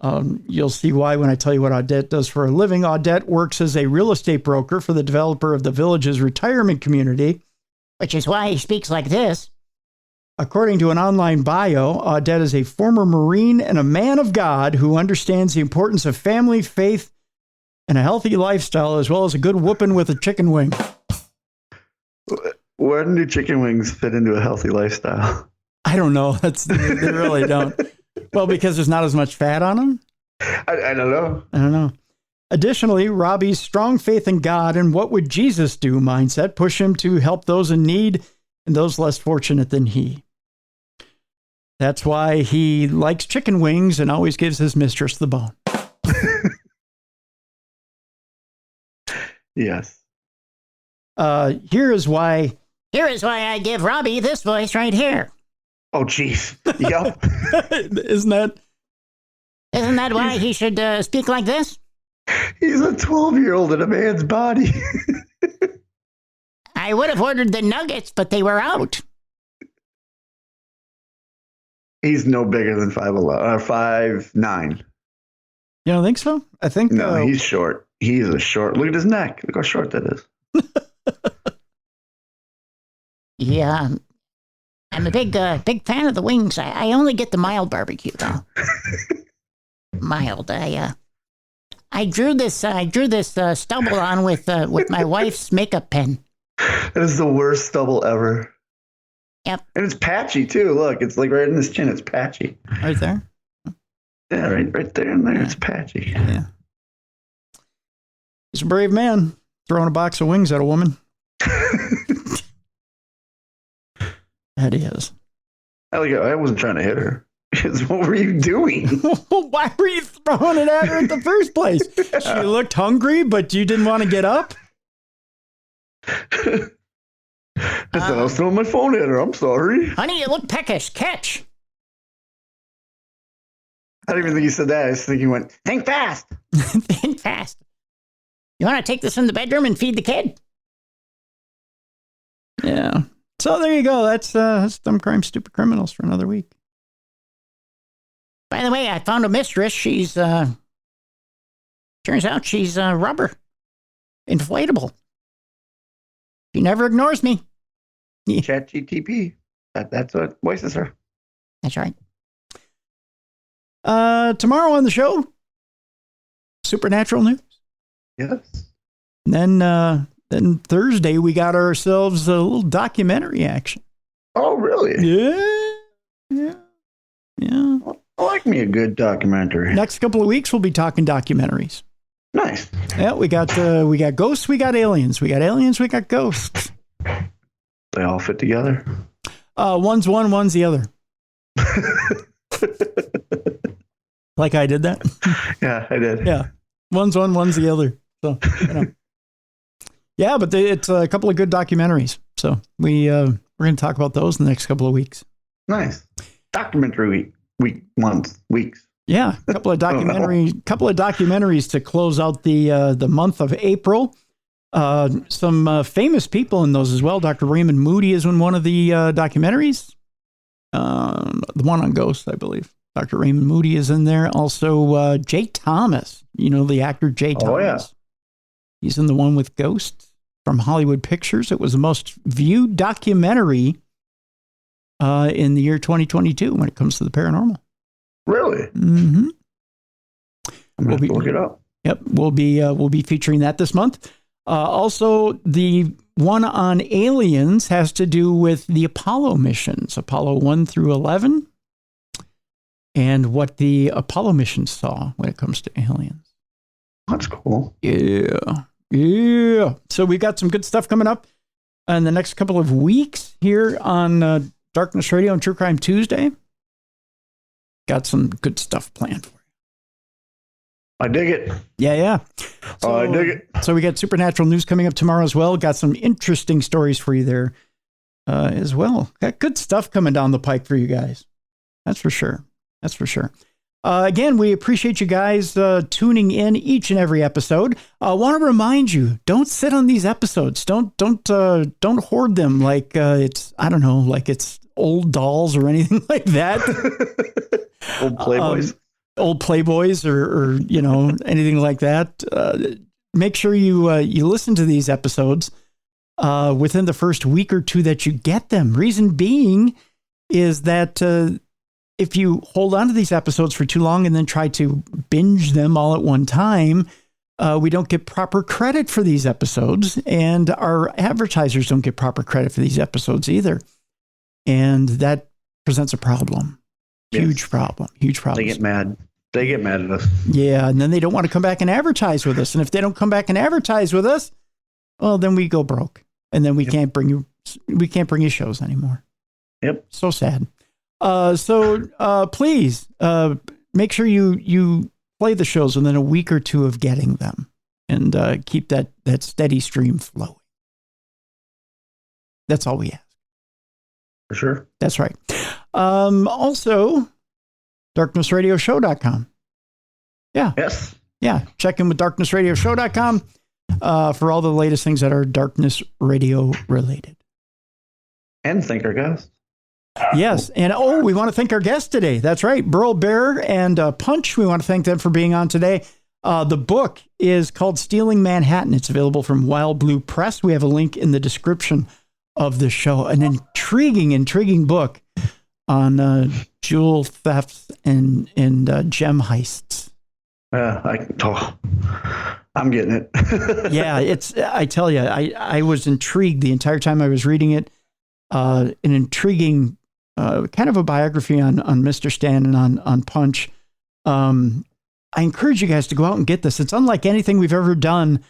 You'll see why when I tell you what Audette does for a living. Audette works as a real estate broker for the developer of the village's retirement community, which is why he speaks like this. According to an online bio, Audette is a former Marine and a man of God who understands the importance of family, faith, and a healthy lifestyle, as well as a good whooping with a chicken wing. When do chicken wings fit into a healthy lifestyle? I don't know. They really don't. Well, because there's not as much fat on them? I don't know. I don't know. Additionally, Robbie's strong faith in God and what would Jesus do mindset push him to help those in need and those less fortunate than he. That's why he likes chicken wings and always gives his mistress the bone. Yes. Here is why I give Robbie this voice right here. Oh, jeez. Yep. Isn't that why he should speak like this? He's a 12-year-old in a man's body. I would have ordered the nuggets, but they were out. He's no bigger than 5'9". You don't think so? I think no. He's short. He's a short. Look at his neck. Look how short that is. Yeah, I'm a big fan of the wings. I only get the mild barbecue though. Mild. I drew this stubble on with my wife's makeup pen. That is the worst stubble ever. Yep. And it's patchy too. Look, it's like right in his chin. It's patchy. Right there? Yeah, right there and there. Yeah. It's patchy. Yeah. He's a brave man throwing a box of wings at a woman. That he is. I wasn't trying to hit her. What were you doing? Why were you throwing it at her in the first place? She looked hungry, but you didn't want to get up? I said I was throwing my phone at her. I'm sorry. Honey, you look peckish. Catch. I didn't even think he said that. I just think he went, think fast. Think fast. You want to take this in the bedroom and feed the kid? Yeah. So there you go. That's Dumb Crime, Stupid Criminals for another week. By the way, I found a mistress. She's, turns out she's rubber. Inflatable. She never ignores me. Chat GTP. That's what voices her. That's right. Tomorrow on the show, supernatural news. Yes. And then Thursday, we got ourselves a little documentary action. Oh, really? Yeah. I like me a good documentary. Next couple of weeks, we'll be talking documentaries. Nice. Yeah, we got ghosts, we got aliens. We got aliens, we got ghosts. They all fit together? One's one, one's the other. Like I did that? Yeah, I did. Yeah. One's one, one's the other. So, you know. Yeah, but it's a couple of good documentaries. So we're going to talk about those in the next couple of weeks. Nice. Documentary weeks. Yeah, a couple of documentaries to close out the month of April. Some famous people in those as well. Dr. Raymond Moody is in one of the documentaries. The one on ghosts, I believe. Dr. Raymond Moody is in there. Also, Jay Thomas. You know the actor Jay Thomas. Oh, yeah. He's in the one with ghosts from Hollywood Pictures. It was the most viewed documentary in the year 2022 when it comes to the paranormal. Really? Mm-hmm. I'm going to look it up. Yep, we'll be featuring that this month. Also, the one on aliens has to do with the Apollo missions, Apollo 1 through 11, and what the Apollo missions saw when it comes to aliens. That's cool. Yeah. So we've got some good stuff coming up in the next couple of weeks here on Darkness Radio and True Crime Tuesday. Got some good stuff planned for you. I dig it. Yeah. So, I dig it. So we got supernatural news coming up tomorrow as well. Got some interesting stories for you there as well. Got good stuff coming down the pike for you guys. That's for sure. Again, we appreciate you guys tuning in each and every episode. I want to remind you, don't sit on these episodes. Don't hoard them like it's, I don't know, like it's old dolls or anything like that. Old Playboys. Or you know, anything like that. Make sure you listen to these episodes within the first week or two that you get them. Reason being is that if you hold on to these episodes for too long and then try to binge them all at one time, we don't get proper credit for these episodes, and our advertisers don't get proper credit for these episodes either. And that presents a problem. Huge problem. They get mad. At us. Yeah, and then they don't want to come back and advertise with us. And if they don't come back and advertise with us, well, then we go broke, and then we can't bring you shows anymore. Yep. So sad. So please make sure you play the shows within a week or two of getting them, and keep that steady stream flowing. That's all we ask. For sure. That's right. Also, darknessradioshow.com. Yeah. Yes. Yeah. Check in with darknessradioshow.com for all the latest things that are Darkness Radio related. And thank our guests. Yes. And we want to thank our guests today. That's right. Burl Barer and Punch. We want to thank them for being on today. The book is called Stealing Manhattan. It's available from WildBlue Press. We have a link in the description of the show. An intriguing book on jewel thefts and gem heists. I'm getting it. Yeah, I tell you, I was intrigued the entire time I was reading it. An intriguing kind of a biography on Mr. Stan and on Punch. I encourage you guys to go out and get this. It's unlike anything we've ever done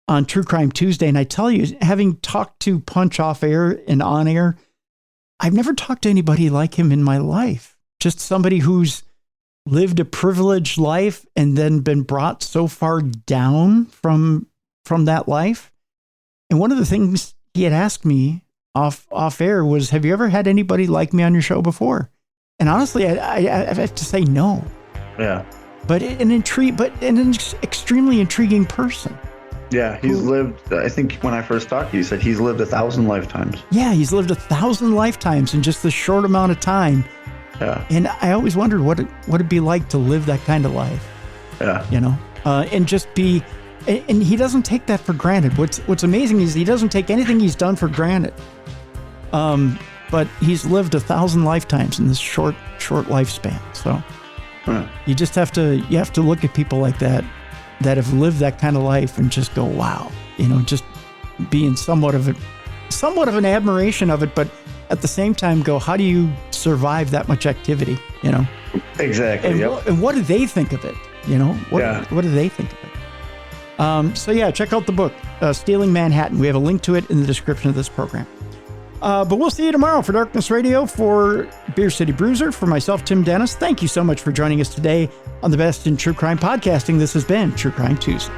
on True Crime Tuesday. And I tell you, having talked to Punch off air and on air, I've never talked to anybody like him in my life. just somebody who's lived a privileged life and then been brought so far down from that life. And one of the things he had asked me off air was, have you ever had anybody like me on your show before? And honestly, I have to say no. Yeah. But an extremely intriguing person. Yeah, he's lived, I think when I first talked to you, you said he's lived 1,000 lifetimes. Yeah, he's lived 1,000 lifetimes in just this short amount of time. Yeah. And I always wondered what it'd be like to live that kind of life. Yeah. You know, and just be, and he doesn't take that for granted. What's amazing is he doesn't take anything he's done for granted. But he's lived 1,000 lifetimes in this short lifespan. So you just have to look at people like that have lived that kind of life and just go, wow, you know, just be in somewhat of an admiration of it, but at the same time go, how do you survive that much activity, you know? Exactly. And, yep. and what do they think of it? You know, what do they think of it? So yeah, check out the book, Stealing Manhattan. We have a link to it in the description of this program. But we'll see you tomorrow for Darkness Radio, for Beer City Bruiser, for myself, Tim Dennis. Thank you so much for joining us today on the best in true crime podcasting. This has been True Crime Tuesday.